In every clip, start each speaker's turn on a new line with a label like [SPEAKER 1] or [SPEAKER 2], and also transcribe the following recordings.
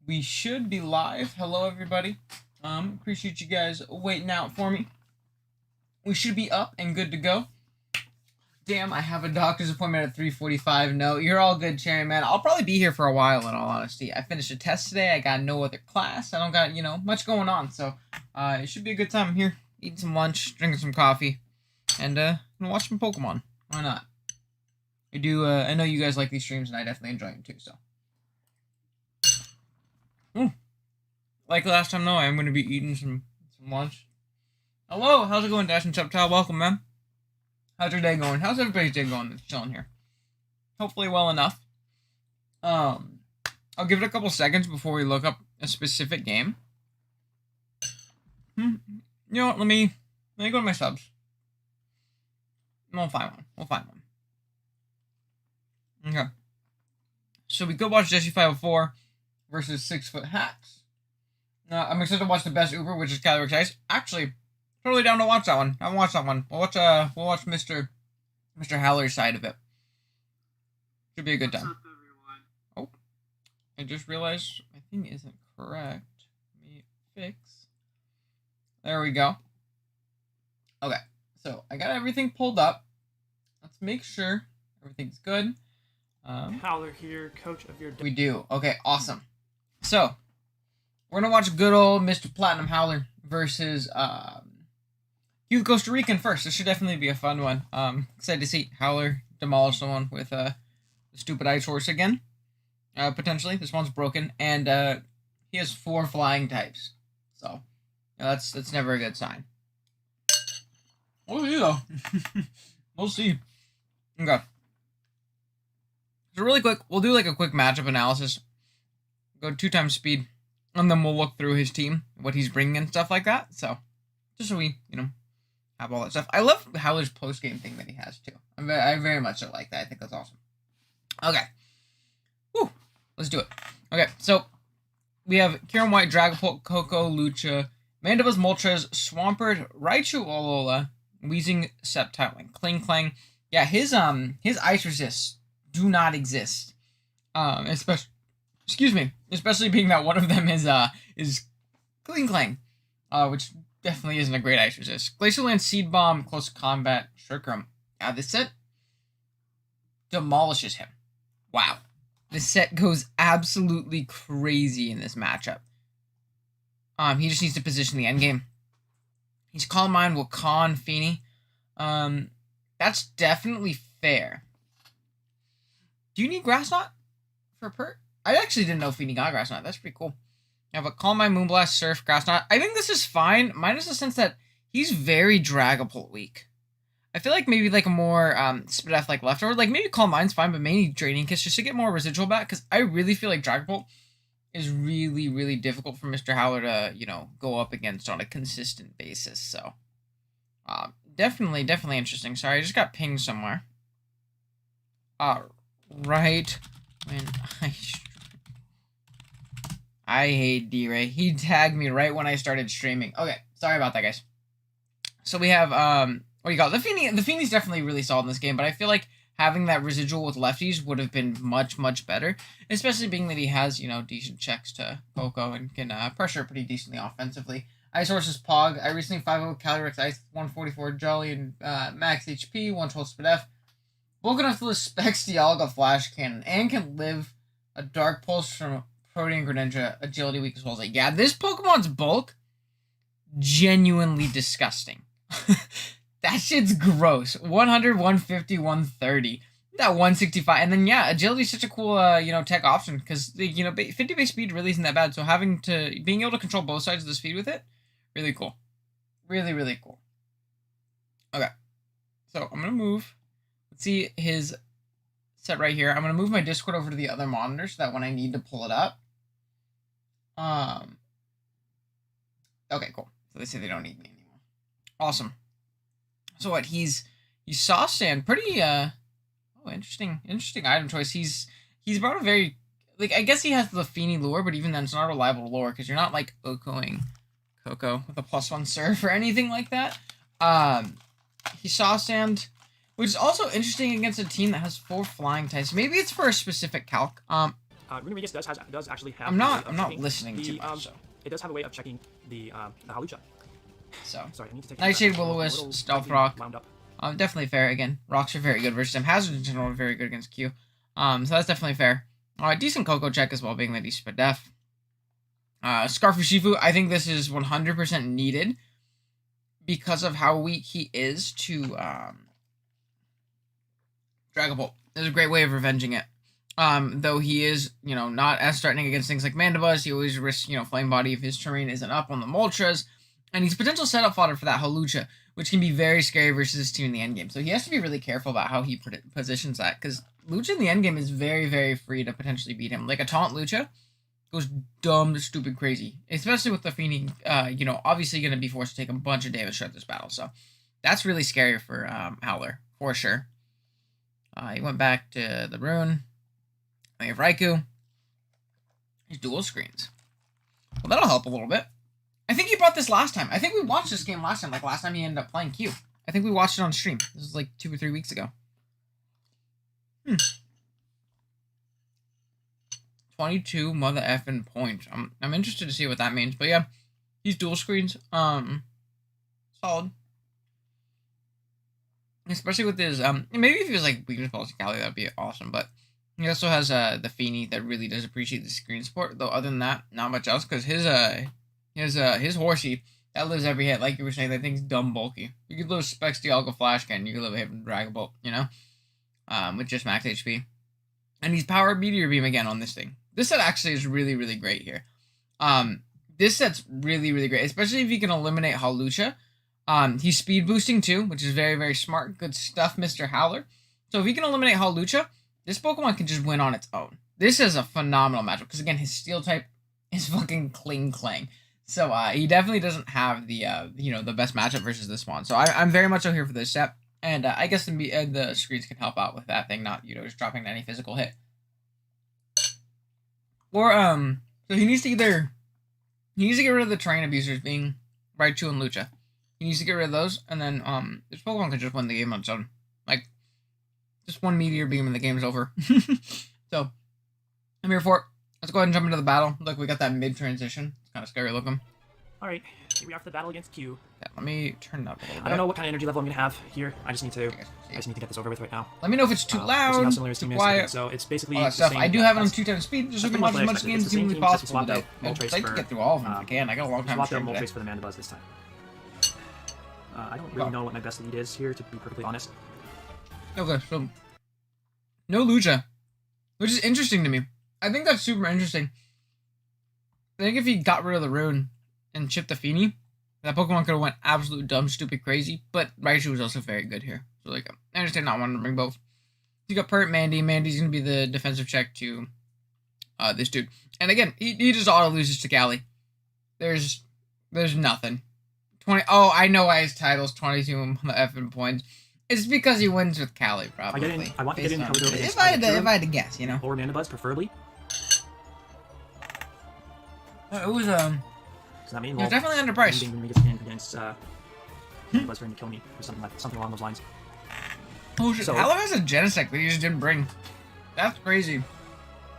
[SPEAKER 1] We should be live. Hello, everybody. Appreciate you guys waiting out for me. We should be up and good to go. Damn, I have a doctor's appointment at 3:45. No, you're all good, Cherry Man. I'll probably be here for a while, in all honesty. I finished a test today. I got no other class. I don't got, much going on. So, it should be a good time. I'm here, eating some lunch, drinking some coffee, and, gonna watch some Pokemon. Why not? I know you guys like these streams, and I definitely enjoy them too, so. Like last time, though, I'm going to be eating some lunch. Hello, how's it going, Dash and Chuptile? Welcome, man. How's your day going? How's everybody's day going that's chilling here? Hopefully well enough. I'll give it a couple seconds before we look up a specific game. You know what, let me go to my subs. We'll find one. Okay. So we could watch Jesse 504 versus 6 Foot Hacks. I'm excited to watch the best Uber, which is Calorie Ice. Actually, totally down to watch that one. I haven't watched that one. We'll watch Mr. Haller's side of it. Should be a good time.
[SPEAKER 2] What's up, everyone?
[SPEAKER 1] Oh, I just realized my thing isn't correct. Let me fix. There we go. Okay, so I got everything pulled up. Let's make sure everything's good.
[SPEAKER 2] Howler here, coach of your...
[SPEAKER 1] We do. Okay, awesome. So, we're going to watch good old Mr. Platinum Howler versus you Costa Rican first. This should definitely be a fun one. Excited to see Howler demolish someone with the stupid ice horse again. Potentially. This one's broken. And he has 4 flying types. So, that's never a good sign. We'll see, though. We'll see. Okay. So really quick, we'll do like a quick matchup analysis. Go 2 times speed. And then we'll look through his team, what he's bringing and stuff like that. So, just so we, have all that stuff. I love Howler's post-game thing that he has, too. I very much so like that. I think that's awesome. Okay. Woo. Let's do it. Okay, so we have Kieran White, Dragapult, Coco, Lucha, Mandibus, Moltres, Swampert, Raichu, Alola, Weezing, Sceptile, and Kling Clang. Yeah, his ice resists do not exist. Especially being that one of them is Kling Clang, which definitely isn't a great ice resist. Glacial Land, Seed Bomb, Close Combat, Shurikram. This set demolishes him. Wow. This set goes absolutely crazy in this matchup. He just needs to position the endgame. He's Calm Mind will con Feeny. That's definitely fair. Do you need Grass Knot for Pert? I actually didn't know Feeny got Grass Knot. That's pretty cool. You have a Calm Mind, Moonblast, Surf, Grass Knot. I think this is fine, minus the sense that he's very Dragapult weak. I feel like maybe like a more Spadef like leftover. Like maybe Calm Mind's fine, but maybe Draining Kiss just to get more residual back. Because I really feel like Dragapult is really, really difficult for Mr. Howler to, go up against on a consistent basis. So, definitely interesting. Sorry, I just got pinged somewhere. Right when I hate D-Ray. He tagged me right when I started streaming. Okay, sorry about that, guys. So we have, what do you call it? The Feeny's definitely really solid in this game, but I feel like having that residual with lefties would have been much, much better, especially being that he has, decent checks to Coco and can pressure pretty decently offensively. Ice Horse's Pog. I recently 5-0 Calyrex Ice, 144 Jolly and max HP, 112 Spadef. Bulk enough to Specs Dialga Flash Cannon, and can live a Dark Pulse from Protean Greninja, Agility Weak as well as like, yeah, this Pokemon's bulk, genuinely disgusting. That shit's gross. 100, 150, 130. That 165. And then, yeah, Agility's such a cool, tech option. Because, 50 base speed really isn't that bad. So being able to control both sides of the speed with it, really cool. Really, really cool. Okay. So, I'm going to move. Let's see his set right here. I'm going to move my Discord over to the other monitor so that when I need to pull it up. Okay, cool. So they say they don't need me anymore. Awesome. So what, he's Sauce Sand. Pretty, interesting item choice. He's brought a very, like, I guess he has the Feeny lure, but even then it's not a reliable lure, because you're not, like, Okoing Coco with a +1 surf or anything like that. He's Sauce Sand, which is also interesting against a team that has 4 flying types. Maybe it's for a specific calc.
[SPEAKER 2] Rune Regis does actually have.
[SPEAKER 1] I'm not listening too much. So.
[SPEAKER 2] It does have a way of checking the Halucha.
[SPEAKER 1] So.
[SPEAKER 2] Sorry, I need to take.
[SPEAKER 1] Nightshade, Will-O-Wisp, Stealth Rock.
[SPEAKER 2] Wound up.
[SPEAKER 1] Definitely fair. Again, rocks are very good versus him. Hazards in general are very good against Q. So that's definitely fair. Decent Coco check as well, being that he's spit def. Scarf for Shifu, I think this is 100% needed because of how weak he is to Dragon Bolt. There's a great way of revenging it. Though he is, not as threatening against things like Mandibuzz, he always risks, Flame Body if his terrain isn't up on the Moltres. And he's potential setup fodder for that Hawlucha, which can be very scary versus his team in the endgame. So he has to be really careful about how he positions that, because Lucha in the endgame is very, very free to potentially beat him. Like a taunt Lucha goes dumb, stupid, crazy. Especially with the Feeny, obviously going to be forced to take a bunch of damage throughout this battle. So that's really scary for Howler, for sure. He went back to the Rune. We have Raikou. He's dual screens. Well, that'll help a little bit. I think he brought this last time. I think we watched this game last time. Like last time he ended up playing Q. I think we watched it on stream. This was like 2 or 3 weeks ago. 22 mother effing points. I'm interested to see what that means. But yeah, he's dual screens. Solid. Especially with his maybe if he was like weakness policy Cali, that'd be awesome. But he also has the Feeny that really does appreciate the screen support. Though other than that, not much else, because his horsey that lives every hit, like you were saying, that thing's dumb bulky. You could live Specs Dialga Flash Cannon, you could live a hit from Dragon Bolt, with just max HP. And he's Power Meteor Beam again on this thing. This set actually is really, really great here. This set's really, really great, especially if you can eliminate Hawlucha. He's speed boosting too, which is very, very smart. Good stuff, Mr. Howler. So if you can eliminate Hawlucha, this Pokemon can just win on its own. This is a phenomenal matchup, because again, his Steel type is fucking Kling Clang. So he definitely doesn't have the the best matchup versus this one. So I'm very much so here for this set, and I guess the screens can help out with that thing, not just dropping any physical hit. Or so he needs to get rid of the terrain abusers being Raichu and Lucha. He needs to get rid of those, and then this Pokemon can just win the game on its own. Like just one Meteor Beam and the game's over. So I'm here for it. Let's go ahead and jump into the battle. Look, we got that mid-transition. It's kind of scary looking.
[SPEAKER 2] Alright, here we are for the battle against Q.
[SPEAKER 1] Yeah, let me turn it up a little bit.
[SPEAKER 2] I don't know what kind of energy level I'm going to have here. I just need to get this over with right now.
[SPEAKER 1] Let me know if it's too loud, too quiet.
[SPEAKER 2] So it's basically
[SPEAKER 1] all that stuff. I do have it on 2 times speed, just so we can watch as much games as humanly possible today. I'd like to get through all of them if I can. I got a long time to stream today.
[SPEAKER 2] For the Mandibuzz this time. I don't really know what my best lead is here, to be perfectly honest.
[SPEAKER 1] Okay, so no Lucha, which is interesting to me. I think that's super interesting. I think if he got rid of the Rune and chipped the Feeny, that Pokemon could have went absolute dumb, stupid, crazy. But Raichu was also very good here. So, like, I understand not wanting to bring both. You got Pert, Mandy. Mandy's going to be the defensive check to this dude. And again, he just auto loses to Cali. There's nothing. 20. Oh, I know why his title's 22 effing points. It's because he wins with Cali, probably.
[SPEAKER 2] I want to get in
[SPEAKER 1] if I had to guess,
[SPEAKER 2] Or Mandibuzz, preferably.
[SPEAKER 1] It was
[SPEAKER 2] Does that mean
[SPEAKER 1] it was definitely underpriced.
[SPEAKER 2] Against Mandibuzz trying to kill me or something along those lines.
[SPEAKER 1] Oh shit! Howler has a Genesect that he just didn't bring. That's crazy.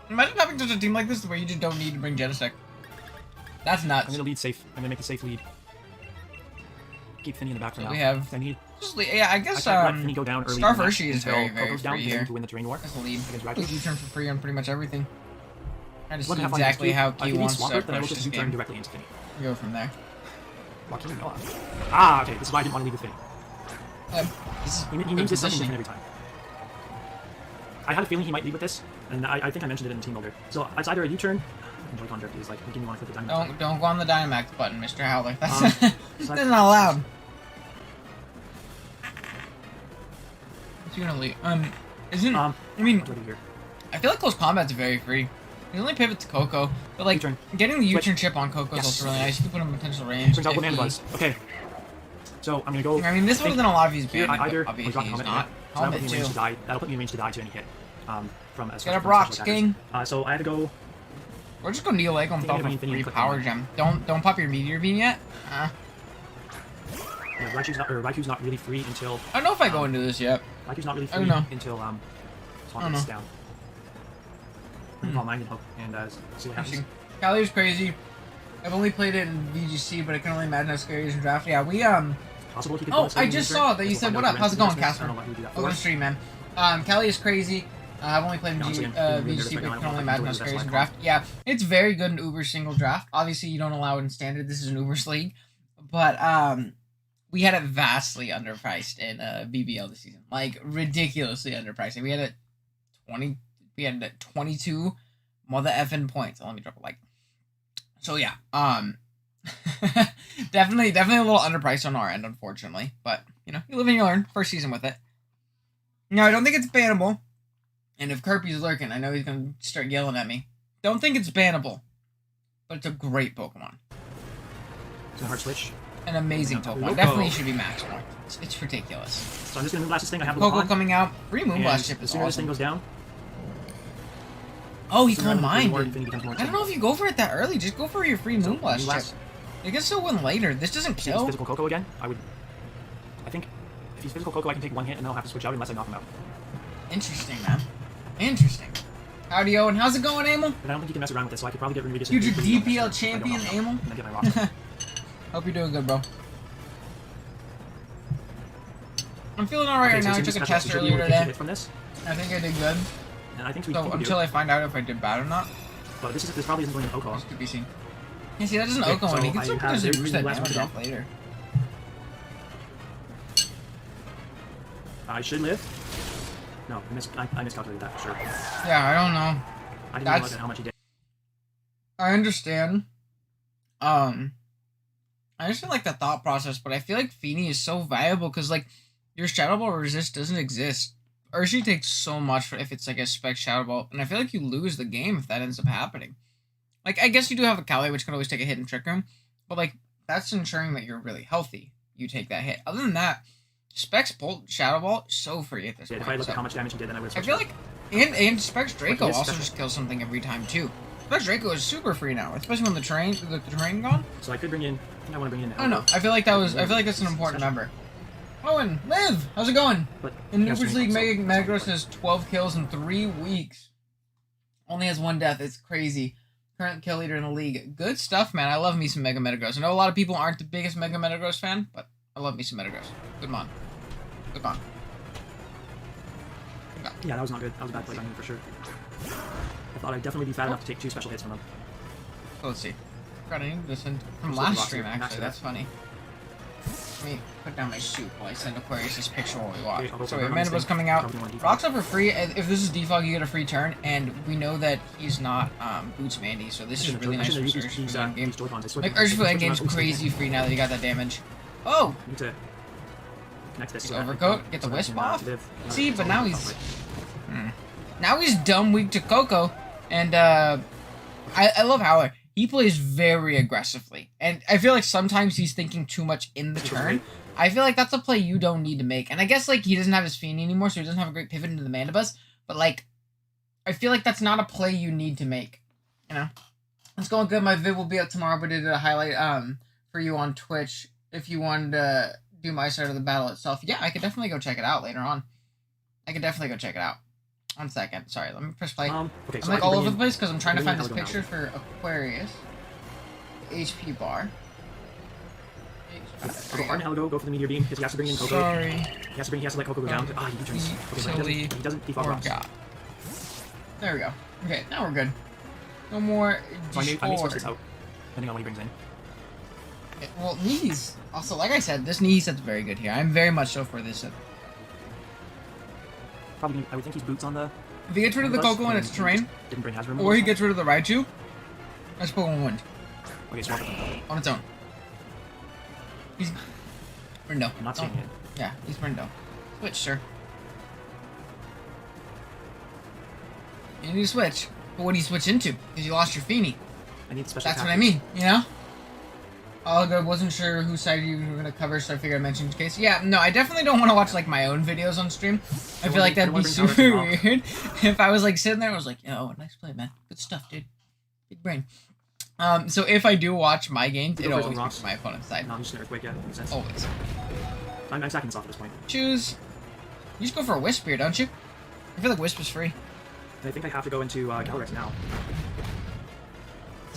[SPEAKER 1] Imagine having such a team like this where you just don't need to bring Genesect. That's nuts.
[SPEAKER 2] I'm gonna lead safe. I'm gonna make a safe lead. Keep Finny in the back for now.
[SPEAKER 1] We have.
[SPEAKER 2] I
[SPEAKER 1] guess
[SPEAKER 2] Finny go down early.
[SPEAKER 1] Scarf Hershey is very, very
[SPEAKER 2] Coco's down
[SPEAKER 1] free here.
[SPEAKER 2] to win the terrain war.
[SPEAKER 1] That's the lead.
[SPEAKER 2] Against
[SPEAKER 1] U-turn for free on pretty much everything. I just see
[SPEAKER 2] have
[SPEAKER 1] exactly how Q wants to
[SPEAKER 2] then I will
[SPEAKER 1] approach
[SPEAKER 2] just
[SPEAKER 1] this
[SPEAKER 2] U-turn
[SPEAKER 1] game.
[SPEAKER 2] directly into Finny.
[SPEAKER 1] Go from there.
[SPEAKER 2] Okay. This is why I didn't want to lead with Finny. He
[SPEAKER 1] Good
[SPEAKER 2] needs this
[SPEAKER 1] position.
[SPEAKER 2] every time. I had a feeling he might lead with this, and I think I mentioned it in the team builder. So it's either a U-turn. Joy-Con drift is like making me want to flip the Dynamax.
[SPEAKER 1] Don't go on the Dynamax button, Mr. Howler. That's not allowed. What's he gonna lead? Isn't I mean, I feel like close combat's very free. You only pivot to Coco, but like getting the U-turn chip on Coco is also really nice. You can put him in potential range.
[SPEAKER 2] Turns out what Mandibuzz. Okay. So I'm gonna go.
[SPEAKER 1] I mean, this would have been a lot of these
[SPEAKER 2] here.
[SPEAKER 1] banded,
[SPEAKER 2] Either
[SPEAKER 1] obviously he's not.
[SPEAKER 2] That'll put me in range to die. That'll put me in range to die to any hit. From a
[SPEAKER 1] get up rocks, King.
[SPEAKER 2] So I had to go.
[SPEAKER 1] Or just go Neo Lego and pop a free Power Gem. Don't pop your Meteor Beam yet.
[SPEAKER 2] Raichu's not really free until.
[SPEAKER 1] I don't know if I go into this yet.
[SPEAKER 2] Raichu's not really free until Swan gets down. Call Mind and Hope. and see what happens.
[SPEAKER 1] Cali is crazy. I've only played it in VGC, but I can only imagine how scary it is in draft. Yeah, we
[SPEAKER 2] Possible he could
[SPEAKER 1] Oh, I just saw that you said, "What up? How's it going, Casper?" Welcome to stream, man. Cali is crazy. I've only played in VGC, but I can only imagine how scary it is in draft. Yeah, it's very good in Uber single draft. Obviously, you don't allow it in standard. This is an Uber's league, but we had it vastly underpriced in BBL this season, like ridiculously underpriced. We had it 20. We had it 22 mother effing points. Let me drop a like. So yeah, definitely a little underpriced on our end, unfortunately. But you know, you live and you learn. First season with it. No, I don't think it's bannable. And if Kirby's lurking, I know he's gonna start yelling at me. Don't think it's bannable, but it's a great Pokemon.
[SPEAKER 2] It's a hard switch.
[SPEAKER 1] An amazing Pokemon. Definitely should be max point. It's ridiculous.
[SPEAKER 2] So I'm just gonna Moonblast this thing. I have
[SPEAKER 1] Coco coming out. Free Moonblast chip is
[SPEAKER 2] as soon as this thing
[SPEAKER 1] awesome.
[SPEAKER 2] goes down.
[SPEAKER 1] Oh, he called mine.
[SPEAKER 2] I
[SPEAKER 1] don't know if you go for it that early. Just go for your free Moonblast chip. You can still win later. This doesn't kill.
[SPEAKER 2] Physical Coco again. I think if he's physical Coco, I can take one hit and then I'll have to switch out unless I knock him out.
[SPEAKER 1] Interesting, man. Interesting. Howdy, Owen. How's it going, Amel?
[SPEAKER 2] But I don't think you can mess around with this, so I could probably get Remedius.
[SPEAKER 1] Future DPL champion, Amel.
[SPEAKER 2] And then get my roster.
[SPEAKER 1] Hope you're doing good, bro. I'm feeling alright right now. I took a test earlier today.
[SPEAKER 2] From this.
[SPEAKER 1] I think I did good.
[SPEAKER 2] And I think we
[SPEAKER 1] so until I find out if I did bad or not.
[SPEAKER 2] But this probably isn't going to Oko.
[SPEAKER 1] This could be seen. Yeah, see, that doesn't Oko on. He can still potentially boost that damage off later.
[SPEAKER 2] I should live. No, I miscalculated that for sure.
[SPEAKER 1] Yeah, I don't know.
[SPEAKER 2] I didn't realize how much he did.
[SPEAKER 1] I understand. I understand like the thought process, but I feel like Feeny is so valuable because like your Shadow Ball resist doesn't exist. Urshi takes so much for if it's like a spec Shadow Ball, and I feel like you lose the game if that ends up happening. Like I guess you do have a Cali which can always take a hit and Trick Room, but like that's ensuring that you're really healthy. You take that hit. Other than that, Specs Bolt Shadow Ball so free at this point.
[SPEAKER 2] If I look at how much damage he did, then I would.
[SPEAKER 1] I feel like and Specs Draco also just kills something every time too. Specs Draco is super free now, especially when the terrain gone.
[SPEAKER 2] So I could bring in. I think I want to bring in.
[SPEAKER 1] I don't know. I feel like that's an important member. Owen, Liv, how's it going? In Uber's League, Metagross has 12 kills in 3 weeks. Only has 1 death. It's crazy. Current kill leader in the league. Good stuff, man. I love me some Mega Metagross. I know a lot of people aren't the biggest Mega Metagross fan, but I love me some Metagross. Good mon. Good mon.
[SPEAKER 2] Yeah, that was not good. That was a bad play by me for sure. I thought I'd definitely be fat enough to take 2 special hits from him.
[SPEAKER 1] So let's see. God, I need to send from last stream, actually. That's funny. Let me put down my suit while I send Aquarius this picture while we watch. Okay, so Mandibule's coming out. Rocks up for free. If this is defog, you get a free turn, and we know that he's not Boots Mandy, so this is really nice for Ursh for the endgame. Like, Ursh for the endgame's crazy free now that he got that damage. Oh!
[SPEAKER 2] Need to connect this.
[SPEAKER 1] Overcoat, get the Wisp off. See, but now he's... Now he's dumb weak to Coco, and I love Howler. He plays very aggressively, and I feel like sometimes he's thinking too much in the turn. I feel like that's a play you don't need to make, and I guess like he doesn't have his Feeny anymore, so he doesn't have a great pivot into the Mandibuzz, but like, I feel like that's not a play you need to make, you know? It's going good. My vid will be up tomorrow, but I did a highlight for you on Twitch if you wanted to do my side of the battle itself. Yeah, I could definitely go check it out later on. I could definitely go check it out. 1 second. Sorry, let me press play.
[SPEAKER 2] Okay,
[SPEAKER 1] I'm like all over the place because I'm trying to find this picture for Aquarius. HP bar.
[SPEAKER 2] Okay, Arden Helgo, go for the Meteor Beam because he has to bring in Coco.
[SPEAKER 1] Sorry.
[SPEAKER 2] He has to let Coco go down. Ah, he turns. Okay, he doesn't defog rocks.
[SPEAKER 1] There we go. Okay, now we're good. No more.
[SPEAKER 2] So I may switch this out, depending on what he brings in.
[SPEAKER 1] Well, knees. Also, like I said, this knee set's very good here. I'm very much so for this set.
[SPEAKER 2] Probably, I would think he's boots on the.
[SPEAKER 1] If he gets rid of the Coco and it's terrain,
[SPEAKER 2] didn't bring Hazard
[SPEAKER 1] or he gets rid of the Raichu, that's Pokemon win.
[SPEAKER 2] Okay, swap it
[SPEAKER 1] on its own. He's Brindo.
[SPEAKER 2] I'm not seeing it.
[SPEAKER 1] Yeah, he's Brindo. Switch, sir. You need to switch. But what do you switch into? Because you lost your Feeny.
[SPEAKER 2] I need special.
[SPEAKER 1] That's what I mean, you know? I wasn't sure whose side you were going to cover, so I figured I'd mention in case. Yeah, no, I definitely don't want to watch, like, my own videos on stream. I feel like that'd be super weird. If I was, like, sitting there, I was like, oh, nice play, man. Good stuff, dude. Big brain. So if I do watch my games, it'll always be from my opponent's side.
[SPEAKER 2] No, I'm just an Earthquake, yeah, makes sense.
[SPEAKER 1] Always.
[SPEAKER 2] I'm stacking this off at this point.
[SPEAKER 1] Choose. You just go for a Wisp here, don't you? I feel like Wisp is free.
[SPEAKER 2] I think I have to go into Calyrex now.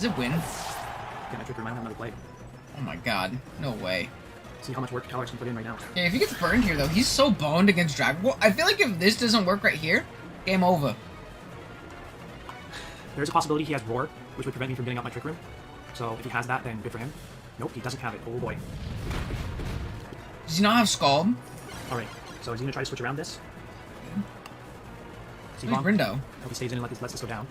[SPEAKER 1] Does it win?
[SPEAKER 2] Get my trick room. I don't have another play.
[SPEAKER 1] Oh my god. No way.
[SPEAKER 2] See how much work Alex can put in right now.
[SPEAKER 1] Okay, if he gets burned here, though, he's so boned against Dragon Ball. I feel like if this doesn't work right here, game over.
[SPEAKER 2] There's a possibility he has Roar, which would prevent me from getting out my trick room. So if he has that, then good for him. Nope, he doesn't have it. Oh boy.
[SPEAKER 1] Does he not have Scald?
[SPEAKER 2] Alright, so is he going to try to switch around this?
[SPEAKER 1] Who's Rindo?
[SPEAKER 2] Hope he stays in and lets this go down.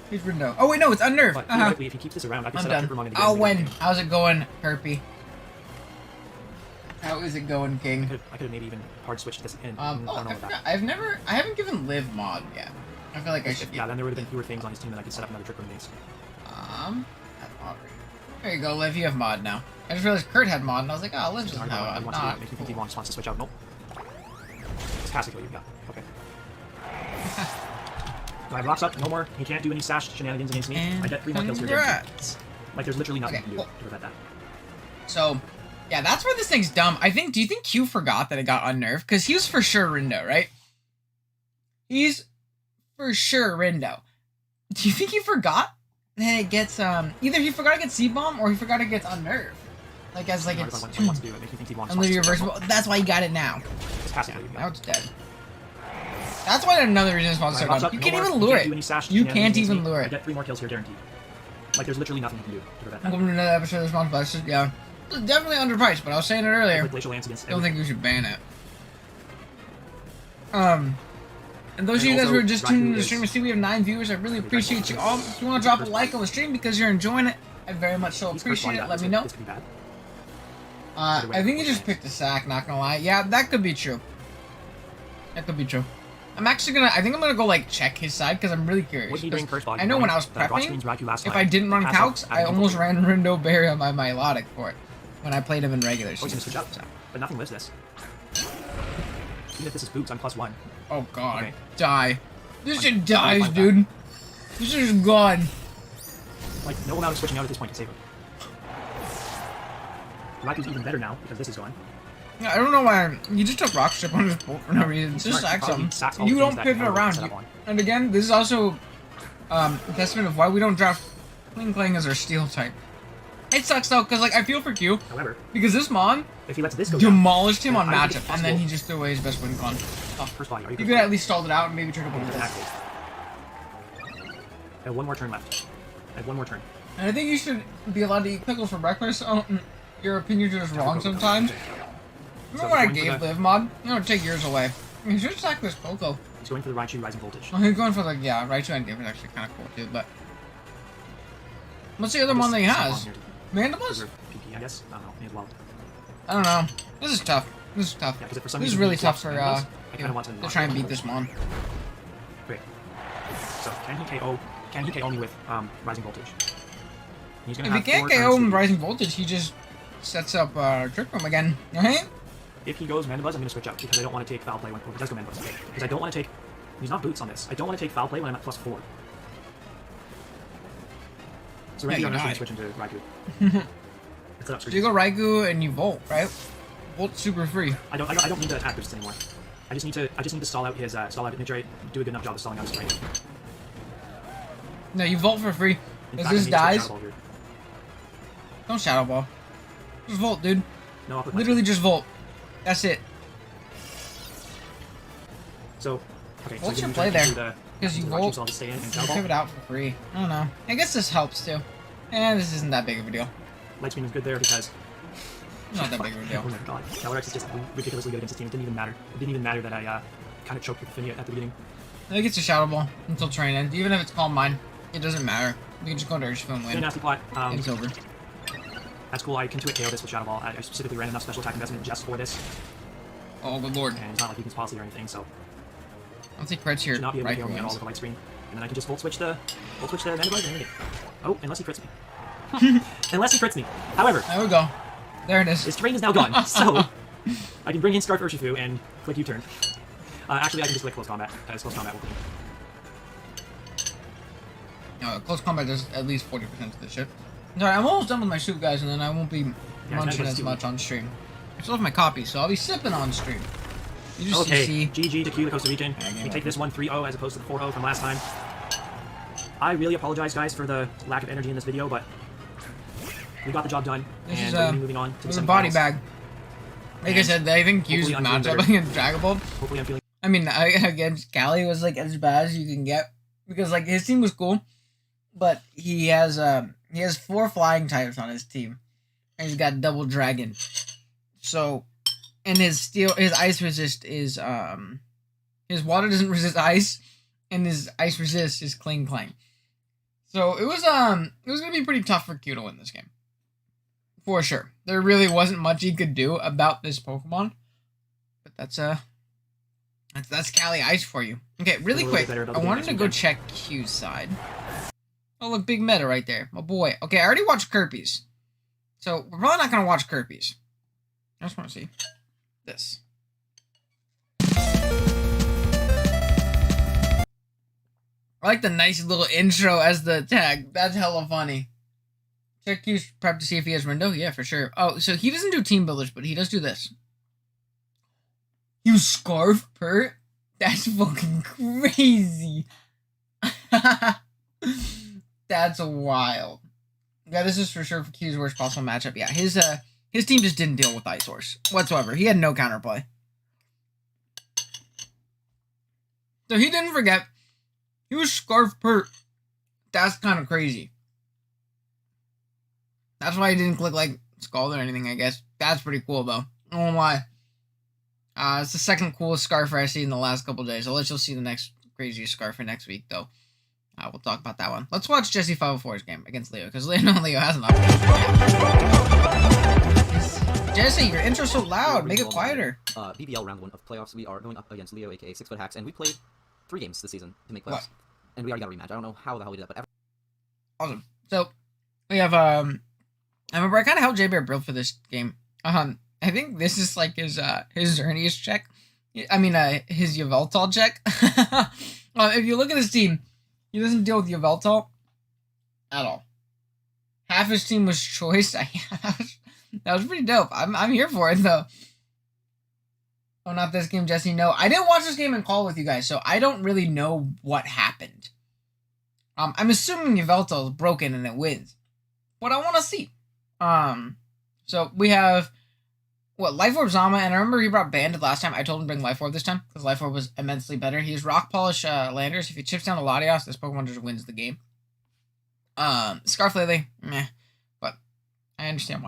[SPEAKER 1] Who's Rindo? Oh wait, no, it's Unnerve.
[SPEAKER 2] But theoretically, if he keeps this around, I can
[SPEAKER 1] I'm
[SPEAKER 2] set up
[SPEAKER 1] done.
[SPEAKER 2] trick room on it again.
[SPEAKER 1] I'll win. How's it going, Herpy? How is it going, King?
[SPEAKER 2] I could have maybe even hard switched this in.
[SPEAKER 1] I haven't given Liv mod yet. I feel like I should.
[SPEAKER 2] Yeah, then there would have been fewer things on his team that I could set up another trick room base.
[SPEAKER 1] Have mod. There you go, Liv. You have mod now. I just realized Kurt had mod, and I was like, oh, Liv doesn't have
[SPEAKER 2] He
[SPEAKER 1] mod.
[SPEAKER 2] wants to make you think he wants to switch out. Nope. It's passing what you've got. Okay. So I have rocks up. No more. He can't do any sash shenanigans against me. I get 3 more kills here.
[SPEAKER 1] Congrats.
[SPEAKER 2] Like there's literally nothing you can do to prevent that.
[SPEAKER 1] So, yeah, that's where this thing's dumb. Do you think Q forgot that it got unnerved? Because he was for sure Rindo, right? He's for sure Rindo. Do you think he forgot that it gets, either he forgot it gets C-Bomb or he forgot it gets unnerved? Like, as like it's reversible. That's why he got it now. Now it's dead. That's why another reason it's supposed to start. You can't even lure it. You can't even lure it.
[SPEAKER 2] I get 3 more kills here guaranteed. Like there's literally nothing you can do to prevent that.
[SPEAKER 1] Welcome to another episode of Response Blast. Yeah. It's definitely underpriced, but I was saying it earlier. I don't think we should ban it. And those of you guys who are just tuning into the stream, I see we have 9 viewers. I really appreciate you all. If you want to drop a like on the stream because you're enjoying it, I very much so appreciate it. Let me know. I think you just picked a sack, not gonna lie. Yeah, that could be true. That could be true. I'm actually gonna, I think I'm gonna go like check his side because I'm really curious. I know when I was prepping, if I didn't run calcs, I almost ran Rindo Berry on my Milotic for it when I played him in regular season.
[SPEAKER 2] But nothing lives this. Even if this is boots, I'm +1.
[SPEAKER 1] Oh god. Okay. Die. This shit dies, dude. This shit is gone.
[SPEAKER 2] Like, no amount of switching out at this point can save him. Raku's even better now because this is gone.
[SPEAKER 1] Yeah, I don't know why. You just took Rock Strip on his bolt for no reason. Just sack something. You don't pivot around. And again, this is also a testament of why we don't draft Kling Kling as our steel type. It sucks though, because like I feel for Q.
[SPEAKER 2] However,
[SPEAKER 1] because this Mon
[SPEAKER 2] if he lets this go
[SPEAKER 1] demolished him on matchup, and then he just threw away his best win con.
[SPEAKER 2] First of all, you
[SPEAKER 1] could at least stalled it out and maybe turned up on
[SPEAKER 2] I have 1 more turn left. I have 1 more turn.
[SPEAKER 1] And I think you should be allowed to eat pickles for breakfast. Your opinions are just wrong sometimes. Remember when I gave Liv mod? You know, take yours away. You should sack this Coco.
[SPEAKER 2] He's going for the Raichu Rising Voltage.
[SPEAKER 1] Oh, he's going for like, yeah, Raichu Endgame is actually kind of cool too, but... What's the other one that he has? Mandibles?
[SPEAKER 2] PP, I guess? I don't know. Maybe well.
[SPEAKER 1] I don't know. This is tough. This is tough.
[SPEAKER 2] Yeah,
[SPEAKER 1] this is really tough for, to try and beat this Mon.
[SPEAKER 2] Okay. So, can he KO me with, Rising Voltage? He's gonna
[SPEAKER 1] if he can't KO him with Rising Voltage, he just sets up, Trick Room again, right?
[SPEAKER 2] If he goes Mandibuzz, I'm going to switch out because I don't want to take Foul Play when he does go Mandibuzz. Because I don't want to take... He's not Boots on this. I don't want to take Foul Play when I'm at +4. So right here, I'm actually switching to Raikou.
[SPEAKER 1] So you go Raikou and you Volt, right? Volt's super free.
[SPEAKER 2] I don't need to attack this anymore. I just need to stall out his make sure I do a good enough job of stalling out his training.
[SPEAKER 1] No, you Volt for free. If this dies, don't Shadow Ball. Just Volt, dude.
[SPEAKER 2] No, I'll put
[SPEAKER 1] literally just Volt. That's it.
[SPEAKER 2] So, okay.
[SPEAKER 1] What's your play there? Because you Volt, you pivot out for free. I don't know. I guess this helps too. And this isn't that big of a deal.
[SPEAKER 2] Light Screen is good there because...
[SPEAKER 1] Not that big of a deal.
[SPEAKER 2] Oh my god. Calyrex is just ridiculously good against his team. It didn't even matter. It didn't even matter that I kind of choked with Finny at the beginning.
[SPEAKER 1] I think it's a Shadow Ball until train end. Even if it's Calm Mind, it doesn't matter. You can just go into Urshifu and win.
[SPEAKER 2] Nasty plot.
[SPEAKER 1] It's over.
[SPEAKER 2] That's cool. I can 2-hit KO this with Shadow Ball. I specifically ran enough special attack investment just for this.
[SPEAKER 1] Oh, good lord.
[SPEAKER 2] And it's not like Weakness Policy or anything, so...
[SPEAKER 1] I don't think crits here.
[SPEAKER 2] Should not be able to KO me at all with the Light Screen. And then I can just Volt Switch the Mandibuzz and win it. Oh, unless he crits me. Unless he crits me. However...
[SPEAKER 1] There we go. There it is.
[SPEAKER 2] His terrain is now gone, so... I can bring in Scarf Urshifu and click U-turn. Actually, I can just click Close Combat, because Close Combat will clean.
[SPEAKER 1] Close Combat does at least 40% of the shit. Sorry, I'm almost done with my soup, guys, and then I won't be munching as much on stream. I still have my copy, so I'll be sipping on stream. You just
[SPEAKER 2] okay,
[SPEAKER 1] see.
[SPEAKER 2] GG to Q, the Coastal Region. We take this one 3-0 as opposed to the 4-0 from last time. I really apologize, guys, for the lack of energy in this video, but we got the job done,
[SPEAKER 1] This
[SPEAKER 2] and
[SPEAKER 1] is
[SPEAKER 2] we're gonna be moving on to the
[SPEAKER 1] body
[SPEAKER 2] semifinals.
[SPEAKER 1] bag. Like I said, I think Q's
[SPEAKER 2] hopefully I'm feeling
[SPEAKER 1] matchup
[SPEAKER 2] better.
[SPEAKER 1] against Dragon Ball.
[SPEAKER 2] Hopefully I'm feeling...
[SPEAKER 1] I mean, against Cali was like as bad as you can get because like his team was cool, but he has 4 flying types on his team, and he's got double dragon. So, and his ice resist is his water doesn't resist ice, and his ice resist is cling clang. So it was gonna be pretty tough for Q to win this game, for sure. There really wasn't much he could do about this Pokemon, but that's Cali Ice for you. Okay, really quick, I wanted to go check Q's side. Oh look, big meta right there, my boy. Okay, I already watched Kirby's, so we're probably not gonna watch Kirby's. I just want to see this. I like the nice little intro as the tag. That's hella funny. Check Q's prep to see if he has Rindo. Yeah, for sure. Oh, so he doesn't do team builders, but he does do this. You Scarf Pert? That's fucking crazy. That's wild. Yeah, this is for sure for Q's worst possible matchup. Yeah, his team just didn't deal with Ice Horse whatsoever. He had no counterplay. So he didn't forget. He was Scarf Pert. That's kind of crazy. That's why he didn't click like Scald or anything, I guess. That's pretty cool though. I don't know why. It's the second coolest Scarfer I've seen in the last couple days. I'll let you see the next craziest Scarfer next week though. We'll talk about that one. Let's watch Jesse 504's game against Leo, because Leo has an option. Jesse, your intro's so loud. Make it quieter.
[SPEAKER 3] BBL round 1 of playoffs. We are going up against Leo, aka 6 Foot Hacks, and we played 3 games this season to make playoffs.
[SPEAKER 1] What?
[SPEAKER 3] And we already got a rematch. I don't know how the hell we did that, but
[SPEAKER 1] Awesome. So we have I remember I kind of helped J Bear build for this game. I think this is like his Xerneas check. I mean his Yveltal check. If you look at his team, he doesn't deal with Yveltal at all. Half his team was choice. That was pretty dope. I'm here for it though. Oh, not this game, Jesse. No, I didn't watch this game in call with you guys, so I don't really know what happened. I'm assuming Yveltal is broken and it wins, but I want to see. So we have Life Orb Zama, and I remember he brought Banded last time. I told him to bring Life Orb this time because Life Orb was immensely better. He has Rock Polish Landers. If he chips down a Latios, this Pokemon just wins the game. Scarflele, meh, but I understand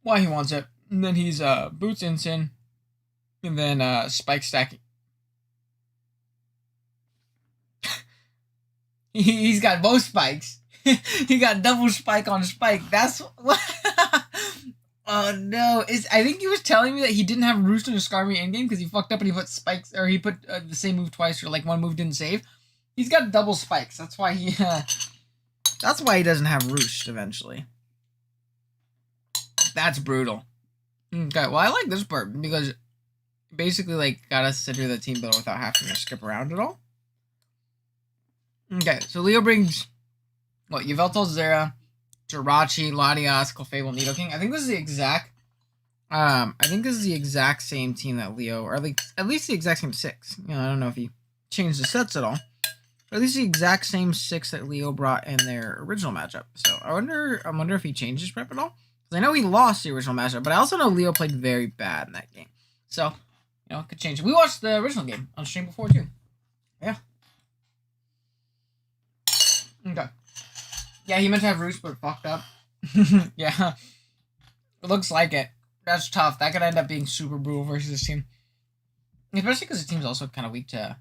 [SPEAKER 1] why he wants it. And then he's Boots Ensign, and then Spike stacking. He's got both spikes. He got double spike on spike. That's what. Oh no! I think he was telling me that he didn't have Roost in his Skarmory endgame because he fucked up and he put spikes, or he put the same move twice, or like one move didn't save. He's got double spikes. That's why he. That's why he doesn't have Roost eventually. That's brutal. Okay, well I like this part because it basically like got us to do the team builder without having to skip around at all. Okay, so Leo brings Yveltal, Zera, Jirachi, Latias, Clefable, Nidoking. I think this is the exact same team that Leo, or at least the exact same 6. You know, I don't know if he changed the sets at all, but at least the exact same 6 that Leo brought in their original matchup. So I wonder if he changed his prep at all. Because I know he lost the original matchup, but I also know Leo played very bad in that game. So, you know, it could change. We watched the original game on stream before too. Yeah. Okay. Yeah, he meant to have Roost, but fucked up. Yeah. It looks like it. That's tough. That could end up being super brutal versus this team. Especially because the team's also kind of weak to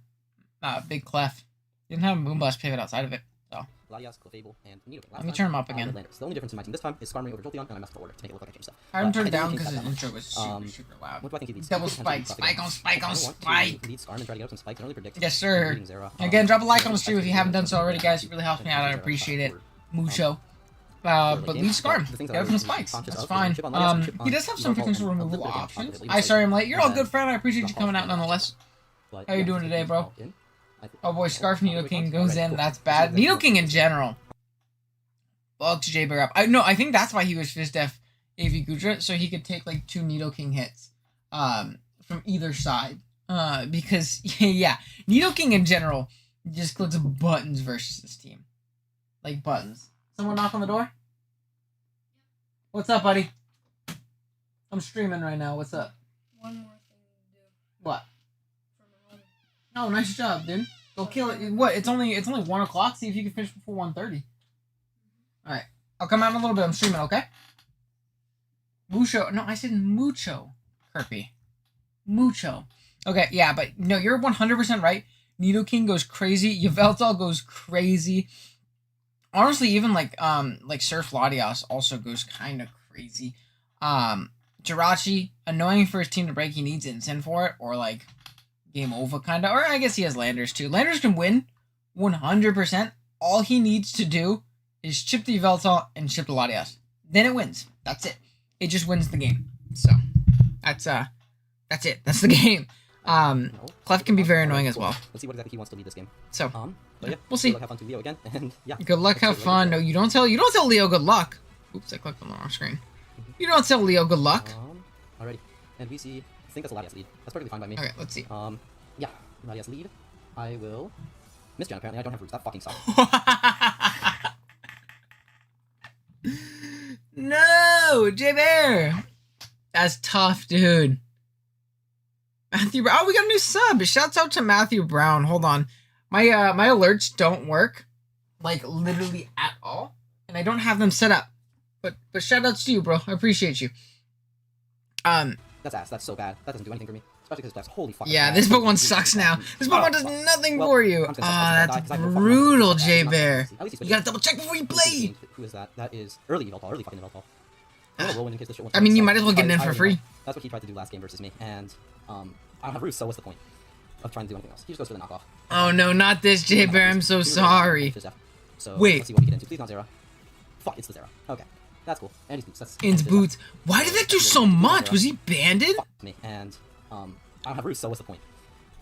[SPEAKER 1] Big Clef. Didn't have a Moonblast pivot outside of it, so.
[SPEAKER 3] Latias, Clefable, and Nidoking.
[SPEAKER 1] Let me turn him up again.
[SPEAKER 3] The only difference in my team this time is Skarmory over Jolteon, and I messed up the order to make it look like I changed stuff.
[SPEAKER 1] I haven't turned it down because his intro was super loud.
[SPEAKER 3] What do I think he needs?
[SPEAKER 1] Double spike, spike on spike on spike.
[SPEAKER 3] Lead Skarm and try to get up some spikes and early predict.
[SPEAKER 1] Yes, sir. Again, drop a like on the stream if you haven't done so already, guys. It really helps me out. I appreciate it. Mucho. But lead Skarm. Get up some spikes. That's fine. He does have some potential removal options. Sorry I'm late. You're all good, friend. I appreciate you coming out nonetheless. How you doing today, bro? Oh boy, Scarf Nidoking goes in. That's bad. Nidoking in general. Bugs J Bear up. I think that's why he was Fizdef AV Gudra, so he could take like 2 Nidoking hits from either side. Because yeah, Nidoking in general just clicks buttons versus this team. like buttons. Someone knock on the door? What's up, buddy? I'm streaming right now. What's up?
[SPEAKER 4] One more thing to do.
[SPEAKER 1] What?
[SPEAKER 4] For my mother.
[SPEAKER 1] Oh, nice job, dude. Go kill it. What? It's only 1 o'clock. See if you can finish before 1:30. All right. I'll come out in a little bit. I'm streaming. Okay. Mucho. No, I said mucho. Kirby. Mucho. Okay. Yeah, but no, you're 100% right. Nidoking goes crazy. Yveltal goes crazy. Honestly, even like Surf Latias also goes kind of crazy. Jirachi, annoying for his team to break. He needs Incin for it, or like game over kind of. Or I guess he has Landers too. Landers can win 100%. All he needs to do is chip the Yveltal and chip the Latias. Then it wins. That's it. It just wins the game. So that's it. That's the game. Clef can be very annoying as well.
[SPEAKER 3] Let's see what exactly he wants to lead this game.
[SPEAKER 1] So
[SPEAKER 3] But yeah,
[SPEAKER 1] we'll see.
[SPEAKER 3] Have fun to Leo again, and yeah.
[SPEAKER 1] Good luck, have fun. No, you don't tell Leo good luck. Oops, I clicked on the wrong screen. You don't tell Leo good luck.
[SPEAKER 3] Alrighty, and we see. I think that's a Latias lead. That's perfectly fine by me.
[SPEAKER 1] Okay, let's see.
[SPEAKER 3] Yeah, Latias lead. I will. Misgen, apparently I don't have roots. That fucking sucks.
[SPEAKER 1] No, J Bear. That's tough, dude. Matthew Brown. Oh, we got a new sub. Shouts out to Matthew Brown. Hold on. My alerts don't work, like literally at all, and I don't have them set up. But shout outs to you, bro. I appreciate you.
[SPEAKER 3] That's ass. That's so bad. That doesn't do anything for me. Especially because that's holy fuck.
[SPEAKER 1] Yeah, this Pokemon sucks now. This Pokemon does nothing for you. That's brutal, J Bear. You gotta double check before you play.
[SPEAKER 3] Who is that? That is early Yveltal. Early fucking Yveltal.
[SPEAKER 1] I mean, you might as well get it in for free.
[SPEAKER 3] That's what he tried to do last game versus me, and I don't have roots, so what's the point of trying to do anything else? He just goes for the knockoff.
[SPEAKER 1] Oh no, not this, J Bear. I'm so sorry.
[SPEAKER 3] So
[SPEAKER 1] wait.
[SPEAKER 3] Let's see what we get into. Please not Zera. Fuck, it's the Zera. Okay, that's cool. And he's boots. That's
[SPEAKER 1] In's boots. Why did that do so much? Was he banded?
[SPEAKER 3] Me and I don't have roots, so what's the point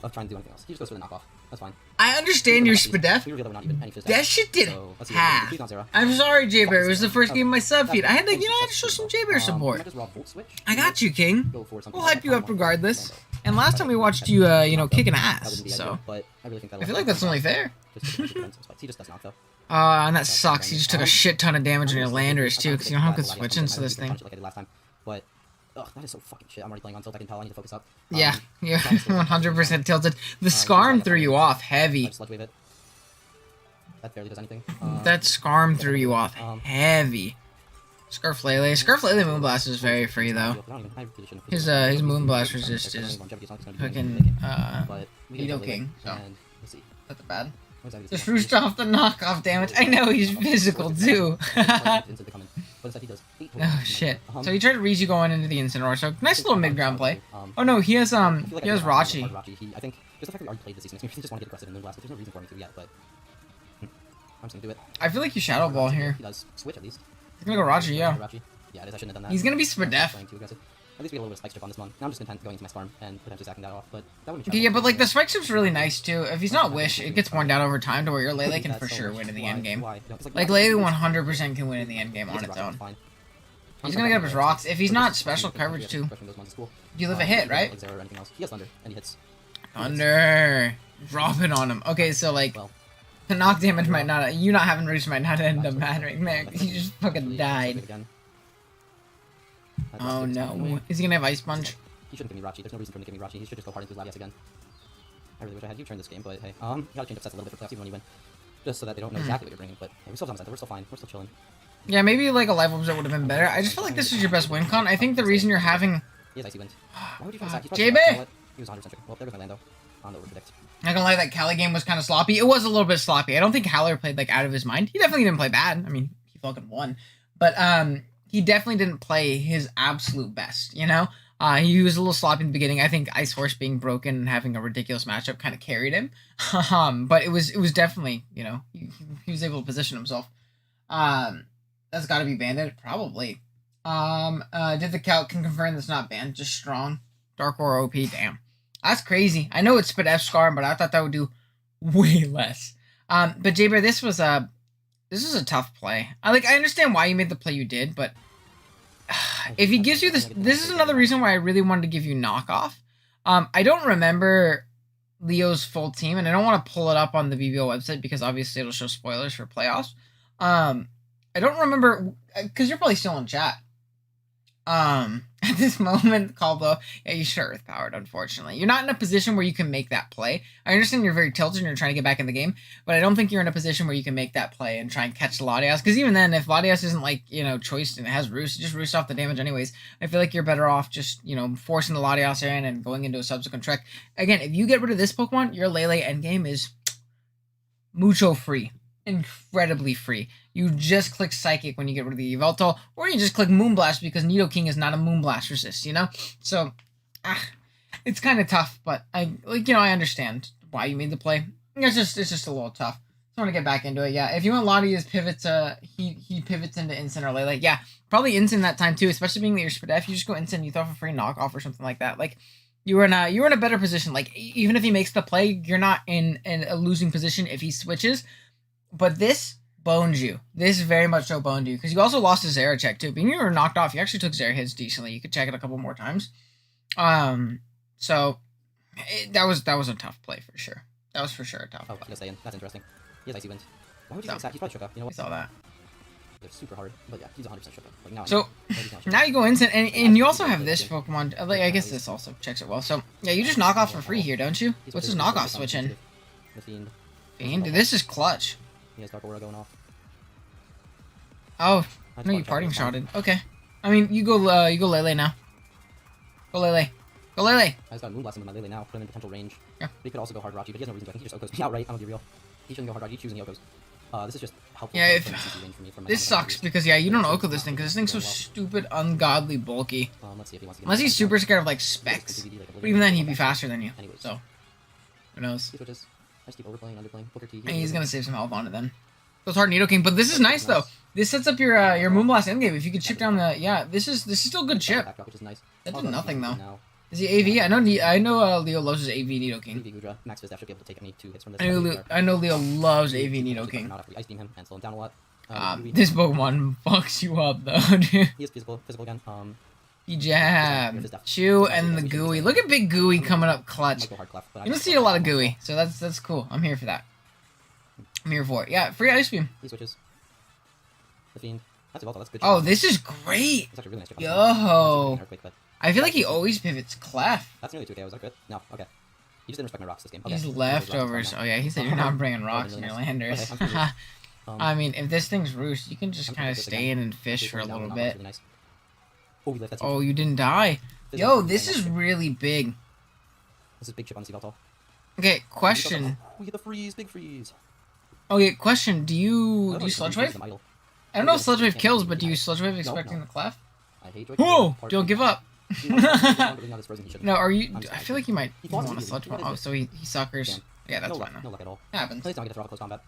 [SPEAKER 3] of trying to do anything else? He just goes for the knockoff. That's fine.
[SPEAKER 1] I understand your Spadef.
[SPEAKER 3] That
[SPEAKER 1] That shit did half. I'm sorry, J Bear. It was the first game of my sub feed. I had to show some J Bear support. I got you, King. We'll hype you up regardless. And last time we watched you, kick an ass. So I feel like that's only fair.
[SPEAKER 3] He just does not though.
[SPEAKER 1] And that sucks. You just took a shit ton of damage on your Landers too, because you don't have good switch into this thing.
[SPEAKER 3] Like I did last time, but that is so fucking shit. I'm already playing on tilt. I can tell. I need to focus up.
[SPEAKER 1] Yeah, you're 100% tilted. The Scarm threw you off heavy.
[SPEAKER 3] Just wave it. That barely does anything.
[SPEAKER 1] That Scarm threw you off heavy. Scarflele. Scarflele Moonblast is very free though. His Moonblast resist is fucking Nidoking. So that's bad. Just roosted off the knockoff damage. I know he's physical too. Oh shit. So he tried to reach you going into the Incineroar. So nice little mid ground play. Oh no, he has Rachi.
[SPEAKER 3] I think just the fact that we already played this season makes me just want to get aggressive in Moonblast, but there's no reason for me to yet. But I'm just gonna do it.
[SPEAKER 1] I feel like you Shadow Ball here.
[SPEAKER 3] He does switch at least.
[SPEAKER 1] He's gonna go Rachi, yeah.
[SPEAKER 3] Yeah, it is. I shouldn't have done that.
[SPEAKER 1] He's gonna be Spadef.
[SPEAKER 3] At least we get a little bit of spike strip on this one. Now I'm just content going into my Sparm and potentially sacking that off, but that wouldn't be
[SPEAKER 1] yeah, but like the spike strip's really nice too. If he's not Wish, it gets worn down over time to where your Lele can for sure win in the end game. Like Lele 100% can win in the end game on its own. He's gonna get up his rocks. If he's not special coverage too, you live a hit, right?
[SPEAKER 3] He has Thunder, and he hits.
[SPEAKER 1] Thunder! Drop it on him. Okay, so like, the knock damage might not, you not having roots might not end up mattering there. He just fucking died. Oh no. Is he gonna have Ice Punch?
[SPEAKER 3] He shouldn't give me Rachi. There's no reason for him to give me Rachi. He should just go hard into his Latias again. I really wish I had you turn this game, but hey. You gotta change up sets a little bit for playoffs even when you win. Just so that they don't know exactly what you're bringing, but hey, we still have Center. We're still fine. We're still chilling.
[SPEAKER 1] Yeah, maybe like a live upset would have been better. I just feel like this is your best win con. I think the reason you're having...
[SPEAKER 3] He has Icy Wind. Why would you find Sack?
[SPEAKER 1] JB!
[SPEAKER 3] He was 100% trick. Well, there goes my Lando. On the overpredict.
[SPEAKER 1] Not gonna lie, that Cali game was kind of sloppy. It was a little bit sloppy. I don't think Haller played like out of his mind. He definitely didn't play bad. I mean, he fucking won. But he definitely didn't play his absolute best, you know? He was a little sloppy in the beginning. I think Ice Horse being broken and having a ridiculous matchup kind of carried him. But it was definitely, you know, he was able to position himself. That's got to be banded, probably. Did the calc can confirm that's not banned, just strong. Dark Aura OP, damn. That's crazy. I know it's Spadef Scar, but I thought that would do way less. But J-Bear, this was a tough play. I understand why you made the play you did, but if he gives you this is another reason why I really wanted to give you knockoff. I don't remember Leo's full team, and I don't want to pull it up on the BBL website because obviously it'll show spoilers for playoffs. I don't remember because you're probably still in chat. At this moment, Caldwell, yeah, you should earth powered. Unfortunately, you're not in a position where you can make that play. I understand you're very tilted and you're trying to get back in the game, but I don't think you're in a position where you can make that play and try and catch Latias. Because even then, if Latias isn't like choiced and it has roost, it just roosts off the damage anyways. I feel like you're better off just forcing the Latias in and going into a subsequent trek. Again, if you get rid of this Pokemon, your Lele endgame is mucho free. Incredibly free. You just click Psychic when you get rid of the Yveltal, or you just click Moonblast because Nidoking is not a Moonblast resist, So, it's kind of tough, but I understand why you made the play. It's just a little tough. I want to get back into it. Yeah, if you want Latia's pivot to he pivots into Instant or Lele. Yeah, probably Instant that time too, especially being that you're Spadef. You just go Instant, you throw off a free knockoff or something like that. Like you were in a better position. Like even if he makes the play, you're not in a losing position if he switches. But this boned you. This very much so boned you. Because you also lost his Zera check too. Being you were knocked off, you actually took Zera hits decently. You could check it a couple more times. So that was a tough play for sure. That was for sure tough.
[SPEAKER 3] Oh, I was saying, that's interesting. He has icy wind. Why would you think that? He's probably shook up. You know
[SPEAKER 1] I
[SPEAKER 3] what?
[SPEAKER 1] saw that.
[SPEAKER 3] They're super hard. But yeah, he's 100% shook up. Like, now
[SPEAKER 1] So now you go instant, and you also have this Pokemon. Like, I guess this also checks it well. So yeah, you just knock off for free here, don't you? What's his knockoff switch in?
[SPEAKER 3] The Fiend.
[SPEAKER 1] Fiend? This is clutch.
[SPEAKER 3] He has Dark Aura going off.
[SPEAKER 1] Oh, no, you parting shotted. Okay. I mean, you go Lele now. Go Lele. Go Lele.
[SPEAKER 3] I just got Moonblast him with my Lele now, put him in potential range.
[SPEAKER 1] Yeah.
[SPEAKER 3] But he could also go Hard Rachi, but he has no reason to. I think he just Okos me outright. I'm gonna be real. He shouldn't go Hard Rachi, he's choosing the Okos. This is just helpful.
[SPEAKER 1] Yeah,
[SPEAKER 3] for CC range for me from my
[SPEAKER 1] this sucks because, yeah, you don't Oko this thing because this thing's so stupid, ungodly bulky.
[SPEAKER 3] Let's see if he wants to get
[SPEAKER 1] Unless he's super scared of, like, specs. But even then, he'd be faster than you.
[SPEAKER 3] Anyways.
[SPEAKER 1] So, who knows?
[SPEAKER 3] He switches. I just keep overplaying, underplaying. Booker T.
[SPEAKER 1] And he's gonna save some health on it then. Goes hard Nidoking, but this is nice though. This sets up your Moonblast endgame. If you could chip down the this is still good chip.
[SPEAKER 3] Backdrop, which is nice.
[SPEAKER 1] That did nothing though. Is he AV? I know Leo loves his AV Nidoking.
[SPEAKER 3] Gudra, Max Fizz should be able to take any 2 hits from this.
[SPEAKER 1] I know Leo loves AV Nidoking.
[SPEAKER 3] Ice beam him and slow him down a lot.
[SPEAKER 1] This Pokemon fucks you up though, dude.
[SPEAKER 3] He is physical again.
[SPEAKER 1] He jab, chew, and the gooey. Look at big gooey coming up clutch. You don't see a lot of gooey, so that's cool. I'm here for that. I'm here for it. Yeah, free ice beam.
[SPEAKER 3] He switches. The Fiend. That's well, that's good.
[SPEAKER 1] Oh, this is great.
[SPEAKER 3] It's actually really nice.
[SPEAKER 1] Yo. I feel like he always pivots Clef.
[SPEAKER 3] That's nearly 2K. Was that good? No. Okay. He just didn't respect my rocks this game. Okay.
[SPEAKER 1] He's leftovers. Oh yeah, he said you're not bringing rocks in your landers. I mean, if this thing's roost, you can just kind of stay in and fish for a little bit.
[SPEAKER 3] Really nice. Oh, we left. That's
[SPEAKER 1] you didn't die. Yo, this is really big.
[SPEAKER 3] This is big chip on Yveltal.
[SPEAKER 1] Okay, question.
[SPEAKER 3] We get the freeze, big freeze.
[SPEAKER 1] Okay, question. Do you Sludge Wave? I don't know if Sludge Wave kills, but do you Sludge Wave expecting the Clef?
[SPEAKER 3] I hate
[SPEAKER 1] Whoa! Don't give up. No, are you? I feel like you might want to Sludge Wave. Oh, so he suckers. Yeah, that's fine.
[SPEAKER 3] No luck at all.
[SPEAKER 1] It happens.
[SPEAKER 3] Please don't get to throw out close combat.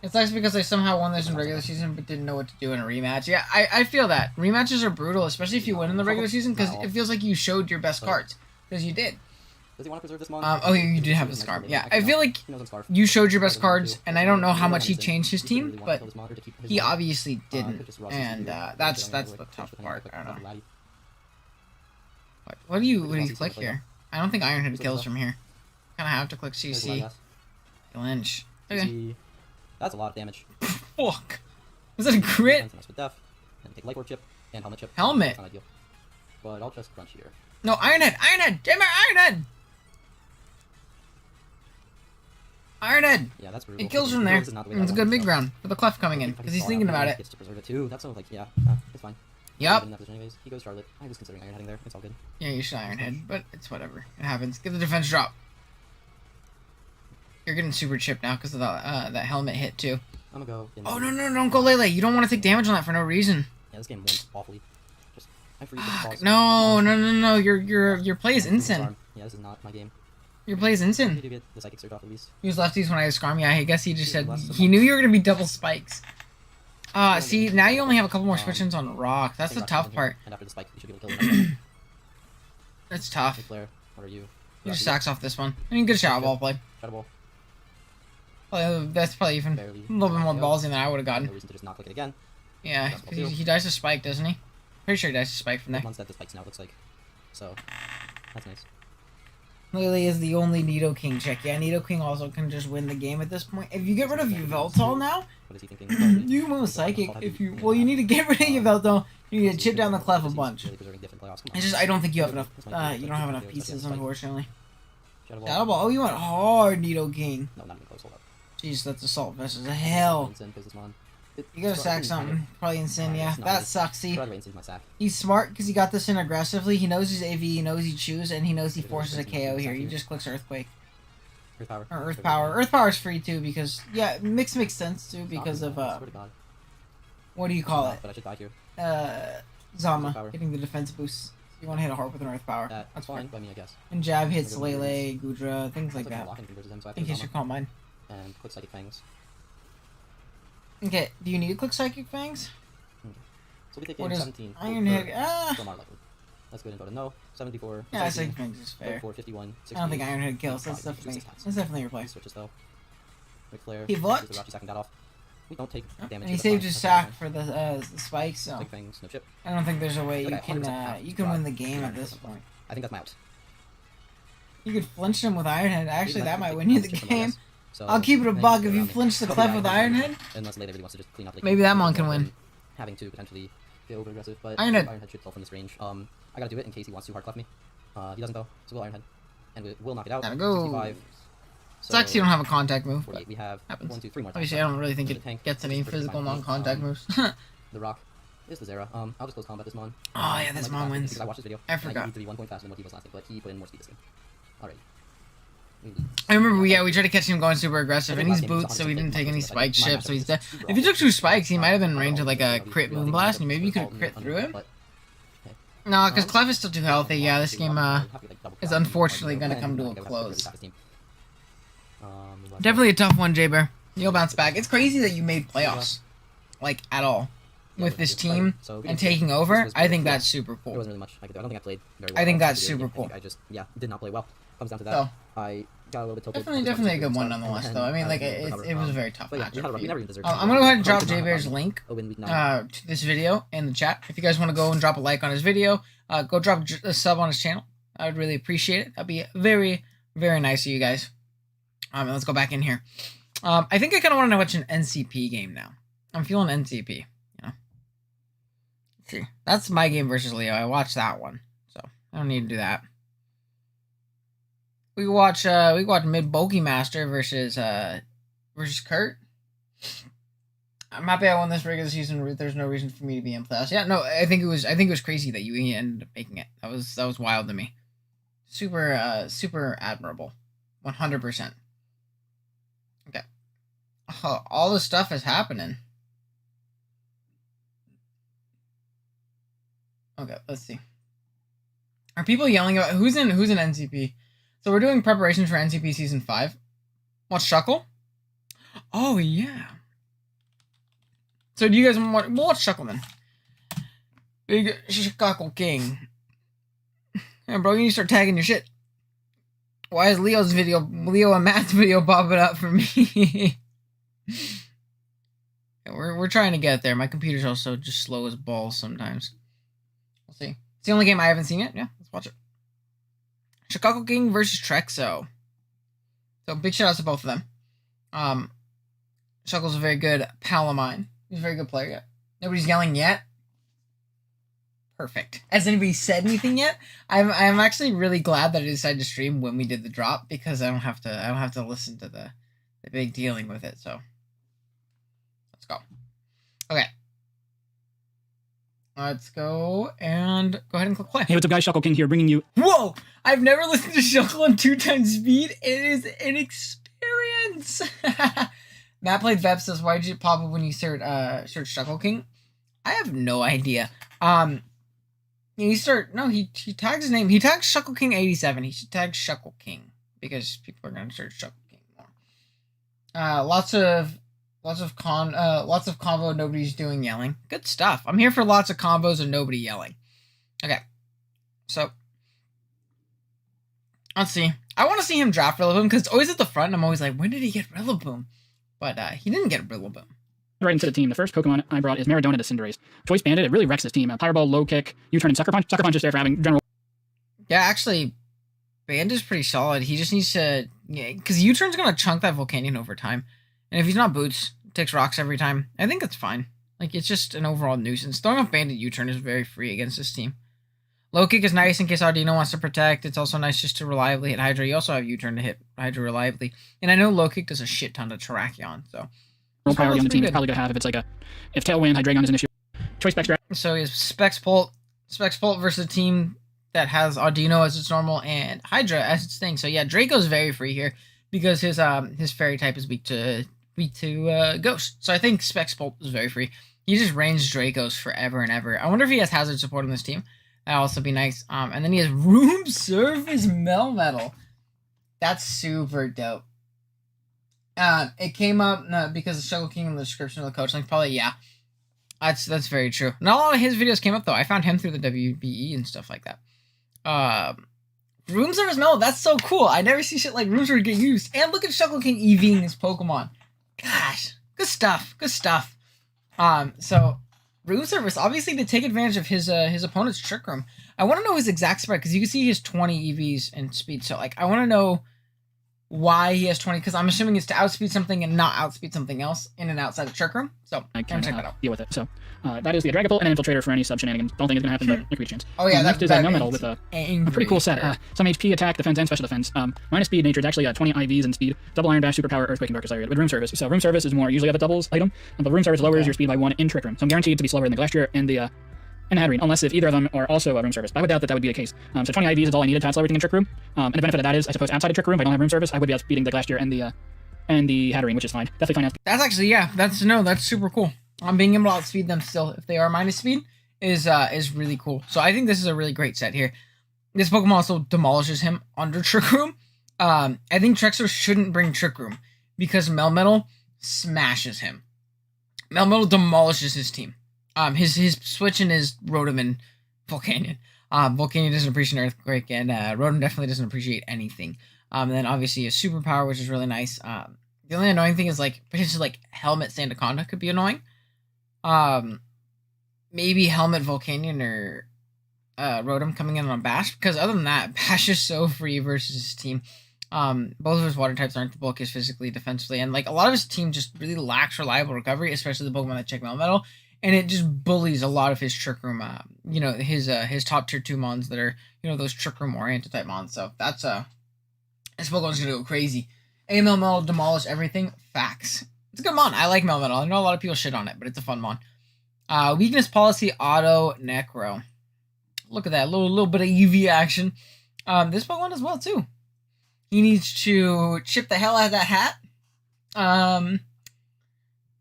[SPEAKER 1] It's nice because I somehow won this in regular season, but didn't know what to do in a rematch. Yeah, I feel that. Rematches are brutal, especially if you win in the regular season, because it feels like you showed your best cards. Because you did.
[SPEAKER 3] Does he want to preserve this mon?
[SPEAKER 1] Oh, you did have the Scarf. Yeah, I feel like you showed your best cards, and I don't know how much he changed his team, but he obviously didn't, and that's the tough part. I don't know. What do you click here? I don't think Ironhead kills from here. Kind of have to click CC. Lynch. Okay.
[SPEAKER 3] That's a lot of damage.
[SPEAKER 1] Fuck. Was that a crit?
[SPEAKER 3] And take Light Orb chip and Helmet chip.
[SPEAKER 1] Helmet.
[SPEAKER 3] That's not ideal. But I'll just crunch here.
[SPEAKER 1] No, Ironhead! Ironhead! Damn it, Ironhead! Ironhead!
[SPEAKER 3] Yeah, that's brutal.
[SPEAKER 1] It kills from there. It's a good big round for the Clef coming in, because he's thinking about it.
[SPEAKER 3] Gets to preserve it too. That's so like, yeah, it's fine.
[SPEAKER 1] Yep.
[SPEAKER 3] Anyways, he goes Charlotte. I was considering Ironheading there. It's all good.
[SPEAKER 1] Yeah, you should Ironhead, but it's whatever. It happens. Get the defense drop. You're getting super chipped now because of that helmet hit too.
[SPEAKER 3] I'm gonna go.
[SPEAKER 1] Oh no, don't go Lele. You don't want to take damage on that for no reason.
[SPEAKER 3] Yeah, this game wins awfully. Just I forget
[SPEAKER 1] No. Your play is instant.
[SPEAKER 3] Yeah, this is not my game.
[SPEAKER 1] Your play is instant.
[SPEAKER 3] You do get the psychic surge off at least.
[SPEAKER 1] He was lefties when I was Scrum. Yeah, I guess he just said he knew you were gonna be double spikes. See, now you only have a couple more switch-ins on rock. That's the tough part.
[SPEAKER 3] And after the spike, you should be able to kill him.
[SPEAKER 1] That's tough.
[SPEAKER 3] Flare, what are you?
[SPEAKER 1] He just sacks off this one. I mean, good shadow ball play.
[SPEAKER 3] Shadow ball.
[SPEAKER 1] That's probably even a little bit more ballsy than I would have gotten.
[SPEAKER 3] No reason to just not click it again.
[SPEAKER 1] Yeah, because he dies to spike, doesn't he? Pretty sure he dies to spike from there.
[SPEAKER 3] One's that the spikes now, it looks like. So, that's nice.
[SPEAKER 1] Lily is the only Nidoking chick. Yeah, Nidoking also can just win the game at this point. If you get rid of Yveltal now,
[SPEAKER 3] What is he thinking?
[SPEAKER 1] you can move Psychic. If you you need to get rid of Yveltal. You need to chip down the clef a bunch.
[SPEAKER 3] Really preserving different playoffs. Come on.
[SPEAKER 1] It's just I don't think you have enough. You don't have enough pieces, unfortunately. Shadow Ball. Oh, you went hard, Nidoking.
[SPEAKER 3] No, not even close. Hold up.
[SPEAKER 1] Jeez, that's Assault Vest as hell. You gotta sack something. Probably Insane, yeah. That sucks. See, he's smart because he got this in aggressively. He knows he's AV, he knows he chews, and he knows he forces a KO here. He just clicks Earthquake.
[SPEAKER 3] Earth Power.
[SPEAKER 1] Or Earth Power. Earth Power's free too because, yeah, makes sense too because of, what do you call it?
[SPEAKER 3] But I should die here.
[SPEAKER 1] Zama, getting the defense boost. You want to hit a heart with an Earth Power.
[SPEAKER 3] That's fine by me, I guess.
[SPEAKER 1] And Jab hits Lele, Gudra, things like that.
[SPEAKER 3] I
[SPEAKER 1] In case you call mine.
[SPEAKER 3] And quick Psychic Fangs.
[SPEAKER 1] Okay, do you need to click Psychic Fangs?
[SPEAKER 3] So we take game
[SPEAKER 1] What is
[SPEAKER 3] 17.
[SPEAKER 1] Iron Head?
[SPEAKER 3] From our likely. Let's go ahead and go to no. 74.
[SPEAKER 1] Yeah, Psychic Fangs is fair.
[SPEAKER 3] 51.
[SPEAKER 1] I don't think Iron Head kills. That's definitely your play.
[SPEAKER 3] Switches though. Ric Flair.
[SPEAKER 1] He what?
[SPEAKER 3] Rocky sacking that off. We don't take damage.
[SPEAKER 1] And he saved his sack for the spikes, so
[SPEAKER 3] Big Fangs, no chip.
[SPEAKER 1] I don't think there's a way
[SPEAKER 3] Okay,
[SPEAKER 1] you can win the game at this point.
[SPEAKER 3] I think that's my out.
[SPEAKER 1] You could flinch him with Iron Head. Actually, that might win you the game.
[SPEAKER 3] So,
[SPEAKER 1] I'll keep it a
[SPEAKER 3] then
[SPEAKER 1] buck.
[SPEAKER 3] go
[SPEAKER 1] If you
[SPEAKER 3] around me.
[SPEAKER 1] flinch the clef with Iron Head,
[SPEAKER 3] Unless Lele really wants to just clean up.
[SPEAKER 1] maybe that one can win.
[SPEAKER 3] Having to potentially get over aggressive, but
[SPEAKER 1] Iron Head
[SPEAKER 3] should fall from this range. I gotta do it in case he wants to hard clef me. He doesn't though, so we'll Iron Head. And we will knock it out.
[SPEAKER 1] Gotta go.
[SPEAKER 3] 65.
[SPEAKER 1] Sucks you don't have a contact move.
[SPEAKER 3] 48. We have
[SPEAKER 1] Happens.
[SPEAKER 3] 1, 2, 3 more.
[SPEAKER 1] Obviously, I don't really think it gets any physical non-contact moves.
[SPEAKER 3] The Rock is the Zera. I'll just close combat this mon.
[SPEAKER 1] Oh yeah, this mon wins.
[SPEAKER 3] Because I watched this video.
[SPEAKER 1] I forgot.
[SPEAKER 3] I need to be 1 point faster than what he was last game, but he put in more speed this game. Alright.
[SPEAKER 1] I remember we tried to catch him going super aggressive, and he's boots, so he didn't take any spike ships, so he's dead. If he took 2 spikes, he might have been in range of like a crit Moonblast, and maybe you could have crit through him. No, because Clef is still too healthy. Yeah, this game is unfortunately going to come to a close. Definitely a tough one, J-Bear. You'll bounce back. It's crazy that you made playoffs, like, at all, with this team and taking over. I think that's super cool.
[SPEAKER 3] There wasn't really much I could do. I don't think I played very well.
[SPEAKER 1] I think that's super cool.
[SPEAKER 3] I just, did not play well. Comes down to that.
[SPEAKER 1] So,
[SPEAKER 3] I got a little bit tilted.
[SPEAKER 1] definitely a good one nonetheless, though. I mean, like, it was a very tough
[SPEAKER 3] But yeah,
[SPEAKER 1] matchup for you.
[SPEAKER 3] never even deserved
[SPEAKER 1] I'm going to go ahead and drop J-Bear's link
[SPEAKER 3] Oh, in week 9.
[SPEAKER 1] to this video in the chat. If you guys want to go and drop a like on his video, go drop a sub on his channel. I would really appreciate it. That'd be very, very nice of you guys. Let's go back in here. I think I kind of want to watch an NCP game now. I'm feeling NCP, you know. Let's see. That's my game versus Leo. I watched that one, so I don't need to do that. We watch Mid Bulky Master versus Kurt. I'm happy I won this regular season. There's no reason for me to be in playoffs. Yeah, no, I think it was crazy that you ended up making it. That was wild to me. Super super admirable. 100%. Okay. Oh, all this stuff is happening. Okay, let's see. Are people yelling about who's in NCP? So we're doing preparations for NCP Season 5. Watch Shuckle? Oh, yeah. So do you guys want... We'll watch Shuckle then. Big Shuckle King. Yeah, bro, you need to start tagging your shit. Why is Leo and Matt's video popping up for me? We're trying to get there. My computer's also just slow as balls sometimes. We'll see. It's the only game I haven't seen yet. Yeah, let's watch it. Chicago King versus Trexo. So big shout outs to both of them. Shuckle's a very good pal of mine. He's a very good player. Yet. Nobody's yelling yet. Perfect. Has anybody said anything yet? I'm actually really glad that I decided to stream when we did the drop because I don't have to listen to the big dealing with it. So let's go. Okay. Let's go and go ahead and click play.
[SPEAKER 2] Hey, what's up, guys? Shuckle King here, bringing you...
[SPEAKER 1] Whoa! I've never listened to Shuckle on 2 times speed. It is an experience. Matt played Vep says, why did you pop up when you search Shuckle King? I have no idea. He tags his name. He tags Shuckle King 87. He should tag Shuckle King because people are gonna search Shuckle King more. Lots of combo. Nobody's doing yelling. Good stuff. I'm here for lots of combos and nobody yelling. Okay, so let's see. I want to see him draft Rillaboom because it's always at the front. And I'm always like, when did he get Rillaboom? But he didn't get Rillaboom.
[SPEAKER 2] Right into the team. The first Pokemon I brought is Maradona to Cinderace. Choice Bandit, it really wrecks this team. Powerball, Low Kick, U-Turn, and Sucker Punch. Sucker Punch is there for having general...
[SPEAKER 1] Yeah, actually, Band is pretty solid. He just needs to, because U-turn's gonna chunk that Volcanion over time, and if he's not boots, takes rocks every time. I think that's fine. Like it's just an overall nuisance. Throwing off Bandit U-turn is very free against this team. Low kick is nice in case Ardino wants to protect. It's also nice just to reliably hit Hydra. You also have U-turn to hit Hydra reliably, and I know low kick does a shit ton to Terrakion. So
[SPEAKER 2] priority on the team is probably gonna have if Tailwind Hydreigon is an issue. Choice Specs draft.
[SPEAKER 1] So he has Specs Pult versus a team that has Audino as its normal and Hydra as its thing. So yeah, Draco's very free here because his fairy type is weak to Ghost. So I think Specs Pult is very free. He just ranges Dracos forever and ever. I wonder if he has Hazard support on this team. That'd also be nice. And then he has Room Surface Melmetal. That's super dope. It came up because of Struggle King in the description of the coach link. Probably, yeah. That's very true. Not a lot of his videos came up, though. I found him through the WBE and stuff like that. Room Service Mellow, that's so cool. I never see shit like Room Service get used. And look at Struggle King EVing his Pokemon. Gosh, good stuff. Good stuff. So Room Service, obviously to take advantage of his opponent's Trick Room. I want to know his exact spread because you can see he has 20 EVs and speed. So like I want to know why he has 20 because I'm assuming it's to outspeed something and not outspeed something else in and outside of Trick Room. So
[SPEAKER 2] I
[SPEAKER 1] can
[SPEAKER 2] can
[SPEAKER 1] check that out.
[SPEAKER 2] deal with it. So that is the Dragapult and Infiltrator for any sub shenanigans. Don't think it's gonna happen, but there could be a chance.
[SPEAKER 1] Oh yeah,
[SPEAKER 2] next is a Melmetal with a pretty cool set. Some HP, attack, defense, and special defense. Minus speed, nature. It's actually 20 IVs and speed. Double Iron Dash, Superpower, Earthquake, and Darkest Lariat with Room Service. So Room Service is more usually of a doubles item, but Room Service lowers your speed by 1 in Trick Room. So I'm guaranteed to be slower than the Glastrier and the Hatterene, unless if either of them are also Room Service. But I would doubt that would be the case. So 20 IVs is all I needed to outsell everything in Trick Room. And the benefit of that is, I suppose, outside of Trick Room, if I don't have Room Service, I would be outspeeding the Glastrier and the Hatterene, which is fine. Definitely fine.
[SPEAKER 1] That's actually, yeah, that's super cool. Being able to outspeed them still if they are minus speed is really cool. So I think this is a really great set here. This Pokemon also demolishes him under Trick Room. I think Trexor shouldn't bring Trick Room because Melmetal smashes him. Melmetal demolishes his team. His switch in is Rotom and Volcanion. Volcanion doesn't appreciate Earthquake, and Rotom definitely doesn't appreciate anything. And then obviously his superpower, which is really nice. The only annoying thing is like potentially like Helmet Sandaconda could be annoying. Maybe Helmet Volcanion or Rotom coming in on Bash, because other than that, Bash is so free versus his team. Both of his water types aren't the bulkiest physically, defensively, and like a lot of his team just really lacks reliable recovery, especially the Pokemon that check Melmetal, and it just bullies a lot of his Trick Room, his top tier 2 mons that are, those Trick Room oriented type mons. So that's this Pokemon's gonna go crazy. Melmetal demolish everything. Facts. It's a good mon. I like Melmetal. I know a lot of people shit on it, but it's a fun mon. Weakness policy, Auto Necro. Look at that little bit of EV action. This Pokemon as well too. He needs to chip the hell out of that hat.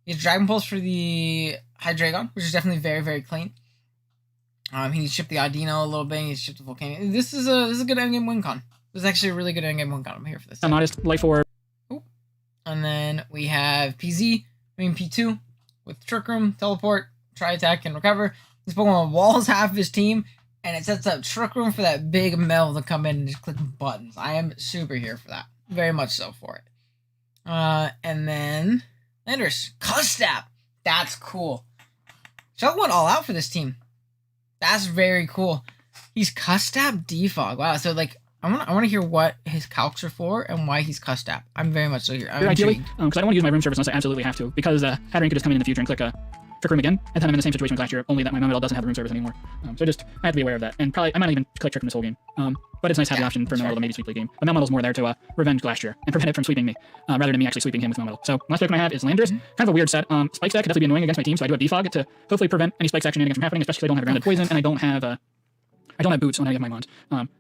[SPEAKER 1] He has Dragon Pulse for the Hydreigon, which is definitely very, very clean. He needs to chip the Audino a little bit. He needs to chip the Volcanion. This is a good endgame win con. This is actually a really good endgame win con. I'm here for this.
[SPEAKER 2] I'm honest, Life Orb.
[SPEAKER 1] And then we have P2 with Trick Room, Teleport, Try Attack, and Recover. This Pokemon walls half of his team, and it sets up Trick Room for that big Mel to come in and just click buttons. I am super here for that. Very much so for it. And then Landorus. Custap. That's cool. Chuck went all out for this team. That's very cool. He's Custap Defog. Wow, so like I want to hear what his calcs are for and why he's Custap. I'm very much so here. I'm
[SPEAKER 2] ideally, because I don't want to use my Room Service unless I absolutely have to, because Hatterene could just come in the future and click Trick Room again, and then I'm in the same situation with last year, only that my Melmetal doesn't have Room Service anymore. So I have to be aware of that, and probably I might not even click Trick Room this whole game. But it's nice to have the option for Melmetal to maybe sweep the game. But Melmetal's more there to revenge Glastrier and prevent it from sweeping me, rather than me actually sweeping him with Melmetal. So last Pokemon I have is Landorus. Kind of a weird set. Spike Stack could definitely be annoying against my team, so I do have Defog to hopefully prevent any Spike Stack shenanigans from happening, especially if I don't have a grounded poison and I don't have boots when I have my mons.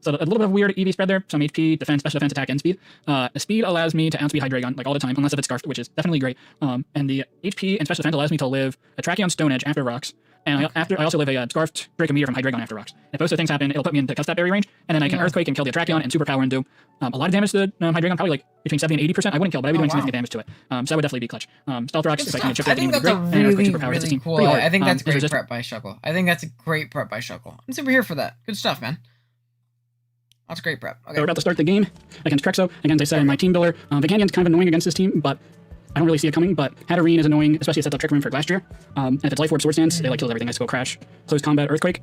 [SPEAKER 2] So a little bit of weird EV spread there. Some HP, defense, special defense, attack, and speed. The speed allows me to outspeed Hydreigon like all the time, unless if it's Scarfed, which is definitely great. And the HP and special defense allows me to live a Tracheon Stone Edge after rocks. And I also live a Scarfed Dracometeor from Hydreigon after rocks. If those two things happen, it'll put me into Custap area range, and then I can Earthquake and kill the Tracheon and Superpower and do a lot of damage to the Hydreigon, probably like between 70 and 80%. I wouldn't kill, but I would be doing significant damage to it. So that would definitely be clutch. Stealth Rocks, if I can chip
[SPEAKER 1] I
[SPEAKER 2] the
[SPEAKER 1] think
[SPEAKER 2] game,
[SPEAKER 1] that's
[SPEAKER 2] would
[SPEAKER 1] a
[SPEAKER 2] be great.
[SPEAKER 1] really,
[SPEAKER 2] And Superpower
[SPEAKER 1] really cool. I think that's great prep by Shuckle. I think that's a great prep by Shuckle. I'm super here for that. Good stuff, man. That's great prep. Okay.
[SPEAKER 2] So we're about to start the game against Trexo. Again, as I said in my team builder, Volcanion's kind of annoying against this team, but I don't really see it coming. But Hatterene is annoying, especially if it's up Trick Room for Glastrier. And if it's Life Orb Sword Stance, it like kills everything. I just go Crash, Close Combat, Earthquake.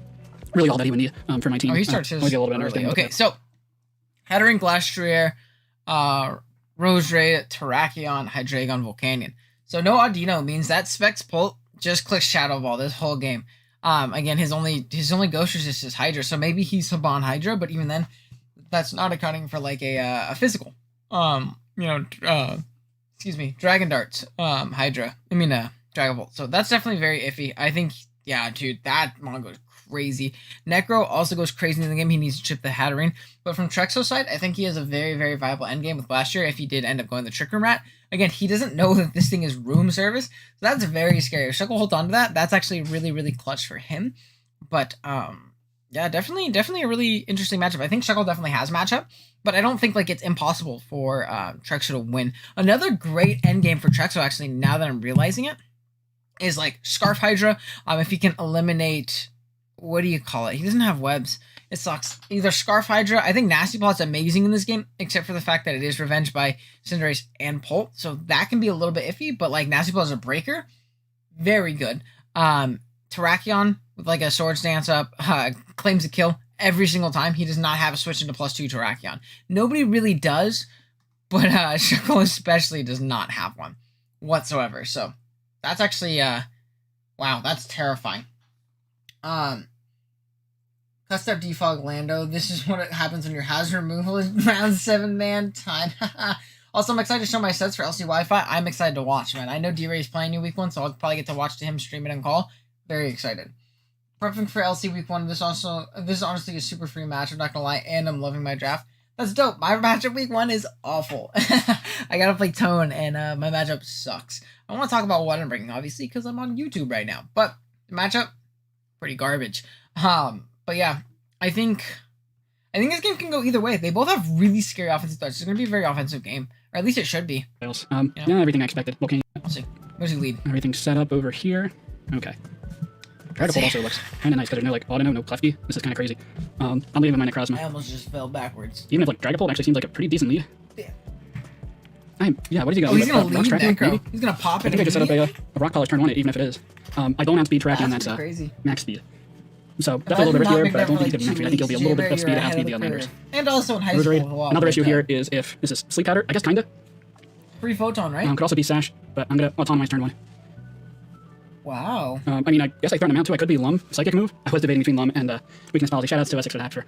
[SPEAKER 2] Really all that he would need for my team.
[SPEAKER 1] Oh, he starts his
[SPEAKER 2] a little bit
[SPEAKER 1] early. Okay, so Hatterene, Glastrier, Roserade, Terrakion, Hydreigon, Volcanion. So no Audino means that Specs Pult just clicks Shadow Ball this whole game. Again, his only Ghost Resist is Hydra, so maybe he's Saban Hydra, but even then, that's not accounting for like a physical. Excuse me, Dragon Darts, Hydra. Dragon Bolt. So that's definitely very iffy. I think, yeah, dude, that mon goes crazy. Necro also goes crazy in the game. He needs to chip the Hatterene. But from Trexo's side, I think he has a very, very viable endgame with Blaster if he did end up going the Trick Room Rat. Again, he doesn't know that this thing is room service, so that's very scary. If Shuckle holds on to that, that's actually really, really clutch for him. But, yeah, definitely a really interesting matchup. I think Shuckle definitely has matchup, but I don't think, like, it's impossible for Trexo to win. Another great endgame for Trexo, actually, now that I'm realizing it, is, like, Scarf Hydra. If he can eliminate... What do you call it? He doesn't have webs. It sucks. Either Scarf Hydra. I think Nasty Plot's amazing in this game, except for the fact that it is Revenge by Cinderace and Pult. So that can be a little bit iffy, but like Nasty Plot is a breaker. Very good. Terrakion with like a Swords Dance up, claims a kill every single time. He does not have a switch into +2 Terrakion. Nobody really does, but Shuckle especially does not have one whatsoever. So that's actually, wow, that's terrifying. Custard Defog Lando. This is what happens when your hazard removal is round 7 man time. Also, I'm excited to show my sets for LC Wi-Fi. I'm excited to watch, man. I know D-Ray's playing you week 1, so I'll probably get to watch him stream it and call. Very excited. Prepping for LC week 1. This is honestly a super free match, I'm not gonna lie, and I'm loving my draft. That's dope. My matchup week 1 is awful. I gotta play Tone, and my matchup sucks. I want to talk about what I'm bringing, obviously, because I'm on YouTube right now. But the matchup, pretty garbage. But yeah, I think this game can go either way. They both have really scary offensive threats. It's going to be a very offensive game, or at least it should be.
[SPEAKER 2] Yeah, everything I expected. Okay.
[SPEAKER 1] We'll see. Where's he lead?
[SPEAKER 2] Everything's set up over here. Okay. Dragapult also looks kind of nice because there's no like Audino, no Klefki. This is kind of crazy. I'll leave him my Necrozma.
[SPEAKER 1] I almost just fell backwards.
[SPEAKER 2] Even if like Dragapult actually seems like a pretty decent lead. Yeah. What is he gonna
[SPEAKER 1] do?
[SPEAKER 2] He's
[SPEAKER 1] gonna lead
[SPEAKER 2] Necro.
[SPEAKER 1] Maybe? He's gonna pop it.
[SPEAKER 2] I think I just set up a Rock Polish turn 1, even if it is. I don't have speed tracking, and that's
[SPEAKER 1] crazy.
[SPEAKER 2] max speed. So definitely a little bit riskier, but I don't think he could be max speed. I think he'll be a little bit of speed to outspeed the Landers.
[SPEAKER 1] And also in high school.
[SPEAKER 2] Another issue here is if this is Sleep Powder. I guess kinda.
[SPEAKER 1] Free Photon, right?
[SPEAKER 2] Could also be Sash, but I'm gonna autonomize turn 1.
[SPEAKER 1] Wow.
[SPEAKER 2] I guess I throw him out too. I could be Lum, Psychic move. I was debating between Lum and Weakness Policy. Shoutouts to Essex for that, for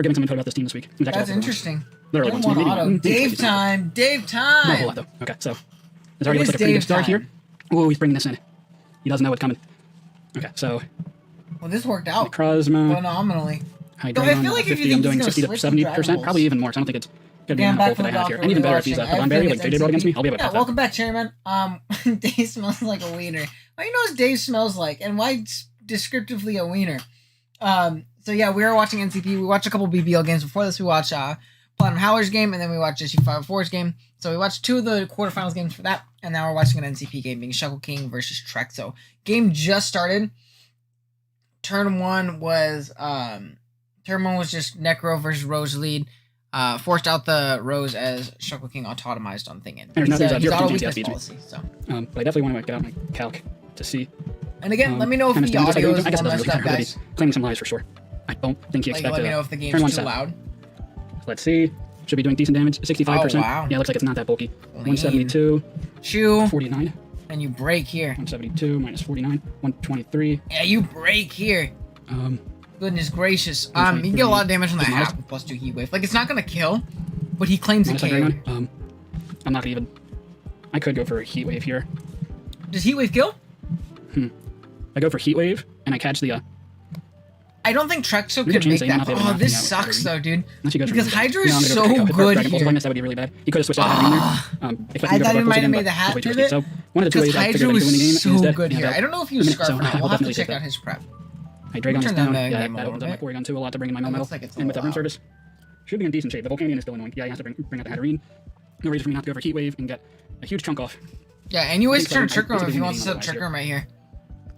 [SPEAKER 2] giving some info about this team this week.
[SPEAKER 1] That's interesting.
[SPEAKER 2] Literally
[SPEAKER 1] Turn
[SPEAKER 2] one,
[SPEAKER 1] 1
[SPEAKER 2] maybe
[SPEAKER 1] auto.
[SPEAKER 2] one.
[SPEAKER 1] Dave time. Dave time.
[SPEAKER 2] Not a whole lot though. Okay, so there's already looks like a pretty good start here. Oh, he's bringing this in. He doesn't know what's coming. Okay, so.
[SPEAKER 1] Well, this worked out
[SPEAKER 2] Necrozma.
[SPEAKER 1] Phenomenally.
[SPEAKER 2] Hydreigon,
[SPEAKER 1] I feel like
[SPEAKER 2] 50,
[SPEAKER 1] if you
[SPEAKER 2] I'm
[SPEAKER 1] think
[SPEAKER 2] doing
[SPEAKER 1] he's
[SPEAKER 2] 60 to
[SPEAKER 1] gonna
[SPEAKER 2] 70%, probably even more. So I don't think it's gonna be
[SPEAKER 1] Yeah,
[SPEAKER 2] enough
[SPEAKER 1] back
[SPEAKER 2] both that I
[SPEAKER 1] from the
[SPEAKER 2] have here.
[SPEAKER 1] doctor,
[SPEAKER 2] And even
[SPEAKER 1] we're
[SPEAKER 2] better if he's
[SPEAKER 1] watching. I
[SPEAKER 2] Banberry,
[SPEAKER 1] think
[SPEAKER 2] like
[SPEAKER 1] it's
[SPEAKER 2] JJ brought against me.
[SPEAKER 1] NCP.
[SPEAKER 2] I'll be able to
[SPEAKER 1] Yeah,
[SPEAKER 2] have
[SPEAKER 1] welcome back, Chairman. Dave smells like a wiener. Why do you know what Dave smells like, and why descriptively a wiener? So yeah, we were watching NCP. We watched a couple BBL games before this. We watched Platinum Howler's game, and then we watched SU504's game. So we watched 2 of the quarterfinals games for that, and now we're watching an NCP game being Shuckle King versus Trexo. Game just started. Turn 1 was just Necro versus Rose lead. Forced out the Rose as Shuckle King autotomized on Thingin. He's auto weakness policy, so.
[SPEAKER 2] But I definitely want to get out my calc to see.
[SPEAKER 1] And again, let me know if the audio is all messed up, guys.
[SPEAKER 2] Claiming some lies for sure. I don't think he expected.
[SPEAKER 1] Let me know if the game's too loud.
[SPEAKER 2] Let's see. Should be doing decent damage. 65%.
[SPEAKER 1] Oh, wow.
[SPEAKER 2] Yeah, looks like it's not that bulky. 172.
[SPEAKER 1] Chew.
[SPEAKER 2] 49.
[SPEAKER 1] And you break here.
[SPEAKER 2] 172 minus 49. 123.
[SPEAKER 1] Yeah, you break here. Goodness gracious. You
[SPEAKER 2] 123.
[SPEAKER 1] can get a lot of damage from the half with +2 Heat Wave. Like, it's not gonna kill, but he claims it can.
[SPEAKER 2] I'm not gonna even. I could go for a Heat Wave here.
[SPEAKER 1] Does Heat Wave kill?
[SPEAKER 2] I go for Heat Wave, and I catch the.
[SPEAKER 1] I don't think Trexo could make that. Oh, this sucks though, dude. Because Hydra is so good here.
[SPEAKER 2] That would be really bad. He could have switched out there.
[SPEAKER 1] I thought he might have made the hat pivot.
[SPEAKER 2] So one of the 2 ways I figured I could win the game
[SPEAKER 1] so
[SPEAKER 2] is that
[SPEAKER 1] good here. I don't know if he was Scarf or not. We'll have to check out his prep.
[SPEAKER 2] Hydreigon is down. Yeah, that opens up my Porygon too. A lot to bring in my Melmetal. And with that room service, should be in decent shape. The Volcanion is still annoying. Yeah, he has to bring out the Hatterene. No reason for me not to go for Heat Wave and get a huge chunk off.
[SPEAKER 1] Yeah, and you always turn Trick Room if he wants to set up Trick Room right here.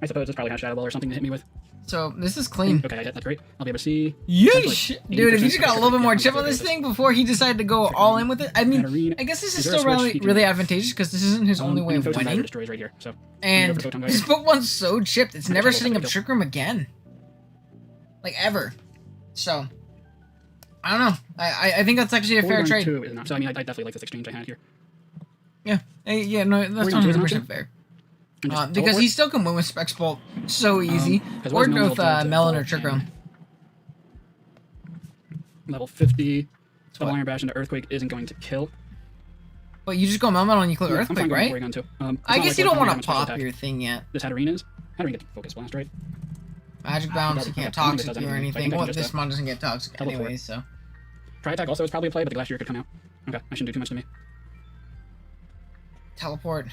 [SPEAKER 2] I suppose it's probably has Shadow Ball or something to hit me with.
[SPEAKER 1] So this is clean.
[SPEAKER 2] Okay, that's great. I'll be able to see.
[SPEAKER 1] Yeesh! Dude, if you just got a little bit more chip on this thing before he decided to go all in with it, I mean, I guess this is still really advantageous because this isn't his only way of winning.
[SPEAKER 2] Destroys right here, so
[SPEAKER 1] and this Pokemon's so chipped, it's never setting up Trick Room again. Like, ever. So, I don't know. I think that's actually a fair
[SPEAKER 2] Porygon
[SPEAKER 1] trade.
[SPEAKER 2] 2 is not. So I mean, I definitely like this exchange I had here.
[SPEAKER 1] Yeah. Yeah, no, that's
[SPEAKER 2] Porygon 2 is an
[SPEAKER 1] 100%
[SPEAKER 2] option?
[SPEAKER 1] fair.
[SPEAKER 2] And just
[SPEAKER 1] Because
[SPEAKER 2] teleport?
[SPEAKER 1] he still can win with Specs Bolt so easy.
[SPEAKER 2] 'cause
[SPEAKER 1] Or
[SPEAKER 2] what is Melon
[SPEAKER 1] with
[SPEAKER 2] built to
[SPEAKER 1] Melon or
[SPEAKER 2] Bolt
[SPEAKER 1] Trick Room.
[SPEAKER 2] Level 50. Double
[SPEAKER 1] what?
[SPEAKER 2] Iron Bash into Earthquake isn't going to kill.
[SPEAKER 1] But you just go Melon and you click
[SPEAKER 2] Yeah, I'm
[SPEAKER 1] Earthquake,
[SPEAKER 2] fine going
[SPEAKER 1] right?
[SPEAKER 2] Porygon 2.
[SPEAKER 1] I guess you don't want to pop
[SPEAKER 2] attack.
[SPEAKER 1] your thing yet.
[SPEAKER 2] This Hatterene is. Hatterene gets Focus Blast, right?
[SPEAKER 1] Magic Bounce, you
[SPEAKER 2] Okay,
[SPEAKER 1] can't
[SPEAKER 2] I don't think
[SPEAKER 1] toxic
[SPEAKER 2] this
[SPEAKER 1] you or
[SPEAKER 2] does anything. I
[SPEAKER 1] anything.
[SPEAKER 2] think I can
[SPEAKER 1] Well,
[SPEAKER 2] just,
[SPEAKER 1] this mon doesn't get toxic
[SPEAKER 2] teleport.
[SPEAKER 1] anyway, so.
[SPEAKER 2] Tri Attack also is probably a play, but the Glacier could come out. Okay, that shouldn't do too much to me.
[SPEAKER 1] Teleport.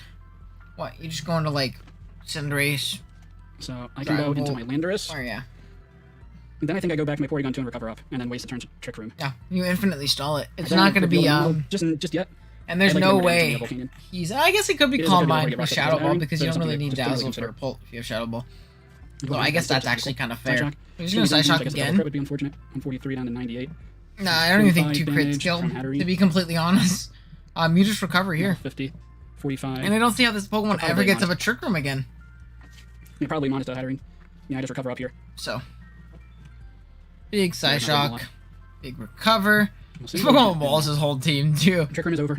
[SPEAKER 1] What? You just go into like Cinderace?
[SPEAKER 2] So I can
[SPEAKER 1] Dragon
[SPEAKER 2] go into
[SPEAKER 1] Bolt.
[SPEAKER 2] my Landorus.
[SPEAKER 1] Or yeah.
[SPEAKER 2] And then I think I go back to my Porygon 2 and recover up, and then waste a turn to Trick Room.
[SPEAKER 1] Yeah, you infinitely stall it. It's
[SPEAKER 2] I don't
[SPEAKER 1] not
[SPEAKER 2] like
[SPEAKER 1] going to
[SPEAKER 2] the
[SPEAKER 1] be,
[SPEAKER 2] build just yet.
[SPEAKER 1] and there's
[SPEAKER 2] I'd like
[SPEAKER 1] no
[SPEAKER 2] to go into
[SPEAKER 1] way
[SPEAKER 2] Volcanion.
[SPEAKER 1] he's, I guess it could be
[SPEAKER 2] It is a good
[SPEAKER 1] combined
[SPEAKER 2] idea to
[SPEAKER 1] with
[SPEAKER 2] get
[SPEAKER 1] Shadow
[SPEAKER 2] Rocket
[SPEAKER 1] Ball
[SPEAKER 2] Aaron,
[SPEAKER 1] because
[SPEAKER 2] but
[SPEAKER 1] you
[SPEAKER 2] it's
[SPEAKER 1] don't really
[SPEAKER 2] something
[SPEAKER 1] need
[SPEAKER 2] to just
[SPEAKER 1] Dazzle
[SPEAKER 2] consider.
[SPEAKER 1] for Pult if you have Shadow Ball.
[SPEAKER 2] Well,
[SPEAKER 1] So I guess that's actually kind of fair. He's going to Side Shock again.
[SPEAKER 2] Would be unfortunate. I'm 43 down to 98.
[SPEAKER 1] Nah, I don't even think
[SPEAKER 2] 25
[SPEAKER 1] two crits
[SPEAKER 2] damage
[SPEAKER 1] kill,
[SPEAKER 2] from Hatterene.
[SPEAKER 1] to be completely honest. You just recover here.
[SPEAKER 2] 50, 45.
[SPEAKER 1] And I don't see how this Pokemon
[SPEAKER 2] Probably
[SPEAKER 1] ever gets
[SPEAKER 2] not.
[SPEAKER 1] up a Trick Room again.
[SPEAKER 2] Yeah, probably Monster Hatterene. Yeah, I just recover up here.
[SPEAKER 1] So. Big Side
[SPEAKER 2] Yeah, not a
[SPEAKER 1] Shock.
[SPEAKER 2] lot.
[SPEAKER 1] Big recover.
[SPEAKER 2] We'll see
[SPEAKER 1] This
[SPEAKER 2] what
[SPEAKER 1] Pokemon
[SPEAKER 2] happens.
[SPEAKER 1] balls his whole team, too.
[SPEAKER 2] Trick Room is over.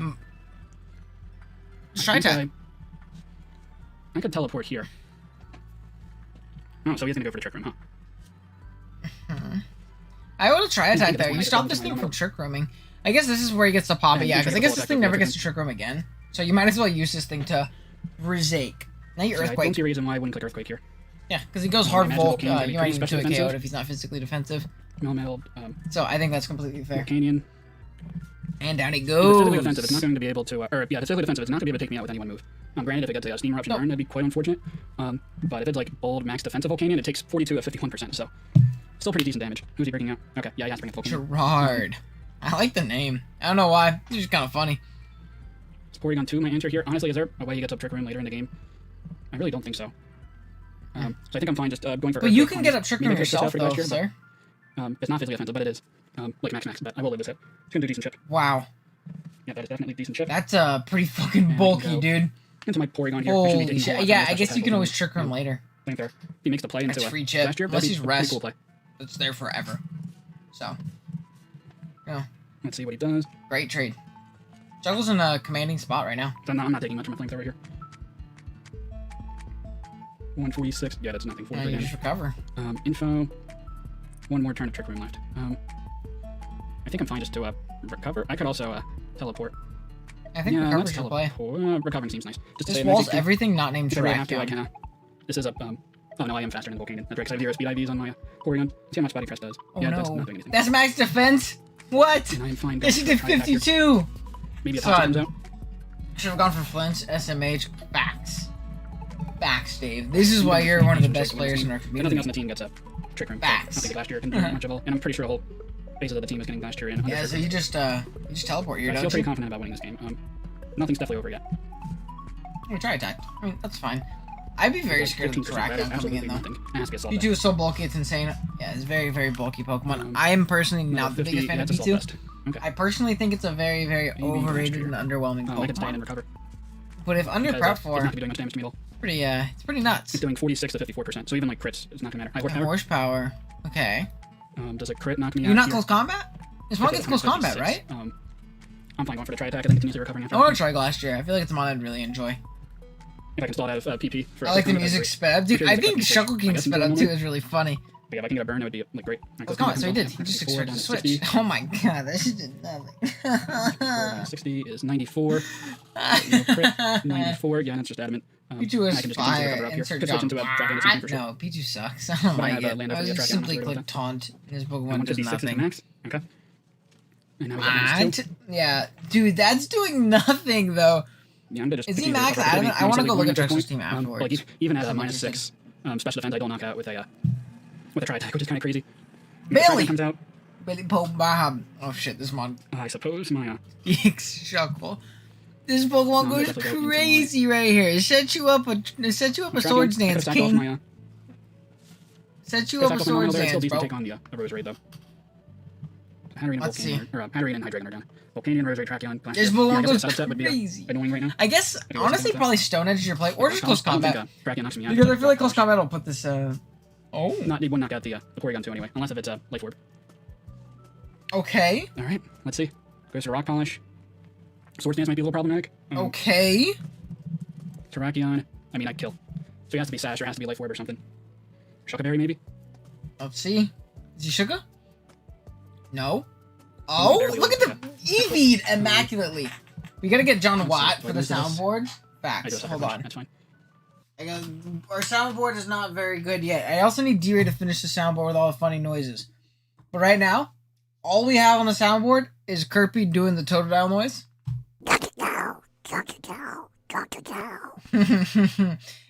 [SPEAKER 1] Just try attack.
[SPEAKER 2] I could teleport here. Oh, so he's gonna go for the Trick Room, huh?
[SPEAKER 1] I would have try attack
[SPEAKER 2] think
[SPEAKER 1] there.
[SPEAKER 2] that's
[SPEAKER 1] You
[SPEAKER 2] fine.
[SPEAKER 1] stop this thing from Trick Rooming. I guess this is where he gets to pop it,
[SPEAKER 2] Yeah,
[SPEAKER 1] yeah,
[SPEAKER 2] you
[SPEAKER 1] because I
[SPEAKER 2] can
[SPEAKER 1] guess
[SPEAKER 2] triple
[SPEAKER 1] this
[SPEAKER 2] attack
[SPEAKER 1] thing
[SPEAKER 2] with
[SPEAKER 1] never
[SPEAKER 2] the
[SPEAKER 1] gets to Trick Room again. So you might as well use this thing to Rizake. Now you
[SPEAKER 2] Yeah, I don't
[SPEAKER 1] Earthquake.
[SPEAKER 2] see a reason why I wouldn't click Earthquake here.
[SPEAKER 1] Yeah, because he goes
[SPEAKER 2] I
[SPEAKER 1] hard
[SPEAKER 2] imagine
[SPEAKER 1] Volt.
[SPEAKER 2] Volcanion can be
[SPEAKER 1] You might
[SPEAKER 2] pretty
[SPEAKER 1] even
[SPEAKER 2] special
[SPEAKER 1] do a KO
[SPEAKER 2] defensive.
[SPEAKER 1] if he's not physically defensive.
[SPEAKER 2] Melmetal,
[SPEAKER 1] So I think that's completely fair.
[SPEAKER 2] Volcanion.
[SPEAKER 1] And down he
[SPEAKER 2] If it's physically
[SPEAKER 1] goes.
[SPEAKER 2] defensive, it's not going to be able to, if it's physically defensive, it's not going to be able to take me out with any one move. Granted, if it gets a Steam Eruption burn, that'd be quite unfortunate. But if it's like bold max defensive Volcanion, it takes 42 at 51%, so still pretty decent damage. Who's he breaking out? Okay, yeah, he has to bring a Volcanion.
[SPEAKER 1] Gerard. I like the name. I don't know why. It's just kind of funny.
[SPEAKER 2] Is Porygon 2 my answer here? Honestly, is there a way he gets up Trick Room later in the game? I really don't think so. So I think I'm fine just going for
[SPEAKER 1] But you
[SPEAKER 2] Earthquake
[SPEAKER 1] can
[SPEAKER 2] on
[SPEAKER 1] get
[SPEAKER 2] this.
[SPEAKER 1] up Trick
[SPEAKER 2] Maybe
[SPEAKER 1] Room
[SPEAKER 2] I could switch
[SPEAKER 1] yourself,
[SPEAKER 2] out for
[SPEAKER 1] though,
[SPEAKER 2] last year,
[SPEAKER 1] sir.
[SPEAKER 2] but, it's not physically offensive, but it is. Like max, but I will live with it. It's going to do decent chip.
[SPEAKER 1] Wow.
[SPEAKER 2] Yeah, that is definitely decent chip.
[SPEAKER 1] That's pretty fucking
[SPEAKER 2] I can
[SPEAKER 1] bulky,
[SPEAKER 2] go
[SPEAKER 1] dude.
[SPEAKER 2] Into my Porygon here. I should be
[SPEAKER 1] Holy
[SPEAKER 2] taking a
[SPEAKER 1] shit.
[SPEAKER 2] lot
[SPEAKER 1] Yeah,
[SPEAKER 2] of
[SPEAKER 1] I guess
[SPEAKER 2] special
[SPEAKER 1] you can
[SPEAKER 2] tackles
[SPEAKER 1] always
[SPEAKER 2] and-
[SPEAKER 1] Trick Room later.
[SPEAKER 2] I think there. If he makes the play
[SPEAKER 1] That's
[SPEAKER 2] into
[SPEAKER 1] free chip.
[SPEAKER 2] last year,
[SPEAKER 1] Unless
[SPEAKER 2] that'd be
[SPEAKER 1] he's
[SPEAKER 2] a pretty
[SPEAKER 1] rest.
[SPEAKER 2] cool play.
[SPEAKER 1] It's there forever. So, yeah,
[SPEAKER 2] Let's see what he does.
[SPEAKER 1] great trade. Juggle's in a commanding spot right now.
[SPEAKER 2] I'm not taking much of my flamethrower here. 146. Yeah, that's nothing.
[SPEAKER 1] And
[SPEAKER 2] 43
[SPEAKER 1] you just
[SPEAKER 2] damage.
[SPEAKER 1] recover.
[SPEAKER 2] Info. One more turn of Trick Room left. I think I'm fine just to recover. I could also teleport.
[SPEAKER 1] I think
[SPEAKER 2] Yeah,
[SPEAKER 1] recover's
[SPEAKER 2] let's
[SPEAKER 1] your play.
[SPEAKER 2] teleport. Recovering seems nice. Just to
[SPEAKER 1] This
[SPEAKER 2] save
[SPEAKER 1] wall's
[SPEAKER 2] XP.
[SPEAKER 1] everything not named
[SPEAKER 2] If I really have to, I
[SPEAKER 1] Terrakion.
[SPEAKER 2] can. This is a. Oh no, I am faster than Volcanion. That's right, 'cause I have 0 speed IVs on my Porygon. See how much Body Press does.
[SPEAKER 1] Oh
[SPEAKER 2] Yeah, that's
[SPEAKER 1] no.
[SPEAKER 2] not doing anything.
[SPEAKER 1] That's max defense? What?
[SPEAKER 2] And I am fine.
[SPEAKER 1] Yes, he
[SPEAKER 2] going
[SPEAKER 1] did
[SPEAKER 2] for a Tri-Attack here.
[SPEAKER 1] 52!
[SPEAKER 2] Maybe a
[SPEAKER 1] Son.
[SPEAKER 2] Toxic comes out.
[SPEAKER 1] Should have gone for Flinch, SMH, Facts. Facts, Dave. This is why you're one of the best players in our
[SPEAKER 2] But nothing else
[SPEAKER 1] community.
[SPEAKER 2] in the team gets up. Trick Room.
[SPEAKER 1] Facts.
[SPEAKER 2] I don't think last year can do much of all. And I'm pretty sure a whole basis of the team is getting last year in.
[SPEAKER 1] Yeah, so you just teleport here,
[SPEAKER 2] I feel
[SPEAKER 1] don't
[SPEAKER 2] pretty
[SPEAKER 1] you?
[SPEAKER 2] confident about winning this game. Nothing's definitely over yet.
[SPEAKER 1] You try attack. I mean, that's fine. I'd be very scared of the
[SPEAKER 2] 15% better,
[SPEAKER 1] Terrakion coming
[SPEAKER 2] absolutely
[SPEAKER 1] in, though.
[SPEAKER 2] nothing. Ask is all
[SPEAKER 1] P2 is so bulky, it's insane. Yeah, it's very, very bulky Pokemon. I am personally not the biggest fan of
[SPEAKER 2] that's a
[SPEAKER 1] P2.
[SPEAKER 2] Slowfest. Okay.
[SPEAKER 1] I personally think it's a very, very
[SPEAKER 2] Maybe
[SPEAKER 1] overrated and
[SPEAKER 2] last
[SPEAKER 1] underwhelming
[SPEAKER 2] I can stay in and
[SPEAKER 1] Pokemon.
[SPEAKER 2] recover.
[SPEAKER 1] But if under
[SPEAKER 2] Because,
[SPEAKER 1] prep
[SPEAKER 2] it's
[SPEAKER 1] for,
[SPEAKER 2] not going to be doing much damage to me at all.
[SPEAKER 1] it's pretty nuts.
[SPEAKER 2] It's doing 46 to 54%, so even like crits, it's not going to matter. I horsepower.
[SPEAKER 1] Horsepower. Okay.
[SPEAKER 2] Does a crit knock me out?
[SPEAKER 1] You're not
[SPEAKER 2] here?
[SPEAKER 1] close combat? This one
[SPEAKER 2] If
[SPEAKER 1] gets
[SPEAKER 2] it's
[SPEAKER 1] close combat,
[SPEAKER 2] 56,
[SPEAKER 1] right?
[SPEAKER 2] I'm fine going for the Tri-Attack and then continuously recovering after.
[SPEAKER 1] I want to try last year. I feel like it's a mod I'd really enjoy.
[SPEAKER 2] If I can stall out of PP. For
[SPEAKER 1] I like the
[SPEAKER 2] that'd be
[SPEAKER 1] music
[SPEAKER 2] great.
[SPEAKER 1] sped up. Dude,
[SPEAKER 2] Sure,
[SPEAKER 1] I
[SPEAKER 2] it's
[SPEAKER 1] think
[SPEAKER 2] like
[SPEAKER 1] Shuckle
[SPEAKER 2] I
[SPEAKER 1] King
[SPEAKER 2] guess
[SPEAKER 1] sped
[SPEAKER 2] it's
[SPEAKER 1] up too
[SPEAKER 2] normal.
[SPEAKER 1] is really funny.
[SPEAKER 2] But yeah, if I can get a burn, it would be like great. Alright,
[SPEAKER 1] Close
[SPEAKER 2] so
[SPEAKER 1] combat, so he did. He
[SPEAKER 2] down
[SPEAKER 1] just
[SPEAKER 2] 54
[SPEAKER 1] expected
[SPEAKER 2] down
[SPEAKER 1] to
[SPEAKER 2] to
[SPEAKER 1] switch.
[SPEAKER 2] 60.
[SPEAKER 1] Oh my god, that shit did nothing.
[SPEAKER 2] Down to 60 is 94. No crit. 94. Yeah, that's just adamant.
[SPEAKER 1] P2
[SPEAKER 2] I
[SPEAKER 1] is
[SPEAKER 2] can just continue to
[SPEAKER 1] fire.
[SPEAKER 2] recover up here.
[SPEAKER 1] Insert
[SPEAKER 2] Could switch into a Dragon this game for sure.
[SPEAKER 1] No, P2 sucks. I don't
[SPEAKER 2] But I
[SPEAKER 1] like
[SPEAKER 2] have,
[SPEAKER 1] it.
[SPEAKER 2] land up
[SPEAKER 1] I
[SPEAKER 2] for the
[SPEAKER 1] just
[SPEAKER 2] Dragon, I'm not
[SPEAKER 1] simply
[SPEAKER 2] worried
[SPEAKER 1] click
[SPEAKER 2] about
[SPEAKER 1] taunt, and his Pokemon does
[SPEAKER 2] 156 is the
[SPEAKER 1] nothing.
[SPEAKER 2] max. Okay. And now we got minus 2.
[SPEAKER 1] Yeah, dude, that's doing nothing though.
[SPEAKER 2] Yeah, I'm gonna just
[SPEAKER 1] Is he
[SPEAKER 2] continue to
[SPEAKER 1] max
[SPEAKER 2] recover.
[SPEAKER 1] adamant? I wanna
[SPEAKER 2] Maybe
[SPEAKER 1] go look at
[SPEAKER 2] something
[SPEAKER 1] Drexler's
[SPEAKER 2] point.
[SPEAKER 1] team afterwards.
[SPEAKER 2] Like even at
[SPEAKER 1] Something
[SPEAKER 2] minus 6 special defense, I don't knock out with a Tri-Attack, which is kind of crazy.
[SPEAKER 1] Bailey!
[SPEAKER 2] Tri-Attack comes out.
[SPEAKER 1] Billy Pokemon. Oh shit, this mon
[SPEAKER 2] I suppose my
[SPEAKER 1] geeks Shuckle. This Pokemon
[SPEAKER 2] No,
[SPEAKER 1] goes
[SPEAKER 2] definitely go into
[SPEAKER 1] crazy right here. It sets you up a Swords Dance, King. Set you up a Swords
[SPEAKER 2] It's still
[SPEAKER 1] Dance,
[SPEAKER 2] decent
[SPEAKER 1] bro.
[SPEAKER 2] to take on the Rose Raid though. Hatterene and
[SPEAKER 1] Let's
[SPEAKER 2] Volcanion, or Hatterene and Hydreigon are down. Volcanion, Rose Raid, Tracheon, Glacier.
[SPEAKER 1] This
[SPEAKER 2] Yeah, I
[SPEAKER 1] Pokemon
[SPEAKER 2] guess
[SPEAKER 1] goes
[SPEAKER 2] the setup set would be
[SPEAKER 1] crazy.
[SPEAKER 2] annoying right now.
[SPEAKER 1] I guess,
[SPEAKER 2] Okay,
[SPEAKER 1] honestly,
[SPEAKER 2] what's
[SPEAKER 1] probably Stone Edge is your play, or just close
[SPEAKER 2] I don't think,
[SPEAKER 1] combat.
[SPEAKER 2] Tracheon knocks me out.
[SPEAKER 1] Because I feel like close combat will put this, Oh.
[SPEAKER 2] Not, it wouldn't knock out the Porygon 2 anyway, unless if it's a Life Orb.
[SPEAKER 1] Okay.
[SPEAKER 2] All right, let's see. Goes to Rock Polish. Sword Stance might be a little problematic.
[SPEAKER 1] Okay.
[SPEAKER 2] Terrakion. I mean, I'd kill. So he has to be Sash or has to be Life Orb or something. Shuckaberry, maybe?
[SPEAKER 1] Let's see. Is he Sugar? No. Oh,
[SPEAKER 2] barely
[SPEAKER 1] look at the Eevee immaculately. We gotta get John Watt for the
[SPEAKER 2] lose this.
[SPEAKER 1] soundboard.
[SPEAKER 2] I do
[SPEAKER 1] Facts.
[SPEAKER 2] have
[SPEAKER 1] Hold
[SPEAKER 2] Sucker Punch,
[SPEAKER 1] on.
[SPEAKER 2] That's fine.
[SPEAKER 1] Our soundboard is not very good yet. I also need D-Ray to finish the soundboard with all the funny noises. But right now, all we have on the soundboard is Kirby doing the Totodile noise.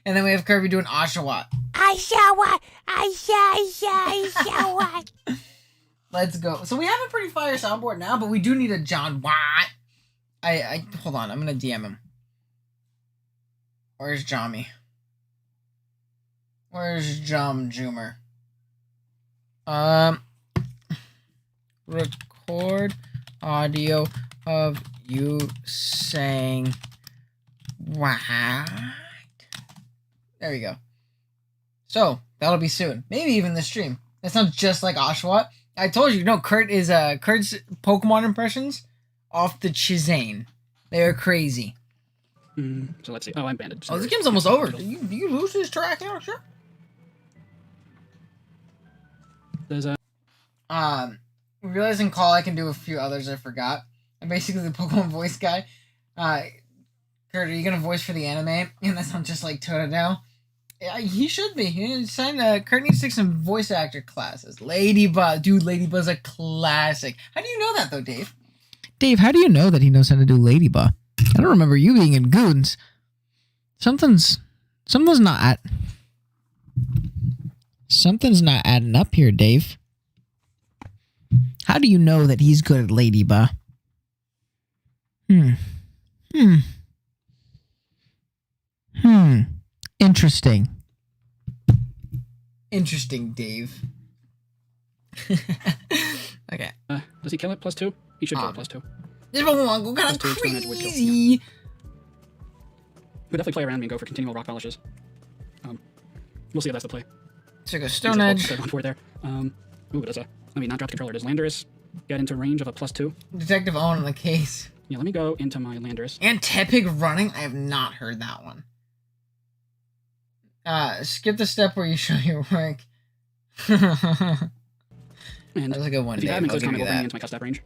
[SPEAKER 1] And then we have Kirby doing Oshawott.
[SPEAKER 5] Oshawott.
[SPEAKER 1] Let's go. So we have a pretty fire soundboard now, but we do need a John Watt. I hold on. I'm gonna DM him. Where's Jommy? Where's Joomer? Record audio of you saying what? There we go. So that'll be soon. Maybe even this stream. That sounds just like Oshawott. I told you, no, Kurt's Pokemon impressions off the Chizane. They're crazy.
[SPEAKER 2] So let's see. Oh, I'm banded. So
[SPEAKER 1] Oh, this game's almost over. Do you lose this track? Yeah, sure.
[SPEAKER 2] There's
[SPEAKER 1] Realizing Call, I can do a few others I forgot. I'm basically the Pokemon voice guy. Kurt, are you gonna voice for the anime? And that sounds just like Totodile. Yeah, he should be. Kurt needs to take some voice actor classes. Ladybug. Dude, Ladybug's a classic. How do you know that, though, Dave? Dave, how do you know that he knows how to do Ladybug? I don't remember you being in Goons. Something's not adding up here, Dave. How do you know that he's good at Ladybug? Interesting. Interesting, Dave. Okay.
[SPEAKER 2] does he kill it +2? He should kill it +2.
[SPEAKER 1] This one go kind of
[SPEAKER 2] +2 Stone Edge would kill,
[SPEAKER 1] crazy.
[SPEAKER 2] We'll definitely play around me and go for continual rock polishes. We'll see if that's the play.
[SPEAKER 1] So go Stone Edge.
[SPEAKER 2] Going for it there. Ooh, does let me not drop the controller. Does Landorus get into range of a +2?
[SPEAKER 1] Detective Owen in the case.
[SPEAKER 2] Yeah, let me go into my Landorus.
[SPEAKER 1] And Tepig running? I have not heard that one. Skip the step where you show your work. That
[SPEAKER 2] And
[SPEAKER 1] was a good one,
[SPEAKER 2] if you
[SPEAKER 1] Dave.
[SPEAKER 2] have him,
[SPEAKER 1] I'll
[SPEAKER 2] close
[SPEAKER 1] give
[SPEAKER 2] combat
[SPEAKER 1] you
[SPEAKER 2] will bring me
[SPEAKER 1] that.
[SPEAKER 2] into my cust range.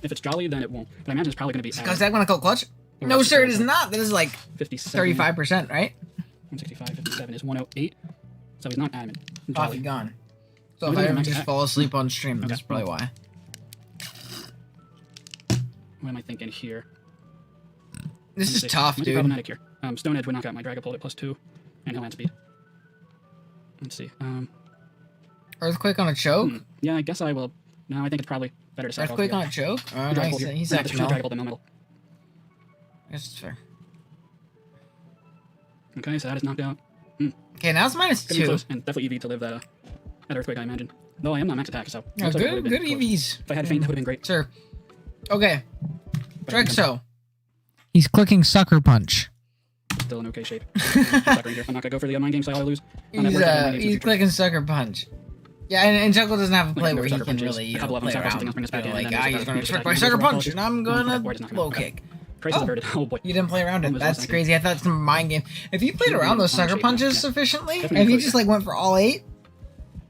[SPEAKER 2] If it's Jolly, then it won't. But I imagine it's probably going to be
[SPEAKER 1] Does that want to call clutch?
[SPEAKER 2] Or
[SPEAKER 1] No,
[SPEAKER 2] else
[SPEAKER 1] sir, it
[SPEAKER 2] it's
[SPEAKER 1] is not. That is like
[SPEAKER 2] 57.
[SPEAKER 1] 35%, right?
[SPEAKER 2] 165, 57 is 108. So he's not adamant.
[SPEAKER 1] Coffee
[SPEAKER 2] Jolly.
[SPEAKER 1] gone. So
[SPEAKER 2] What
[SPEAKER 1] if
[SPEAKER 2] do
[SPEAKER 1] I
[SPEAKER 2] you
[SPEAKER 1] ever
[SPEAKER 2] max
[SPEAKER 1] just
[SPEAKER 2] attack?
[SPEAKER 1] fall asleep on stream,
[SPEAKER 2] Okay.
[SPEAKER 1] that's probably why.
[SPEAKER 2] What am I thinking here?
[SPEAKER 1] This
[SPEAKER 2] Let me
[SPEAKER 1] is
[SPEAKER 2] see.
[SPEAKER 1] tough,
[SPEAKER 2] Might be
[SPEAKER 1] dude.
[SPEAKER 2] problematic here. Stone Edge would knock out my Dragapult at +2, and he'll land speed. Let's see.
[SPEAKER 1] Earthquake on a choke?
[SPEAKER 2] Yeah, I guess I will. No, I think it's probably better to sack
[SPEAKER 1] Earthquake
[SPEAKER 2] off
[SPEAKER 1] on a choke? Oh,
[SPEAKER 2] the
[SPEAKER 1] nice.
[SPEAKER 2] Dragapult here.
[SPEAKER 1] He's
[SPEAKER 2] Yeah,
[SPEAKER 1] actually
[SPEAKER 2] there's no
[SPEAKER 1] no.
[SPEAKER 2] Dragapult in the middle.
[SPEAKER 1] I guess it's fair.
[SPEAKER 2] Okay, so that is knocked out.
[SPEAKER 1] Okay, now it's
[SPEAKER 2] Gonna be
[SPEAKER 1] -2.
[SPEAKER 2] close, and definitely EV to live that Earthquake, I imagine. Though I am not max attack, so
[SPEAKER 1] Yeah,
[SPEAKER 2] looks like it would've
[SPEAKER 1] good
[SPEAKER 2] been close.
[SPEAKER 1] EVs.
[SPEAKER 2] If I had Faint, that would have been great.
[SPEAKER 1] Sure. Okay,
[SPEAKER 2] But I think
[SPEAKER 1] Drexo. He's clicking Sucker Punch.
[SPEAKER 2] I'm still in okay shape. Sucker here. I'm not gonna go for the mind game, so I lose. I'm gonna work out the mind games in the
[SPEAKER 1] He's
[SPEAKER 2] future.
[SPEAKER 1] clicking Sucker Punch. Yeah, and Jungle doesn't have a play
[SPEAKER 2] Like,
[SPEAKER 1] where he
[SPEAKER 2] Sucker
[SPEAKER 1] can
[SPEAKER 2] Punches,
[SPEAKER 1] really
[SPEAKER 2] a couple of them
[SPEAKER 1] play
[SPEAKER 2] suck,
[SPEAKER 1] around.
[SPEAKER 2] something else bring us back in,
[SPEAKER 1] Like,
[SPEAKER 2] and then
[SPEAKER 1] he's
[SPEAKER 2] there's
[SPEAKER 1] going to
[SPEAKER 2] just
[SPEAKER 1] trick
[SPEAKER 2] attack
[SPEAKER 1] by
[SPEAKER 2] and
[SPEAKER 1] Sucker
[SPEAKER 2] then
[SPEAKER 1] Punch,
[SPEAKER 2] there's
[SPEAKER 1] and I'm
[SPEAKER 2] that
[SPEAKER 1] going
[SPEAKER 2] board is
[SPEAKER 1] to
[SPEAKER 2] not gonna
[SPEAKER 1] low
[SPEAKER 2] work out.
[SPEAKER 1] kick.
[SPEAKER 2] Trace is
[SPEAKER 1] Oh.
[SPEAKER 2] averted. Oh boy.
[SPEAKER 1] You didn't play around it.
[SPEAKER 2] Almost
[SPEAKER 1] That's
[SPEAKER 2] lost, I
[SPEAKER 1] crazy. I thought it's a mind game. If you played around those Sucker
[SPEAKER 2] shape,
[SPEAKER 1] Punches
[SPEAKER 2] yeah.
[SPEAKER 1] sufficiently,
[SPEAKER 2] Definitely
[SPEAKER 1] if you
[SPEAKER 2] close,
[SPEAKER 1] just
[SPEAKER 2] yeah.
[SPEAKER 1] like went for all 8,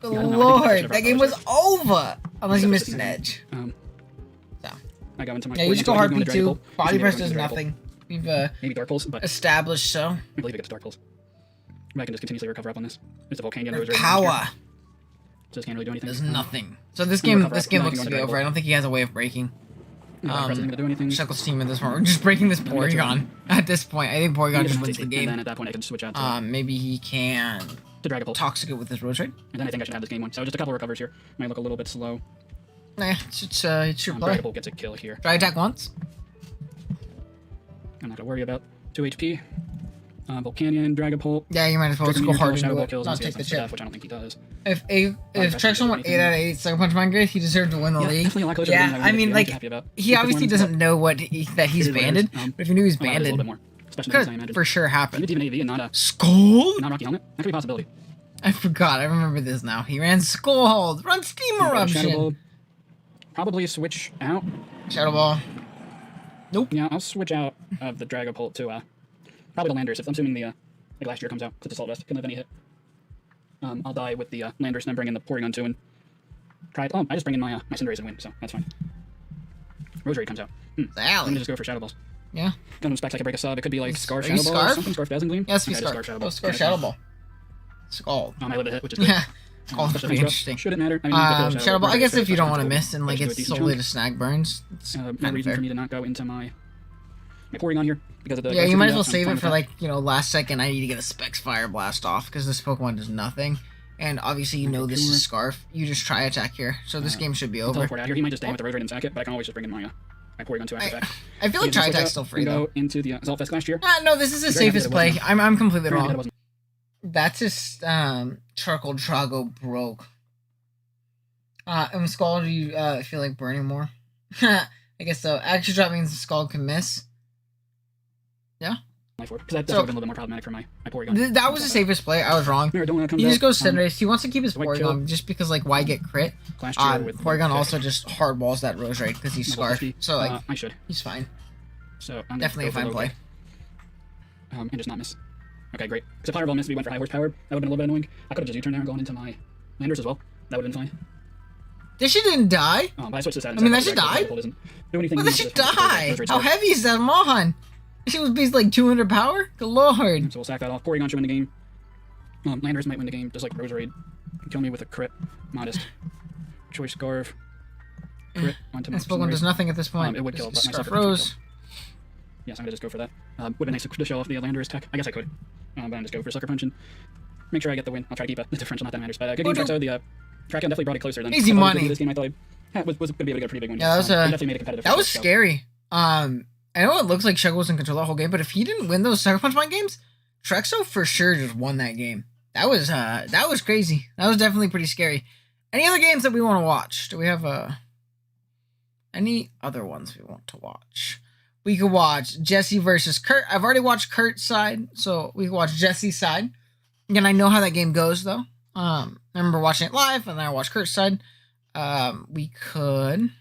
[SPEAKER 2] Yeah, no, I think I
[SPEAKER 1] Lord,
[SPEAKER 2] should've
[SPEAKER 1] that game was
[SPEAKER 2] rocked
[SPEAKER 1] over. Unless you missed an
[SPEAKER 2] Definitely.
[SPEAKER 1] edge. So.
[SPEAKER 2] I go into my
[SPEAKER 1] Yeah, you just go
[SPEAKER 2] I'm
[SPEAKER 1] hard
[SPEAKER 2] going to Dragon
[SPEAKER 1] P2.
[SPEAKER 2] Ball.
[SPEAKER 1] Body
[SPEAKER 2] Maybe
[SPEAKER 1] press
[SPEAKER 2] I'm going
[SPEAKER 1] does
[SPEAKER 2] to Dragon Ball.
[SPEAKER 1] nothing. We've
[SPEAKER 2] Maybe Dark Pulse, but
[SPEAKER 1] established so.
[SPEAKER 2] I believe it gets Dark Pulse. But I can just continuously recover up on this. It's a Volcanion
[SPEAKER 1] Their
[SPEAKER 2] Rosary.
[SPEAKER 1] power
[SPEAKER 2] Just can't really do anything.
[SPEAKER 1] does nothing. So this
[SPEAKER 2] I'm gonna
[SPEAKER 1] game
[SPEAKER 2] recover up. No, I
[SPEAKER 1] looks
[SPEAKER 2] can
[SPEAKER 1] to
[SPEAKER 2] go
[SPEAKER 1] be
[SPEAKER 2] into
[SPEAKER 1] over.
[SPEAKER 2] Dragon
[SPEAKER 1] I don't think he has a way of breaking.
[SPEAKER 2] Press isn't gonna do anything.
[SPEAKER 1] Shuckle's team at this point. We're just breaking this Porygon. At this point, I think Porygon just wins the
[SPEAKER 2] And then
[SPEAKER 1] game.
[SPEAKER 2] at that point, I can switch out to
[SPEAKER 1] Maybe he can
[SPEAKER 2] Dragon Pulse.
[SPEAKER 1] toxic it with his Rose Raid.
[SPEAKER 2] And then I think I should have this game one. So just a couple of recovers here. Might look a little bit slow.
[SPEAKER 1] Nah, it's your play.
[SPEAKER 2] Dragon Bolt gets a kill here.
[SPEAKER 1] Try attack once.
[SPEAKER 2] I'm not gonna worry about 2 HP. Volcanion, Dragapult.
[SPEAKER 1] Yeah, you might as well just go hard
[SPEAKER 2] Shadow
[SPEAKER 1] into
[SPEAKER 2] Ball
[SPEAKER 1] it.
[SPEAKER 2] kills,
[SPEAKER 1] Not
[SPEAKER 2] unless he
[SPEAKER 1] take the
[SPEAKER 2] has some
[SPEAKER 1] chip.
[SPEAKER 2] stuff, which I don't think he does.
[SPEAKER 1] If Trexel went 8 out of 8 Sucker Punch Mind Grade, he deserved to win the
[SPEAKER 2] Yeah,
[SPEAKER 1] league.
[SPEAKER 2] definitely a lot closer
[SPEAKER 1] Yeah,
[SPEAKER 2] to winning.
[SPEAKER 1] I mean,
[SPEAKER 2] I'm
[SPEAKER 1] like,
[SPEAKER 2] happy about.
[SPEAKER 1] he
[SPEAKER 2] His
[SPEAKER 1] obviously
[SPEAKER 2] performance,
[SPEAKER 1] doesn't know that he's
[SPEAKER 2] It is what it
[SPEAKER 1] banded,
[SPEAKER 2] is.
[SPEAKER 1] but if he knew he was
[SPEAKER 2] but a little bit
[SPEAKER 1] banded,
[SPEAKER 2] more. Especially since I
[SPEAKER 1] could
[SPEAKER 2] imagine.
[SPEAKER 1] for sure happen.
[SPEAKER 2] Maybe even AV and not a
[SPEAKER 1] Skull?
[SPEAKER 2] not Rocky Helmet. That could be a possibility.
[SPEAKER 1] I forgot. I remember this now. He ran Skull Hold. Run Steam
[SPEAKER 2] Shadow
[SPEAKER 1] Eruption.
[SPEAKER 2] Ball. probably switch out.
[SPEAKER 1] Shadow Ball. Nope.
[SPEAKER 2] Yeah, I'll switch out of the Dragapult to probably the Landers. If I'm assuming the like last year comes out, because it's Assault Vest, couldn't have any hit. I'll die with the Landers, and then bring in the Porygon 2 and try it. Oh, I just bring in my my Cinderace and win, so that's fine. Roserade comes out. I'm
[SPEAKER 1] Alley.
[SPEAKER 2] gonna just go for Shadow Balls.
[SPEAKER 1] Yeah.
[SPEAKER 2] Gun specs I can break a sub. It could be like Scarf,
[SPEAKER 1] Are you
[SPEAKER 2] Shadow Ball, or
[SPEAKER 1] Scarf?
[SPEAKER 2] something. Scarf Dazzling Gleam.
[SPEAKER 1] Yes, be
[SPEAKER 2] Okay, just
[SPEAKER 1] Scarf.
[SPEAKER 2] Shadow
[SPEAKER 1] Oh,
[SPEAKER 2] Ball.
[SPEAKER 1] Scarf
[SPEAKER 2] Yeah,
[SPEAKER 1] Shadow Ball. Scald.
[SPEAKER 2] I live a hit, which is good.
[SPEAKER 1] Yeah. Scald would be
[SPEAKER 2] Defense rough.
[SPEAKER 1] interesting.
[SPEAKER 2] Shouldn't matter. I mean,
[SPEAKER 1] Shadow Ball. I guess if you don't want to
[SPEAKER 2] to
[SPEAKER 1] miss and like
[SPEAKER 2] Just do a
[SPEAKER 1] it's
[SPEAKER 2] decent
[SPEAKER 1] solely
[SPEAKER 2] chunk.
[SPEAKER 1] to snag burns, it's
[SPEAKER 2] No
[SPEAKER 1] kinda
[SPEAKER 2] reason
[SPEAKER 1] fair.
[SPEAKER 2] for me to not go into my Porygon here because of the.
[SPEAKER 1] Yeah, you might as well
[SPEAKER 2] I'm
[SPEAKER 1] save
[SPEAKER 2] fine
[SPEAKER 1] it
[SPEAKER 2] with
[SPEAKER 1] for
[SPEAKER 2] that.
[SPEAKER 1] like, you know, last second I need to get a Specs Fire Blast off because this Pokemon does nothing. And obviously you know this is Scarf. You just try attack here. So this game should be
[SPEAKER 2] I'll
[SPEAKER 1] over.
[SPEAKER 2] teleport out here. He might just die with the Roserade and sack it, but I can always just bring in my my Porygon 2 after that.
[SPEAKER 1] I feel like Try Attack's still free though.
[SPEAKER 2] Go into the Assault Vest last year.
[SPEAKER 1] No, this is the
[SPEAKER 2] Very happy
[SPEAKER 1] safest
[SPEAKER 2] that it
[SPEAKER 1] play.
[SPEAKER 2] wasn't.
[SPEAKER 1] I'm completely
[SPEAKER 2] Very happy that it
[SPEAKER 1] wrong.
[SPEAKER 2] wasn't.
[SPEAKER 1] That's just Charcoal Drago broke. And Scald, do you feel like burning more? I guess so. Extra drop means Scald can miss.
[SPEAKER 2] Because that
[SPEAKER 1] So-
[SPEAKER 2] would have been a little bit more problematic for my Porygon.
[SPEAKER 1] That was the safest play. I was wrong.
[SPEAKER 2] Maradona comes
[SPEAKER 1] He just
[SPEAKER 2] out,
[SPEAKER 1] goes Cinderace. He wants to keep his
[SPEAKER 2] White
[SPEAKER 1] Porygon
[SPEAKER 2] Kill.
[SPEAKER 1] just because, like, why get crit?
[SPEAKER 2] Last year with
[SPEAKER 1] Porygon
[SPEAKER 2] like,
[SPEAKER 1] also just hardballs that Roserade because he's
[SPEAKER 2] level
[SPEAKER 1] Scarf.
[SPEAKER 2] 50.
[SPEAKER 1] So, like,
[SPEAKER 2] I should.
[SPEAKER 1] he's fine.
[SPEAKER 2] So I'm
[SPEAKER 1] Definitely a
[SPEAKER 2] gonna
[SPEAKER 1] fine
[SPEAKER 2] go for
[SPEAKER 1] play.
[SPEAKER 2] low kick, and just not miss. Okay, great. Because if Fireball missed, we went for High Horsepower. That would have been a little bit annoying. I could have just U-turned there and gone into my Landers as well. That would have been fine.
[SPEAKER 1] This shit didn't die.
[SPEAKER 2] But I switched to that.
[SPEAKER 1] I mean, that should die.
[SPEAKER 2] Doesn't do anything.
[SPEAKER 1] Well,
[SPEAKER 2] new
[SPEAKER 1] that
[SPEAKER 2] to
[SPEAKER 1] should
[SPEAKER 2] this one,
[SPEAKER 1] die.
[SPEAKER 2] because
[SPEAKER 1] How heavy is that Mon? This shit was basically like 200 power? Good lord.
[SPEAKER 2] So we'll sack that off. Porygon should win the game. Landers might win the game, just like Roserade. Kill me with a crit. Modest. Choice Scarf. Crit onto my
[SPEAKER 1] This Pokemon does nothing at this point.
[SPEAKER 2] It would kill, but my
[SPEAKER 1] Scarf
[SPEAKER 2] Sucker Punch would
[SPEAKER 1] Rose.
[SPEAKER 2] Yes, I'm gonna just go for that. Would be nice to show off the Landers tech. I guess I could. But I'm just go for Sucker Punch and make sure I get the win. I'll try to keep the differential, not that matters. But good game, Traxo. The Track definitely brought it closer than
[SPEAKER 1] Easy
[SPEAKER 2] I thought it was
[SPEAKER 1] money.
[SPEAKER 2] gonna be. This game I thought was going to be a pretty big one.
[SPEAKER 1] Yeah, that was
[SPEAKER 2] It definitely made it competitive.
[SPEAKER 1] that
[SPEAKER 2] for
[SPEAKER 1] was
[SPEAKER 2] us, so.
[SPEAKER 1] scary. I know it looks like Shuggle was in control the whole game, but if he didn't win those Sucker Punch Mind games, Trexo for sure just won that game. That was crazy. That was definitely pretty scary. Any other games that we want to watch? Do we have any other ones we want to watch? We could watch Jesse versus Kurt. I've already watched Kurt's side, so we could watch Jesse's side. Again, I know how that game goes though. I remember watching it live, and then I watched Kurt's side. We could.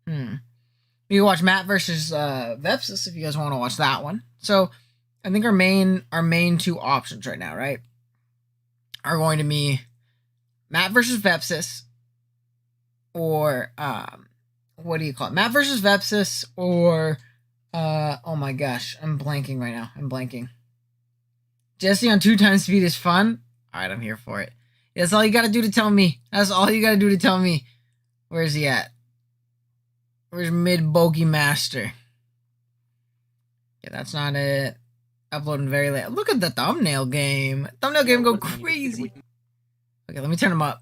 [SPEAKER 1] We could watch Matt versus Vepsis if you guys want to watch that one. So I think our main two options right now, right, are going to be Matt versus Vepsis, or what do you call it? Matt versus Vepsis, or oh my gosh, I'm blanking right now. I'm blanking. Jesse on 2 times speed is fun. All right, I'm here for it. That's all you got to do to tell me. That's all you got to do to tell me. Where's he at? Where's Mid Bogey Master? Yeah, that's not it. Uploading very late. Look at the thumbnail game. Thumbnail game go crazy. Okay, let me turn them up.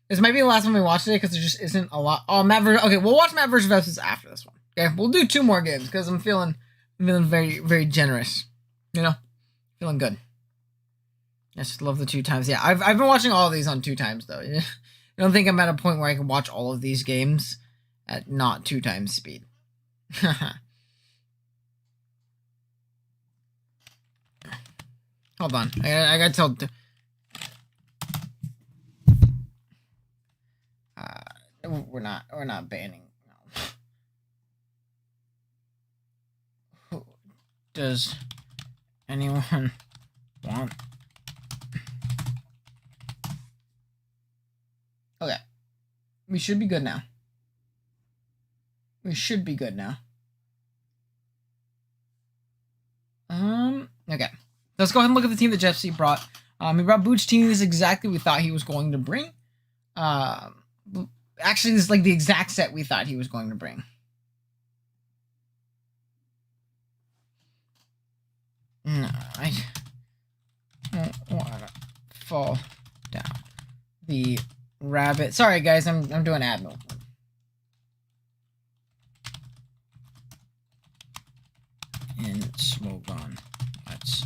[SPEAKER 1] This might be the last one we watch today because there just isn't a lot. Oh, okay, we'll watch Matt versus Vepsis after this one. Okay, we'll do 2 more games because I'm feeling very, very generous. You know, feeling good. I just love the 2 times. Yeah, I've been watching all of these on 2 times though. I don't think I'm at a point where I can watch all of these games at not 2 times speed. Hold on, I gotta tell. We're not banning. No. Does anyone want? Okay. We should be good now. Okay. Let's go ahead and look at the team that Jesse brought. He brought Booch team. This is exactly what we thought he was going to bring. Actually, this is like the exact set we thought he was going to bring. No, I don't want to fall down the rabbit. Sorry, guys, I'm doing admin. And smoke on. Let's.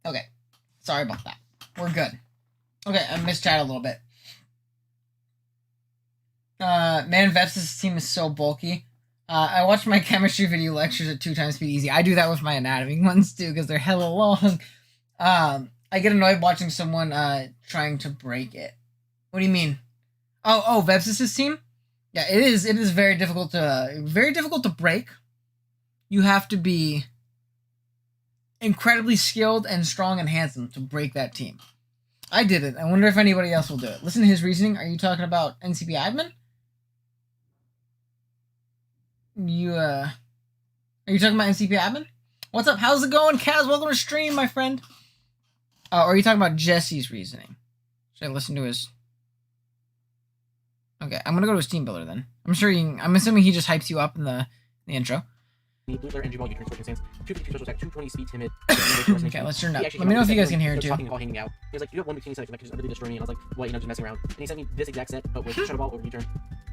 [SPEAKER 1] Okay, sorry about that. We're good. Okay, I missed chat a little bit. Man, Vets' team is so bulky. I watched my chemistry video lectures at 2 times speed easy. I do that with my anatomy ones too because they're hella long. I get annoyed watching someone trying to break it. What do you mean? Oh, Vepsis' team? Yeah, it is. It is very difficult to break. You have to be incredibly skilled and strong and handsome to break that team. I did it. I wonder if anybody else will do it. Listen to his reasoning. Are you talking about NCP admin? Are you talking about NCP admin? What's up? How's it going, Kaz? Welcome to stream, my friend. Or are you talking about Jesse's reasoning? Should I listen to his? Okay, I'm gonna go to his team builder then. I'm assuming he just hypes you up in the intro.
[SPEAKER 6] Blue player, energy ball, U-turn, switching stance, 250 special attack, 220 speed, timid.
[SPEAKER 1] Okay, let's turn it up. Let me know if you guys can hear it too.
[SPEAKER 6] Talking while hanging out. He was like, "You have one bikini set that could just utterly destroy me," and I was like, "What?" Just messing around. And he sent me this exact set, but with shuttle ball over U-turn.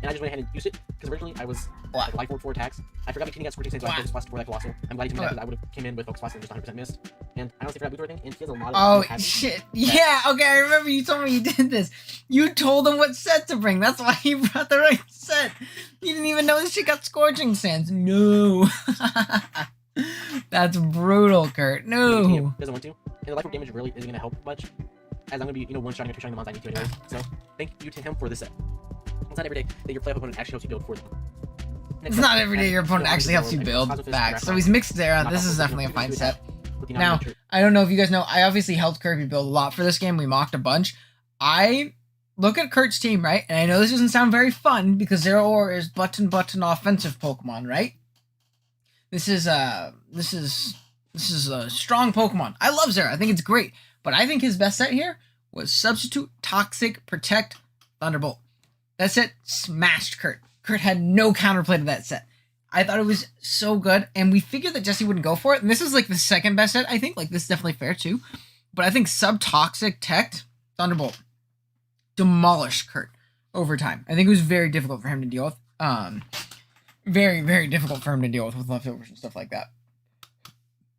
[SPEAKER 6] And I just went ahead and used it because originally I was like life orb 4 attacks. I forgot bikini got scorching stance, so I focus blast for that colossal. I'm glad he told me that because I would have came in with focus blast and just 100% missed. And I honestly forgot Bootor thing, and he has a lot of.
[SPEAKER 1] Oh shit! Yeah, okay, I remember you told me you did this. You told him what set to bring. That's why he brought the right set. You didn't even know this shit got scorching sands. No. That's brutal, Kurt. No.
[SPEAKER 6] Doesn't want to. And the life orb damage really isn't gonna help much, as I'm gonna be one-shotting or two-shotting the mons I need to anyways. So thank you to him for this set. It's not every day that your playoff opponent actually helps you build for them.
[SPEAKER 1] It's not every day your opponent actually helps you build back. So he's mixed there. This is definitely a fine set. Now, I don't know if you guys know, I obviously helped Kirby build a lot for this game. We mocked a bunch. I look at Kurt's team, right? And I know this doesn't sound very fun because Zero Ore is button offensive Pokemon, right? This is a strong Pokemon. I love Zero. I think it's great. But I think his best set here was Substitute, Toxic, Protect, Thunderbolt. That set smashed Kurt. Kurt had no counterplay to that set. I thought it was so good, and we figured that Jesse wouldn't go for it. And this is like the second best set, I think. Like, this is definitely fair, too. But I think Sub-Toxic, Tech, Thunderbolt demolished Kurt over time. I think it was very difficult for him to deal with. Very, very difficult for him to deal with leftovers and stuff like that.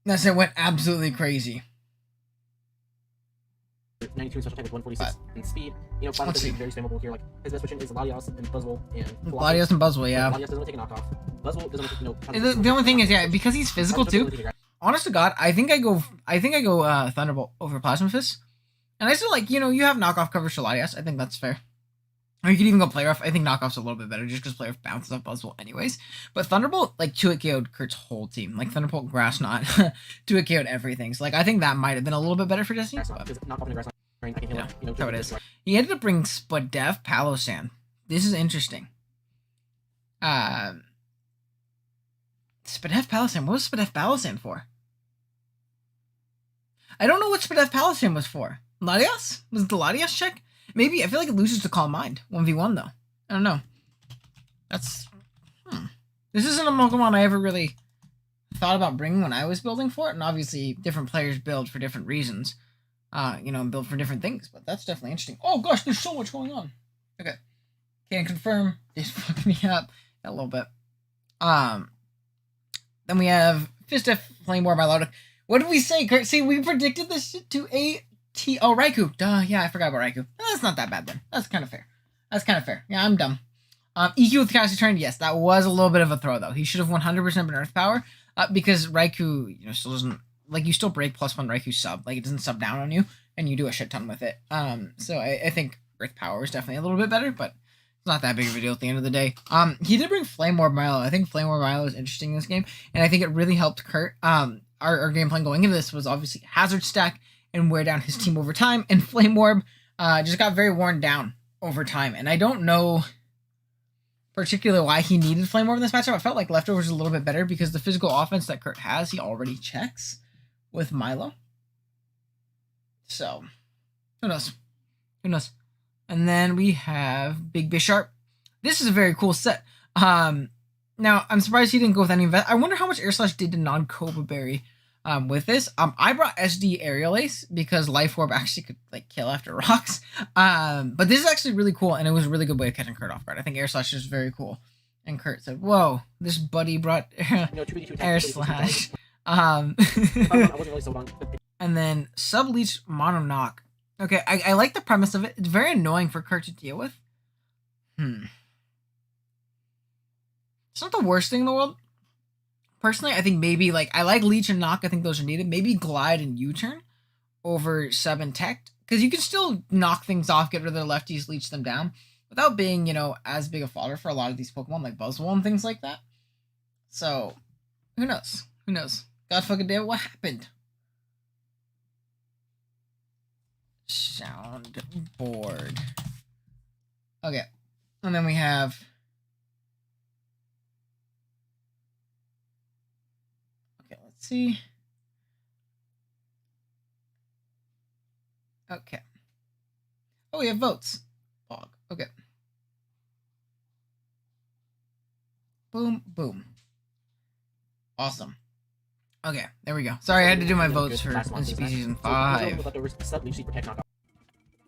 [SPEAKER 1] That set went absolutely crazy.
[SPEAKER 6] 92 special attack with 146 in speed. You know, Let's see. Very spammable here. Like, his best switch is Latios and Buzzwole and
[SPEAKER 1] Latios and Buzzwole, yeah.
[SPEAKER 6] Latios doesn't take a knockoff. Buzzwole doesn't take,
[SPEAKER 1] the only thing is, yeah, because he's physical too. Honest to God, I think I go Thunderbolt over Plasma Fist. And I still like, you have knockoff coverage to Latias. I think that's fair. Or you could even go Play Rough. I think knockoff's a little bit better just because Play Rough bounces off Buzzwole anyways. But Thunderbolt, like, 2-hit KO'd Kurt's whole team. Like, Thunderbolt, Grass Knot, 2-hit KO'd everything. So, like, I think that might have been a little bit better for Jesse.
[SPEAKER 6] I can heal it.
[SPEAKER 1] So it is. He ended up bringing Spadef Palosan. This is interesting. Spadef Palosan. What was Spadef Palosan for? I don't know what Spadef Palosan was for. Latias? Was it the Latias check? Maybe. I feel like it loses to Calm Mind. 1v1 though. I don't know. That's... This isn't a Pokemon I ever really thought about bringing when I was building for it. And obviously, different players build for different reasons. And build for different things, but that's definitely interesting. Oh gosh, there's so much going on. Okay. Can confirm. It's fucking me up a little bit. Then we have Fistef, Flame War, Milotic. What did we say, Kurt? See, we predicted this shit to Oh, Raikou. Duh, yeah, I forgot about Raikou. That's not that bad then. That's kind of fair. Yeah, I'm dumb. EQ with Chaos Turn, yes, that was a little bit of a throw, though. He should have 100% been Earth Power, because Raikou, still doesn't... Like, you still break +1 Raikou sub. Like, it doesn't sub down on you, and you do a shit ton with it. So I think Earth Power is definitely a little bit better, but it's not that big of a deal at the end of the day. He did bring Flame Orb Milo. I think Flame Orb Milo is interesting in this game, and I think it really helped Kurt. Our game plan going into this was obviously Hazard Stack and wear down his team over time, and Flame Orb just got very worn down over time, and I don't know particularly why he needed Flame Orb in this matchup. I felt like Leftovers was a little bit better because the physical offense that Kurt has, he already checks with Milo. So, who knows? And then we have Big Bisharp. This is a very cool set. Now, I'm surprised he didn't go with any of that. I wonder how much Air Slash did to non-Koba Berry with this. I brought SD Aerial Ace because Life Orb actually could, like, kill after rocks. But this is actually really cool, and it was a really good way of catching Kurt off guard. I think Air Slash is very cool. And Kurt said, whoa, this buddy brought Air Slash.
[SPEAKER 6] I wasn't really sold on.
[SPEAKER 1] And then Sub-Leech Mono Knock. Okay, I like the premise of it. It's very annoying for Kurt to deal with. It's not the worst thing in the world. Personally, I think maybe like I like Leech and Knock. I think those are needed. Maybe Glide and U-turn over Sub and Tech, because you can still knock things off, get rid of their lefties, leech them down without being, you know, as big a fodder for a lot of these Pokemon like Buzzwole and things like that. So, who knows? Who knows? God fucking damn it, what happened? Soundboard. Okay. And then we have... Okay, let's see. Okay. Oh, we have votes. Log. Okay. Boom, boom. Awesome. Okay, there we go. Sorry, I had to do my votes for NCP Season 5.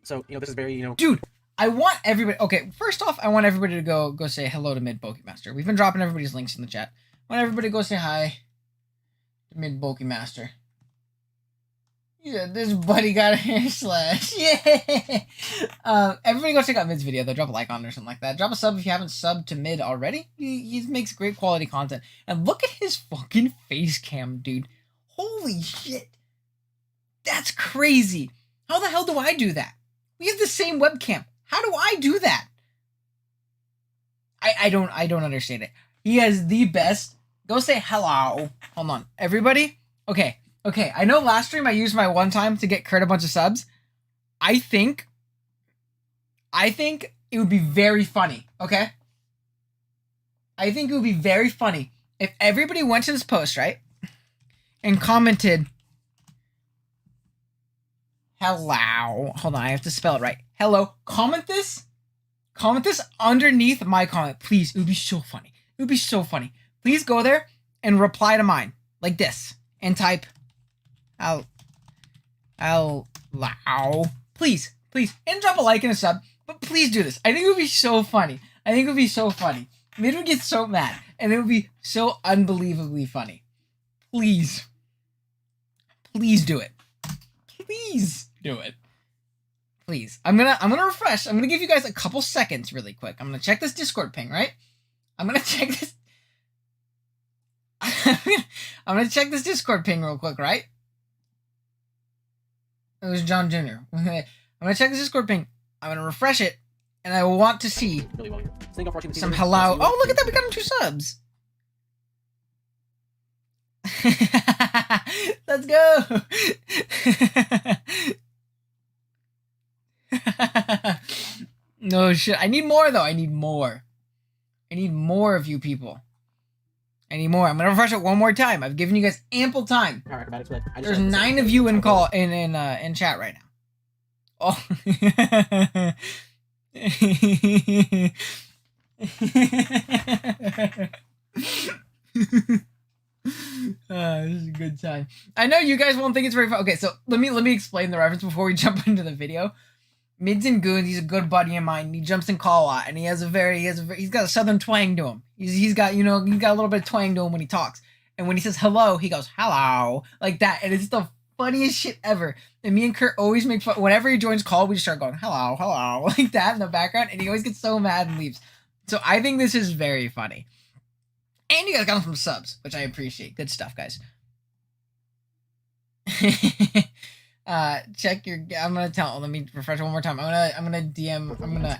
[SPEAKER 6] So, you know, this is very, you know...
[SPEAKER 1] Dude, I want everybody... Okay, first off, I want everybody to go say hello to Mid Pokemaster. We've been dropping everybody's links in the chat. I want everybody to go say hi to Mid Pokemaster. Yeah, this buddy got a hair slash. Yeah. Everybody go check out Mid's video though. Drop a like on it or something like that. Drop a sub if you haven't subbed to Mid already. He makes great quality content. And look at his fucking face cam, dude. Holy shit. That's crazy. How the hell do I do that? We have the same webcam. How do I do that? I don't understand it. He has the best. Go say hello. Hold on. Everybody? Okay. Okay, I know last stream I used my one time to get Kurt a bunch of subs. I think it would be very funny, okay? I think it would be very funny if everybody went to this post, right? And commented, hello. Hold on, I have to spell it right. Hello. Comment this underneath my comment, please. It would be so funny. It would be so funny. Please go there and reply to mine, like this, and type... Please, and drop a like and a sub, but please do this. I think it would be so funny. Mid would get so mad, and it would be so unbelievably funny. Please do it. Please do it. Please. I'm gonna refresh. I'm gonna give you guys a couple seconds really quick. I'm gonna check this Discord ping, right? I'm gonna check this Discord ping real quick, right? It was John Jr. I'm gonna check this Discord ping. I'm gonna refresh it, and I want to see some hello. Oh, look at that! We got him 2 subs. Let's go. No shit. I need more though. I need more of you people. I need more. I'm gonna refresh it one more time. I've given you guys ample time. There's 9 of you in chat right now. Oh. This is a good time. I know you guys won't think it's very fun. Okay, so let me explain the reference before we jump into the video. Mids and Goons, he's a good buddy of mine. He jumps in call a lot, and he's got a southern twang to him. He's got a little bit of twang to him when he talks. And when he says hello, he goes hello like that, and it's the funniest shit ever. And me and Kurt always make fun. Whenever he joins call, we just start going hello like that in the background, and he always gets so mad and leaves. So I think this is very funny. And you guys got him from subs, which I appreciate. Good stuff, guys. Check your. I'm gonna tell. Let me refresh one more time. I'm gonna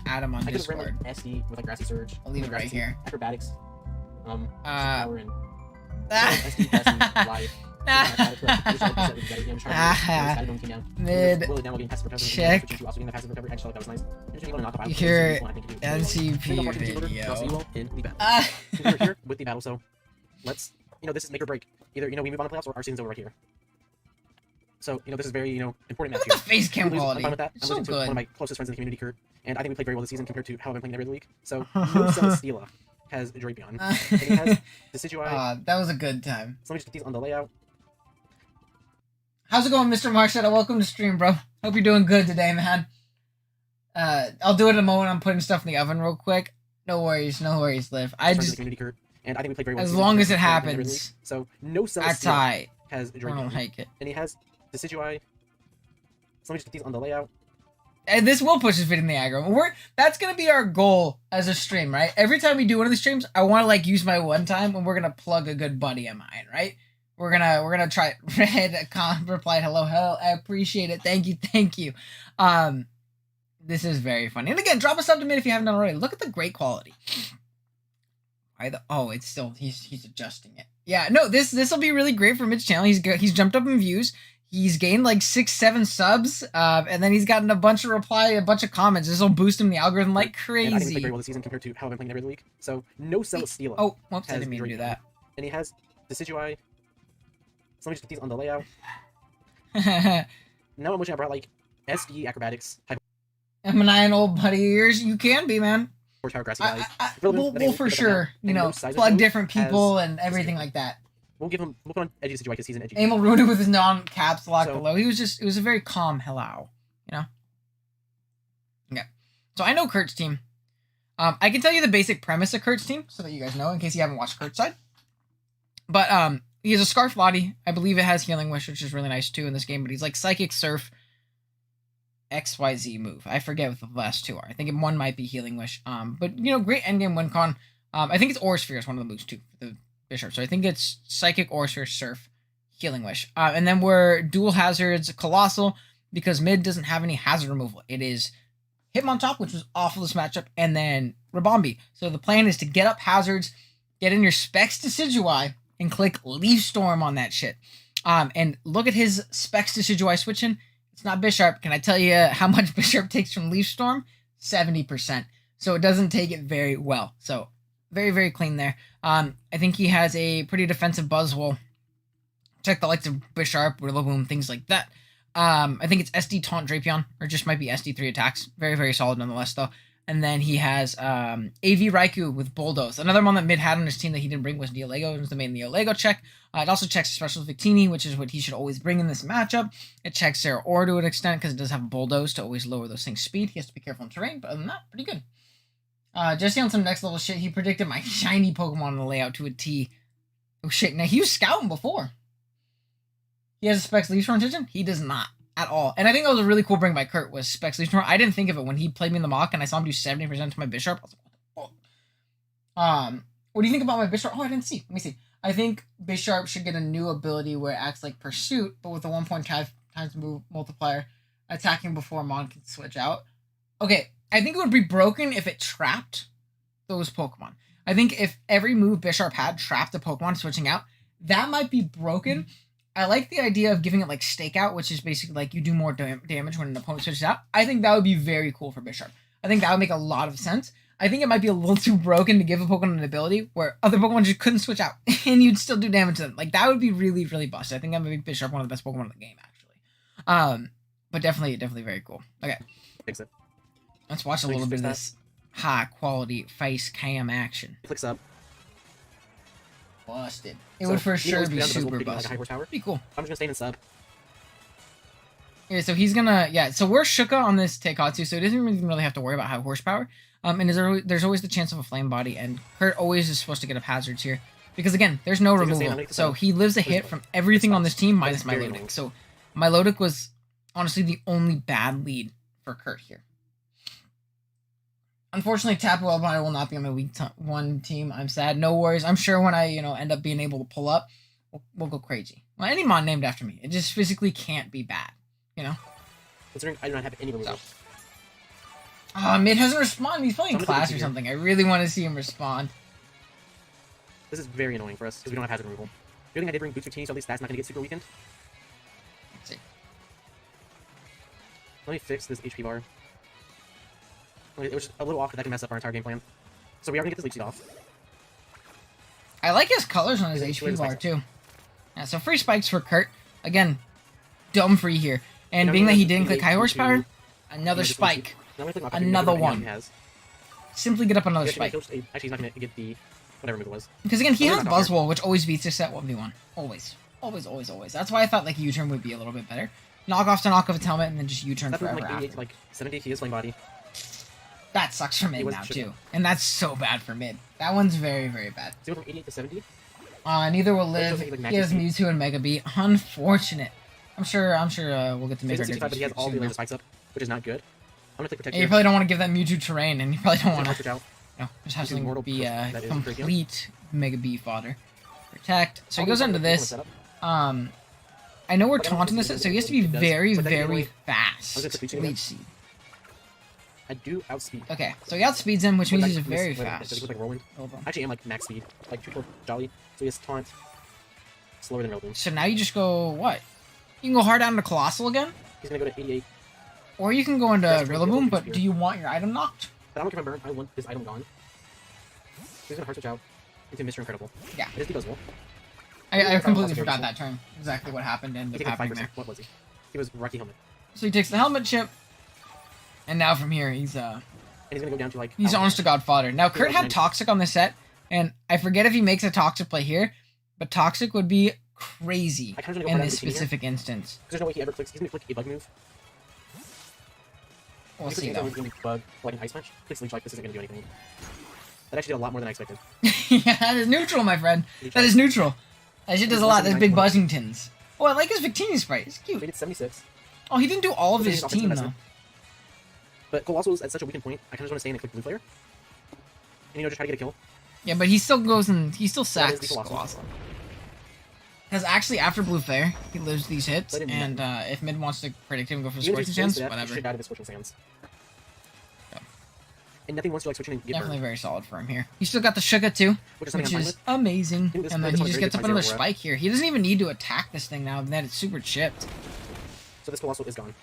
[SPEAKER 1] add him on Discord.
[SPEAKER 6] SD with like Grassy Surge.
[SPEAKER 1] I'll leave it right here.
[SPEAKER 6] Acrobatics. Power and
[SPEAKER 1] SD
[SPEAKER 6] life.
[SPEAKER 1] Mid. Check your NCP video.
[SPEAKER 6] We're here with the battle, so let's. This is make or break. Either we move on to playoffs or our season's over right here. So, this is very, important match
[SPEAKER 1] here. Look at the face cam quality.
[SPEAKER 6] I'm fine with that. I'm
[SPEAKER 1] so
[SPEAKER 6] listening to
[SPEAKER 1] good.
[SPEAKER 6] one of my closest friends in the community, Kurt, and I think we played very well this season compared to how I've been playing every other week. So, no Celesteela has Drapion. And he has Decidueye.
[SPEAKER 1] That was a good time.
[SPEAKER 6] So let me just get these on the layout.
[SPEAKER 1] How's it going, Mr. Marshall? Welcome to stream, bro. Hope you're doing good today, man. I'll do it in a moment. I'm putting stuff in the oven real quick. No worries, Liv. I just...
[SPEAKER 6] Kurt, and I think we played very well
[SPEAKER 1] as long as it happens.
[SPEAKER 6] So, no Celesteela has Drapion.
[SPEAKER 1] I don't like it.
[SPEAKER 6] And he has Decidueye. So let me just get these on the layout.
[SPEAKER 1] And this will push his fit in the aggro. That's gonna be our goal as a stream, right? Every time we do one of these streams, I want to like use my one time, and we're gonna plug a good buddy of mine, right? We're gonna try. Red replied, "Hello, hello. I appreciate it. Thank you. This is very funny. And again, drop a sub to mid if you haven't done already. Look at the great quality. It's still he's adjusting it. Yeah, no, this will be really great for Mid's channel. He's jumped up in views. He's gained like 6-7 subs, and then he's gotten a bunch of a bunch of comments. This will boost him the algorithm like crazy.
[SPEAKER 6] And I think he played very well this season compared to how I've been playing every week. So no sell steal.
[SPEAKER 1] Oh, whoops, I didn't mean to do that.
[SPEAKER 6] And he has Decidui. So let me just put these on the layout. Now I'm wishing I brought like SD acrobatics.
[SPEAKER 1] I'm an old buddy of yours. You can be, man.
[SPEAKER 6] Horsepower grassy guys.
[SPEAKER 1] We'll for sure, you know, plug different people and everything like that.
[SPEAKER 6] We'll put on edgy Decidui because he's an edgy.
[SPEAKER 1] Aim will ruin it with his non-caps lock below. It was a very calm hello, you know? Yeah. So I know Kurt's team. I can tell you the basic premise of Kurt's team so that you guys know in case you haven't watched Kurt's side. But he has a Scarf body. I believe it has Healing Wish, which is really nice too in this game. But he's like Psychic Surf, XYZ move. I forget what the last two are. I think one might be Healing Wish. But you know, great endgame win con. I think it's Aura Sphere is one of the moves too for the Bishop. So I think it's Psychic, Aura Sphere, Surf, Healing Wish. And then we're dual hazards Colossal because mid doesn't have any hazard removal. It is Hitmontop, which was awful this matchup, and then Rabombi. So the plan is to get up hazards, get in your Specs Decidueye, and click Leaf Storm on that shit. And look at his Specs Decidueye switching. It's not Bisharp. Can I tell you how much Bisharp takes from Leaf Storm? 70%. So it doesn't take it very well. So very, very clean there. I think he has a pretty defensive Buzzwole. Check the likes of Bisharp, Rillaboom, things like that. I think it's SD Taunt Drapion, or just might be SD3 attacks. Very, very solid nonetheless, though. And then he has AV Raikou with Bulldoze. Another one that Mid had on his team that he didn't bring was Neolego. It was the main Neolego check. It also checks Special Victini, which is what he should always bring in this matchup. It checks Sarah Ore to an extent because it does have a Bulldoze to always lower those things' speed. He has to be careful in terrain, but other than that, pretty good. Jesse on some next level shit. He predicted my shiny Pokemon in the layout to a T. Oh shit, now he was scouting before. He has a Specs Leaf Storm intention? He does not. At all. And I think that was a really cool bring by Kurt was Specs Leaf Storm. I didn't think of it when he played me in the mock and I saw him do 70% to my Bisharp. I was like, what the fuck? What do you think about my Bisharp? Oh, I didn't see. Let me see. I think Bisharp should get a new ability where it acts like Pursuit, but with a 1.5 times move multiplier, attacking before Mon can switch out. Okay, I think it would be broken if it trapped those Pokemon. I think if every move Bisharp had trapped a Pokemon switching out, that might be broken. I like the idea of giving it like Stakeout, which is basically like you do more damage when an opponent switches out. I think that would be very cool for Bisharp. I think that would make a lot of sense. I think it might be a little too broken to give a Pokemon an ability where other Pokemon just couldn't switch out and you'd still do damage to them. Like that would be really, really busted. I think that would make Bisharp one of the best Pokemon in the game, actually. But definitely very cool. Okay.
[SPEAKER 6] Fix it.
[SPEAKER 1] Let's watch a little bit of this high quality face cam action.
[SPEAKER 6] Clicks up.
[SPEAKER 1] Busted. It would for sure be super busted. Pretty cool.
[SPEAKER 6] I'm just gonna stay in sub.
[SPEAKER 1] Yeah, so he's gonna so we're Shuka on this Teikatsu, so it doesn't even really have to worry about high horsepower. And there's always the chance of a flame body, and Kurt always is supposed to get up hazards here. Because again, there's no removal. So he lives a hit from everything on this team minus Milotic. So Milotic was honestly the only bad lead for Kurt here. Unfortunately, Tapu Albino will not be on my week one team. I'm sad. No worries. I'm sure when I, end up being able to pull up, we'll go crazy. Well, any mon named after me. It just physically can't be bad,
[SPEAKER 6] Considering I do not have any removal.
[SPEAKER 1] Mid hasn't responded. He's playing class or something. I really want to see him respond.
[SPEAKER 6] This is very annoying for us because we don't have hazard removal. The other thing I did bring Boots Victini, so at least that's not going to get super weakened.
[SPEAKER 1] Let's see.
[SPEAKER 6] Let me fix this HP bar. It was a little off because that can mess up our entire game plan. So we are going to get this Leech Seed off.
[SPEAKER 1] I like his colors on his HP bar too. Yeah, so free spikes for Kurt. Again, dumb free here. And being that he didn't click high horsepower, another spike. Another one. Simply get up another spike.
[SPEAKER 6] Actually, he's not going to get the whatever move it was.
[SPEAKER 1] Because again, he has Buzzwole, which always beats this set 1v1. Always. Always, always, always. That's why I thought like U-turn would be a little bit better. Knock off to knock off its helmet and then just U-turn forever
[SPEAKER 6] like 88
[SPEAKER 1] after.
[SPEAKER 6] to like 70 he is Flame Body.
[SPEAKER 1] That sucks for mid now too. And that's so bad for mid. That one's very, very bad.
[SPEAKER 6] So from 88 to 70?
[SPEAKER 1] Neither will live. He has Mewtwo and Mega Beat. Unfortunate. I'm sure we'll get to make our difference.
[SPEAKER 6] But he has all the other spikes up, which is not good. gonna click protect
[SPEAKER 1] And you
[SPEAKER 6] here.
[SPEAKER 1] probably don't want to give that Mewtwo terrain, and you probably don't want to,
[SPEAKER 6] Switch out.
[SPEAKER 1] just have
[SPEAKER 6] This is
[SPEAKER 1] something
[SPEAKER 6] Mortal
[SPEAKER 1] be
[SPEAKER 6] Push. That is
[SPEAKER 1] complete Mega B fodder. Protect. So he
[SPEAKER 6] All
[SPEAKER 1] goes
[SPEAKER 6] these
[SPEAKER 1] into
[SPEAKER 6] are really cool
[SPEAKER 1] this.
[SPEAKER 6] setup.
[SPEAKER 1] I know we're
[SPEAKER 6] But I don't
[SPEAKER 1] taunting
[SPEAKER 6] think
[SPEAKER 1] this,
[SPEAKER 6] it's
[SPEAKER 1] so he has to be
[SPEAKER 6] really good.
[SPEAKER 1] very,
[SPEAKER 6] It's like that
[SPEAKER 1] very
[SPEAKER 6] anyway.
[SPEAKER 1] fast.
[SPEAKER 6] I was gonna put Leech Seed
[SPEAKER 1] Leech Seed.
[SPEAKER 6] I do outspeed.
[SPEAKER 1] Okay, so he outspeeds him, which means he's
[SPEAKER 6] Does
[SPEAKER 1] very
[SPEAKER 6] he
[SPEAKER 1] fast.
[SPEAKER 6] look like Whirlwind?
[SPEAKER 1] Hold on.
[SPEAKER 6] I actually am like max speed, like 2 Jolly. So he has taunt slower than Rillaboom.
[SPEAKER 1] So now you just go what? You can go hard down to Colossal again,
[SPEAKER 6] He's gonna go to 88.
[SPEAKER 1] or you can go into
[SPEAKER 6] Yes,
[SPEAKER 1] Rillaboom. But
[SPEAKER 6] Spear.
[SPEAKER 1] do you want your item knocked?
[SPEAKER 6] But I don't care if I burn. I want this item gone. He's gonna hard switch out into Mr. Incredible.
[SPEAKER 1] Yeah.
[SPEAKER 6] It is because well.
[SPEAKER 1] I completely
[SPEAKER 6] Possible
[SPEAKER 1] forgot
[SPEAKER 6] result.
[SPEAKER 1] that turn. Exactly what happened and
[SPEAKER 6] He
[SPEAKER 1] ended
[SPEAKER 6] took
[SPEAKER 1] up
[SPEAKER 6] like
[SPEAKER 1] happening
[SPEAKER 6] 5%.
[SPEAKER 1] there.
[SPEAKER 6] What was he? He was Rocky Helmet.
[SPEAKER 1] So he takes the helmet chip, and now from here he's
[SPEAKER 6] And he's gonna go down to like.
[SPEAKER 1] He's honest to God fodder. Now, Kurt had Toxic on the set, and I forget if he makes a Toxic play here, but Toxic would be crazy
[SPEAKER 6] I kinda wanna go
[SPEAKER 1] in
[SPEAKER 6] for
[SPEAKER 1] this
[SPEAKER 6] that Victini here.
[SPEAKER 1] specific instance.
[SPEAKER 6] Because there's no way he ever clicks. He's gonna click a bug move.
[SPEAKER 1] We'll
[SPEAKER 6] He
[SPEAKER 1] see,
[SPEAKER 6] clicks
[SPEAKER 1] though.
[SPEAKER 6] He's gonna be bug like an ice punch. Clicks Leech Life. This isn't gonna do anything. That actually did a lot more than I expected.
[SPEAKER 1] Yeah, that is neutral, my friend.
[SPEAKER 6] Leech
[SPEAKER 1] That
[SPEAKER 6] Life.
[SPEAKER 1] is neutral. That shit does a lot. That's big
[SPEAKER 6] 79.
[SPEAKER 1] Buzzingtons. Oh, I like his Victini sprite. It's
[SPEAKER 6] We
[SPEAKER 1] cute.
[SPEAKER 6] did 76.
[SPEAKER 1] Oh, he didn't do all of
[SPEAKER 6] Okay,
[SPEAKER 1] his
[SPEAKER 6] he's
[SPEAKER 1] team,
[SPEAKER 6] offensive
[SPEAKER 1] though.
[SPEAKER 6] But Colossal is at such a weakened point. I kind of just want to stay in and click Blue Flare. And just try to get a kill.
[SPEAKER 1] Yeah, but he still goes and he still
[SPEAKER 6] That is
[SPEAKER 1] sacks
[SPEAKER 6] the Colossal.
[SPEAKER 1] Colossal. Because actually, after Blue Flare, he lives these hits,
[SPEAKER 6] But it
[SPEAKER 1] and if mid wants to predict him, go for
[SPEAKER 6] Even if
[SPEAKER 1] Scorching
[SPEAKER 6] he stays
[SPEAKER 1] Sands,
[SPEAKER 6] to that,
[SPEAKER 1] whatever.
[SPEAKER 6] shit out of his Scorching Sands.
[SPEAKER 1] Yeah.
[SPEAKER 6] And nothing wants to like switching and get
[SPEAKER 1] Definitely
[SPEAKER 6] burned.
[SPEAKER 1] very solid for him here. He still got the Sugar too,
[SPEAKER 6] Which is something
[SPEAKER 1] which
[SPEAKER 6] I'm fine
[SPEAKER 1] is
[SPEAKER 6] with.
[SPEAKER 1] amazing.
[SPEAKER 6] think this
[SPEAKER 1] And then
[SPEAKER 6] is
[SPEAKER 1] he
[SPEAKER 6] one of
[SPEAKER 1] just
[SPEAKER 6] the
[SPEAKER 1] gets up
[SPEAKER 6] greatest
[SPEAKER 1] another
[SPEAKER 6] fights I've ever
[SPEAKER 1] spike here. He doesn't even need to attack this thing now that it's super chipped.
[SPEAKER 6] So this Colossal is gone.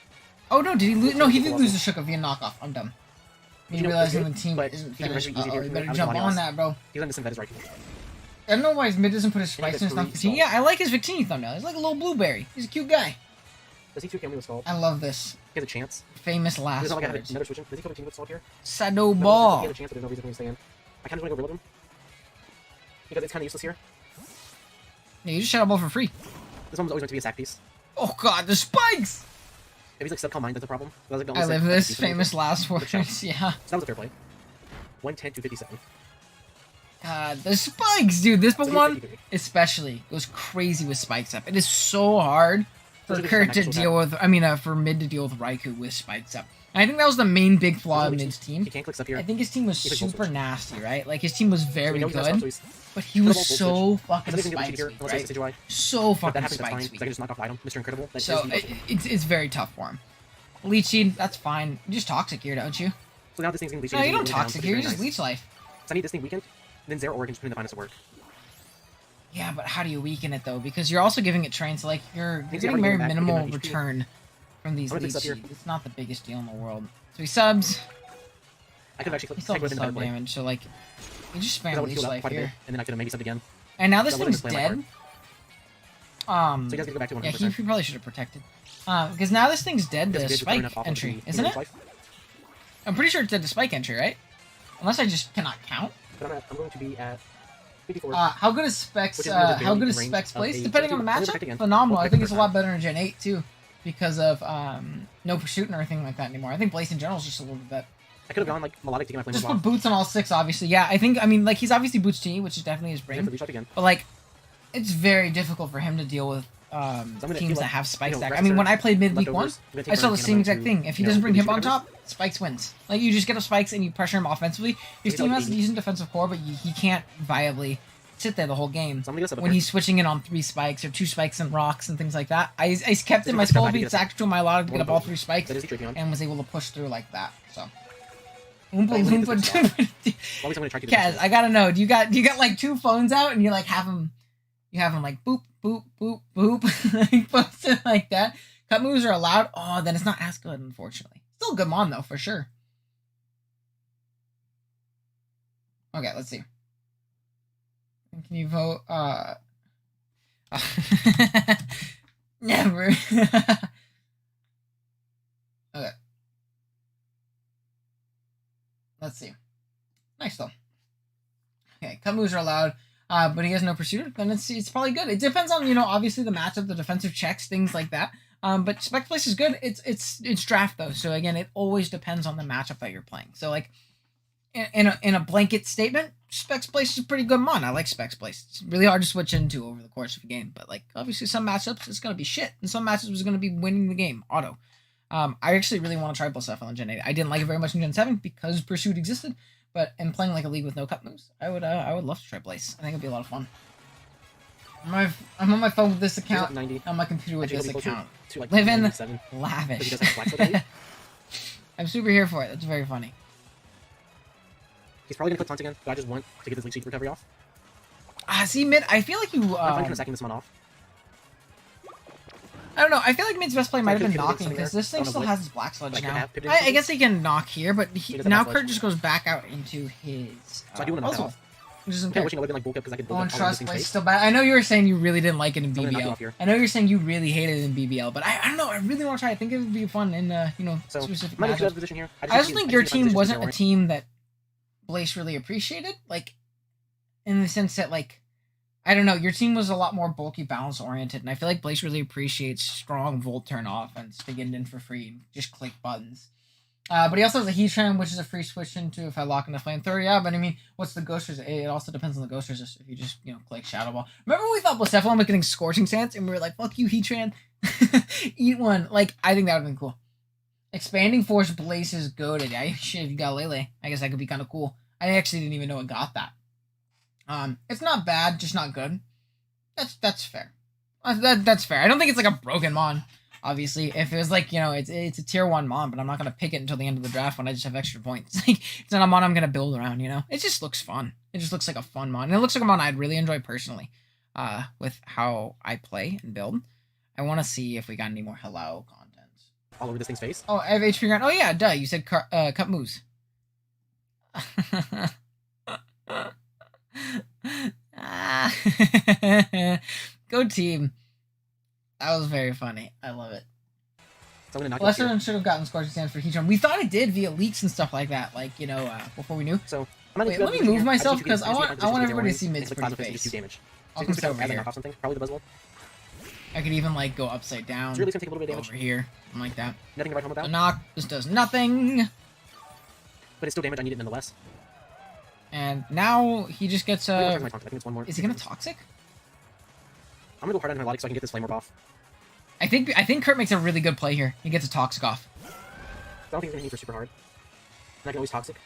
[SPEAKER 1] Oh no, did he lose? No, he did lose the Sugar via knockoff. I'm dumb. Me
[SPEAKER 6] You know,
[SPEAKER 1] realizing
[SPEAKER 6] it's
[SPEAKER 1] the team
[SPEAKER 6] but
[SPEAKER 1] isn't
[SPEAKER 6] he can
[SPEAKER 1] finished.
[SPEAKER 6] run easy here,
[SPEAKER 1] You
[SPEAKER 6] he
[SPEAKER 1] better
[SPEAKER 6] can
[SPEAKER 1] jump
[SPEAKER 6] run
[SPEAKER 1] on
[SPEAKER 6] else.
[SPEAKER 1] that, bro.
[SPEAKER 6] He's on the Synthetic right.
[SPEAKER 1] I don't know why his mid doesn't put his
[SPEAKER 6] I think
[SPEAKER 1] spikes in his
[SPEAKER 6] that's
[SPEAKER 1] Victini.
[SPEAKER 6] really
[SPEAKER 1] Yeah, I like his Victini thumbnail. He's like a little blueberry. He's a cute guy.
[SPEAKER 6] Does he 2K me with Scald?
[SPEAKER 1] I love this
[SPEAKER 6] He has a chance.
[SPEAKER 1] famous
[SPEAKER 6] There's
[SPEAKER 1] last
[SPEAKER 6] not like I have
[SPEAKER 1] words.
[SPEAKER 6] another switch in. Does he cover team with Scald here?
[SPEAKER 1] Sado
[SPEAKER 6] No, He
[SPEAKER 1] ball.
[SPEAKER 6] has a chance, but there's no reason for me to stay in. I kind of want to go Rillaboom. Because it's kind of useless here.
[SPEAKER 1] Yeah, you just Shadow Ball for free.
[SPEAKER 6] This one was always meant to be a sack piece.
[SPEAKER 1] Oh god, the spikes!
[SPEAKER 6] If he's like Subcom Mind, that's a problem. That was, like, the
[SPEAKER 1] I
[SPEAKER 6] only
[SPEAKER 1] live
[SPEAKER 6] sack
[SPEAKER 1] this
[SPEAKER 6] piece that I
[SPEAKER 1] famous
[SPEAKER 6] could-
[SPEAKER 1] last words.
[SPEAKER 6] chance.
[SPEAKER 1] Yeah.
[SPEAKER 6] So that was a fair play. 110 to 57.
[SPEAKER 1] God, the spikes, dude. This
[SPEAKER 6] So he's
[SPEAKER 1] one
[SPEAKER 6] 53.
[SPEAKER 1] especially goes crazy with spikes up. It is so hard for
[SPEAKER 6] Those are just
[SPEAKER 1] Kurt to
[SPEAKER 6] actual
[SPEAKER 1] deal with. I mean, for mid to deal with Raikou with spikes up. And I think that was the main big flaw of
[SPEAKER 6] He
[SPEAKER 1] Mid's team.
[SPEAKER 6] can't click stuff here.
[SPEAKER 1] I think his team was
[SPEAKER 6] He took full
[SPEAKER 1] super
[SPEAKER 6] switch.
[SPEAKER 1] nasty, right? Like his team was
[SPEAKER 6] So
[SPEAKER 1] very
[SPEAKER 6] we know he's not
[SPEAKER 1] good,
[SPEAKER 6] stopped, so
[SPEAKER 1] but he
[SPEAKER 6] Double
[SPEAKER 1] was
[SPEAKER 6] full
[SPEAKER 1] so
[SPEAKER 6] switch.
[SPEAKER 1] fucking
[SPEAKER 6] Because I
[SPEAKER 1] spike
[SPEAKER 6] think here,
[SPEAKER 1] sweet,
[SPEAKER 6] unless I
[SPEAKER 1] right?
[SPEAKER 6] Decidueye.
[SPEAKER 1] So
[SPEAKER 6] But that
[SPEAKER 1] fucking
[SPEAKER 6] happens, that's
[SPEAKER 1] spike
[SPEAKER 6] fine. 'cause I
[SPEAKER 1] sweet.
[SPEAKER 6] can just knock off item. Mr. Incredible. That
[SPEAKER 1] So
[SPEAKER 6] is the
[SPEAKER 1] it's very tough for him. Leech Seed, that's fine. You just Toxic here, don't you?
[SPEAKER 6] So now this thing's gonna leech.
[SPEAKER 1] No, you don't Toxic here. You just Leech Life.
[SPEAKER 6] So I need this thing weakened. Then Zero Origin just putting the finest to work.
[SPEAKER 1] Yeah, but how do you weaken it though? Because you're also giving it train, so like you're
[SPEAKER 6] He's
[SPEAKER 1] getting
[SPEAKER 6] already
[SPEAKER 1] very
[SPEAKER 6] getting back,
[SPEAKER 1] minimal
[SPEAKER 6] getting back HP.
[SPEAKER 1] return from these
[SPEAKER 6] I'm gonna
[SPEAKER 1] Leech
[SPEAKER 6] fix up here.
[SPEAKER 1] Seeds. It's not the biggest deal in the world. So he subs.
[SPEAKER 6] I could have actually
[SPEAKER 1] He
[SPEAKER 6] clicked
[SPEAKER 1] still
[SPEAKER 6] take
[SPEAKER 1] has
[SPEAKER 6] with
[SPEAKER 1] the
[SPEAKER 6] the
[SPEAKER 1] sub
[SPEAKER 6] better play.
[SPEAKER 1] damage, so like you just
[SPEAKER 6] Because I
[SPEAKER 1] spam
[SPEAKER 6] would
[SPEAKER 1] Leech
[SPEAKER 6] heal up
[SPEAKER 1] Life
[SPEAKER 6] quite a bit,
[SPEAKER 1] here.
[SPEAKER 6] and then I could have maybe subbed again.
[SPEAKER 1] And now this
[SPEAKER 6] So I would've
[SPEAKER 1] thing's
[SPEAKER 6] just played my
[SPEAKER 1] dead.
[SPEAKER 6] So he does get to go back to
[SPEAKER 1] Yeah,
[SPEAKER 6] 100%.
[SPEAKER 1] he probably should have protected. Because now this thing's dead
[SPEAKER 6] Because
[SPEAKER 1] to
[SPEAKER 6] he did return
[SPEAKER 1] spike
[SPEAKER 6] enough off of
[SPEAKER 1] entry,
[SPEAKER 6] the
[SPEAKER 1] isn't it?
[SPEAKER 6] Leech Life.
[SPEAKER 1] I'm pretty sure it's dead to spike entry, right? Unless I just cannot count.
[SPEAKER 6] But I'm going to be at 54.
[SPEAKER 1] How good is Specs?
[SPEAKER 6] Which is another
[SPEAKER 1] How
[SPEAKER 6] barely
[SPEAKER 1] good is
[SPEAKER 6] range
[SPEAKER 1] Specs
[SPEAKER 6] of
[SPEAKER 1] place?
[SPEAKER 6] a
[SPEAKER 1] Depending on the
[SPEAKER 6] 32.
[SPEAKER 1] matchup,
[SPEAKER 6] Again.
[SPEAKER 1] phenomenal.
[SPEAKER 6] We'll
[SPEAKER 1] I
[SPEAKER 6] pick
[SPEAKER 1] think
[SPEAKER 6] the
[SPEAKER 1] it's a
[SPEAKER 6] first
[SPEAKER 1] lot better in Gen 8 too, because of no pursuit or anything like that anymore. I think Blaze in general is just a little bit better.
[SPEAKER 6] I could have gone like melodic to get my flame
[SPEAKER 1] Just
[SPEAKER 6] block.
[SPEAKER 1] put boots on all 6, obviously. Yeah, I think. I mean, like he's obviously boots to E, which is definitely his
[SPEAKER 6] Then
[SPEAKER 1] brain.
[SPEAKER 6] for Leech Life again.
[SPEAKER 1] But like, it's very difficult for him to deal with
[SPEAKER 6] gonna
[SPEAKER 1] teams
[SPEAKER 6] feel
[SPEAKER 1] that
[SPEAKER 6] like,
[SPEAKER 1] have spike
[SPEAKER 6] you know,
[SPEAKER 1] stack. I
[SPEAKER 6] rest
[SPEAKER 1] mean,
[SPEAKER 6] or
[SPEAKER 1] when I played mid week 1,
[SPEAKER 6] leftovers, I'm gonna take
[SPEAKER 1] I saw
[SPEAKER 6] Burn
[SPEAKER 1] the
[SPEAKER 6] and
[SPEAKER 1] same
[SPEAKER 6] I'm
[SPEAKER 1] exact
[SPEAKER 6] going
[SPEAKER 1] thing.
[SPEAKER 6] to,
[SPEAKER 1] If he
[SPEAKER 6] you know,
[SPEAKER 1] doesn't bring
[SPEAKER 6] do
[SPEAKER 1] him on
[SPEAKER 6] Leech Life.
[SPEAKER 1] top, Spikes wins. Like you just get up Spikes and you pressure him offensively. His
[SPEAKER 6] He's
[SPEAKER 1] team
[SPEAKER 6] like
[SPEAKER 1] has a
[SPEAKER 6] 80.
[SPEAKER 1] decent defensive core, but he can't viably sit there the whole game.
[SPEAKER 6] So I'm gonna go sub up
[SPEAKER 1] When
[SPEAKER 6] here.
[SPEAKER 1] he's switching in on 3 spikes or 2 spikes and rocks and things like that, I kept
[SPEAKER 6] This
[SPEAKER 1] in
[SPEAKER 6] is
[SPEAKER 1] my
[SPEAKER 6] the first time
[SPEAKER 1] skull
[SPEAKER 6] I did
[SPEAKER 1] beat
[SPEAKER 6] this.
[SPEAKER 1] Sack to my lot to get up all 3 spikes
[SPEAKER 6] That is the Drapion.
[SPEAKER 1] and was able to push through like that. So
[SPEAKER 6] Wait,
[SPEAKER 1] Oompa
[SPEAKER 6] let me get
[SPEAKER 1] Loompa.
[SPEAKER 6] this At least I'm gonna try to do
[SPEAKER 1] Kaz,
[SPEAKER 6] this.
[SPEAKER 1] I gotta know. Do you got like 2 phones out and you like have them? You have them like boop boop boop boop, like posted like that. Cut moves are allowed. Oh, then it's not as good, unfortunately. Still a good mon though, for sure. Okay, let's see. Can you vote? Never. Okay. Let's see. Nice though. Okay, cut moves are allowed, but he has no pursuit. Then it's probably good. It depends on obviously the matchup, the defensive checks, things like that. But spec place is good. It's draft though, so again, it always depends on the matchup that you're playing. So like, in a blanket statement, Specs Place is a pretty good mon. I like Specs Place. It's really hard to switch into over the course of a game, but like obviously some matchups it's gonna be shit, and some matchups it's gonna be winning the game auto. I actually really want to try Blacephalon on Gen 8. I didn't like it very much in Gen 7 because Pursuit existed, but in playing like a league with no cut moves, I would love to try Blaze. I think it'd be a lot of fun. I'm on my phone with this account.
[SPEAKER 6] 90.
[SPEAKER 1] On my computer with
[SPEAKER 6] Actually,
[SPEAKER 1] this account.
[SPEAKER 6] To, like,
[SPEAKER 1] Living
[SPEAKER 6] 97.
[SPEAKER 1] lavish.
[SPEAKER 6] Because he does have Black Foot, I believe.
[SPEAKER 1] I'm super here for it. That's very funny.
[SPEAKER 6] He's probably gonna click taunt again, but I just want to get this Leech Seed recovery off.
[SPEAKER 1] See, mid, I feel like you.
[SPEAKER 6] I'm fine kind of sacking this one off.
[SPEAKER 1] I don't know. I feel like mid's best play might have been
[SPEAKER 6] Could've
[SPEAKER 1] knocking
[SPEAKER 6] been
[SPEAKER 1] because this thing
[SPEAKER 6] on a
[SPEAKER 1] still
[SPEAKER 6] blitz.
[SPEAKER 1] has his Black Sludge
[SPEAKER 6] Like,
[SPEAKER 1] now.
[SPEAKER 6] have pivoted
[SPEAKER 1] I
[SPEAKER 6] something?
[SPEAKER 1] guess he can knock here, but
[SPEAKER 6] does have
[SPEAKER 1] now
[SPEAKER 6] Black
[SPEAKER 1] Kurt
[SPEAKER 6] Sludge.
[SPEAKER 1] just goes back out into his.
[SPEAKER 6] So I do want to knock it
[SPEAKER 1] puzzle.
[SPEAKER 6] off.
[SPEAKER 1] He doesn't
[SPEAKER 6] Yeah,
[SPEAKER 1] care.
[SPEAKER 6] wishing I would have been like bulk up because I could build
[SPEAKER 1] On
[SPEAKER 6] up all
[SPEAKER 1] trust
[SPEAKER 6] of
[SPEAKER 1] play
[SPEAKER 6] this
[SPEAKER 1] still bad. I know you were saying you really didn't like it in
[SPEAKER 6] I'm gonna knock you off
[SPEAKER 1] BBL.
[SPEAKER 6] here.
[SPEAKER 1] I know you're saying you really hated it in BBL, but I don't know. I really want to try. I think it would be fun in
[SPEAKER 6] So,
[SPEAKER 1] specific
[SPEAKER 6] I'm not in a
[SPEAKER 1] matchups.
[SPEAKER 6] position here.
[SPEAKER 1] I just think your team wasn't a
[SPEAKER 6] team.
[SPEAKER 1] team that Blaze really appreciated, like in the sense that like I don't know, your team was a lot more bulky balance oriented, and I feel like Blaze really appreciates strong volt turn offense to get it in for free and just click buttons. But he also has a Heatran, which is a free switch into if I lock in the flamethrower. Yeah, but I mean, what's the ghost resist? It also depends on the ghost resist. If you just click Shadow Ball. Remember when we thought Blacephalon was getting Scorching Stance, and we were like, "Fuck you, Heatran, eat one." Like I think that would have been cool. Expanding Force Blaze is goated. I shit, if you got Lele, I guess that could be kind of cool. I actually didn't even know it got that. It's not bad, just not good. That's fair. That's fair. I don't think it's like a broken mon. Obviously, if it was like it's a tier 1 mon, but I'm not gonna pick it until the end of the draft when I just have extra points. Like it's not a mon I'm gonna build around. It just looks fun. It just looks like a fun mon, and it looks like a mon I'd really enjoy personally. With how I play and build, I want to see if we got any more hello content.
[SPEAKER 6] All over this thing's face.
[SPEAKER 1] Oh, I have HP ground. Oh yeah, duh. You said cut moves. Go team. That was very funny. I love it.
[SPEAKER 6] So I'm gonna knock you off here.
[SPEAKER 1] Lesser should have gotten Scorching Stance for Heatran. We thought it did via leaks and stuff like that, like before we knew.
[SPEAKER 6] So I'm not
[SPEAKER 1] Wait, let me move myself because I want everybody to see mid's pretty face.
[SPEAKER 6] Damage.
[SPEAKER 1] I'll
[SPEAKER 6] So
[SPEAKER 1] come
[SPEAKER 6] you
[SPEAKER 1] sit
[SPEAKER 6] can
[SPEAKER 1] over
[SPEAKER 6] over
[SPEAKER 1] here.
[SPEAKER 6] off something. Probably the Buzzwole.
[SPEAKER 1] I could even like go upside down.
[SPEAKER 6] It's really gonna take a little bit of
[SPEAKER 1] Go
[SPEAKER 6] damage.
[SPEAKER 1] over here, something like that.
[SPEAKER 6] Nothing to write home
[SPEAKER 1] A
[SPEAKER 6] about.
[SPEAKER 1] knock. This does nothing.
[SPEAKER 6] But it's still damage. I need it nonetheless.
[SPEAKER 1] And now he just gets
[SPEAKER 6] I think it's one more.
[SPEAKER 1] Is he gonna toxic?
[SPEAKER 6] I'm gonna go hard on Melodic so I can get this Flame Orb off.
[SPEAKER 1] I think Kurt makes a really good play here. He gets a toxic off.
[SPEAKER 6] I don't think he's gonna hit for super hard. And I can always Toxic.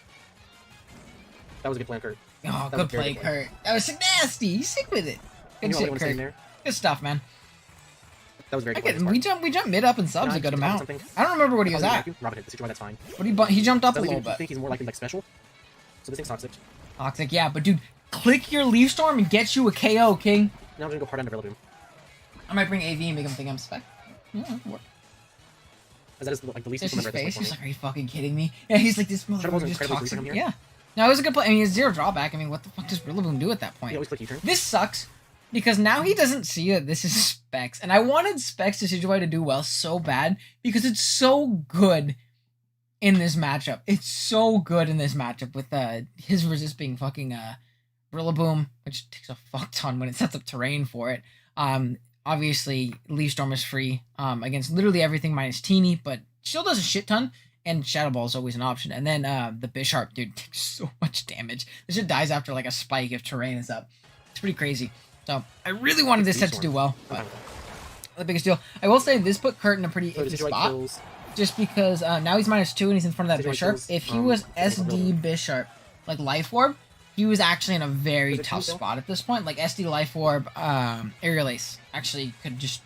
[SPEAKER 6] That was a good plan, Kurt.
[SPEAKER 1] Oh,
[SPEAKER 6] That
[SPEAKER 1] good
[SPEAKER 6] was very
[SPEAKER 1] play,
[SPEAKER 6] good play.
[SPEAKER 1] Kurt. That was nasty. He's sick with it.
[SPEAKER 6] I
[SPEAKER 1] Good
[SPEAKER 6] knew I
[SPEAKER 1] shit,
[SPEAKER 6] wanted to stay in
[SPEAKER 1] Kurt.
[SPEAKER 6] there.
[SPEAKER 1] Good stuff, man.
[SPEAKER 6] That was very
[SPEAKER 1] I
[SPEAKER 6] good.
[SPEAKER 1] get, we jump mid up and subs
[SPEAKER 6] No,
[SPEAKER 1] a good
[SPEAKER 6] I
[SPEAKER 1] amount.
[SPEAKER 6] something.
[SPEAKER 1] I don't remember what he was at.
[SPEAKER 6] Robin hit. This is why that's fine.
[SPEAKER 1] But he jumped up a
[SPEAKER 6] So
[SPEAKER 1] little
[SPEAKER 6] you
[SPEAKER 1] bit.
[SPEAKER 6] think he's more likely like special? So this thing's Toxic.
[SPEAKER 1] Toxic, yeah, but dude, click your Leaf Storm and get you a KO, King.
[SPEAKER 6] Now I'm gonna go hard on Rillaboom.
[SPEAKER 1] I might bring AV and make him think I'm spec. Yeah, that'll work.
[SPEAKER 6] As that is like the least
[SPEAKER 1] It's
[SPEAKER 6] useful
[SPEAKER 1] his
[SPEAKER 6] member at
[SPEAKER 1] face.
[SPEAKER 6] this
[SPEAKER 1] He's
[SPEAKER 6] point
[SPEAKER 1] like, are you fucking kidding me? Yeah, he's like, this
[SPEAKER 6] Shuttle Ball's
[SPEAKER 1] motherfucker just
[SPEAKER 6] incredibly
[SPEAKER 1] toxic.
[SPEAKER 6] free from here.
[SPEAKER 1] Yeah. No, it was a good play. I mean, it's 0 drawback. I mean, what the fuck does Rillaboom do at that
[SPEAKER 6] for me.
[SPEAKER 1] point?
[SPEAKER 6] You always click U-turn.
[SPEAKER 1] This sucks because now he doesn't see that this is Specs, and I wanted Specs to Decidueye to do well so bad because it's so good in this matchup. It's so good in this matchup with his resist being fucking Rillaboom, which takes a fuck ton when it sets up terrain for it. Obviously Leaf Storm is free against literally everything minus Teeny, but still does a shit ton. And Shadow Ball is always an option. And then the Bisharp, dude, takes so much damage. This shit dies after like a spike if terrain is up. It's pretty crazy. So I really wanted this set to do well. But the biggest deal. I will say this put Kurt in a pretty
[SPEAKER 6] So
[SPEAKER 1] iffy
[SPEAKER 6] Decidueye
[SPEAKER 1] spot.
[SPEAKER 6] kills.
[SPEAKER 1] Just because now he's -2 and he's in front of that
[SPEAKER 6] Decidueye
[SPEAKER 1] Bisharp.
[SPEAKER 6] kills,
[SPEAKER 1] If he was SD
[SPEAKER 6] Rillaboom.
[SPEAKER 1] Bisharp, like Life Orb, he was actually in a very
[SPEAKER 6] Was it
[SPEAKER 1] tough
[SPEAKER 6] Teeny, though?
[SPEAKER 1] spot at this point. Like SD Life Orb, Aerial Ace actually could just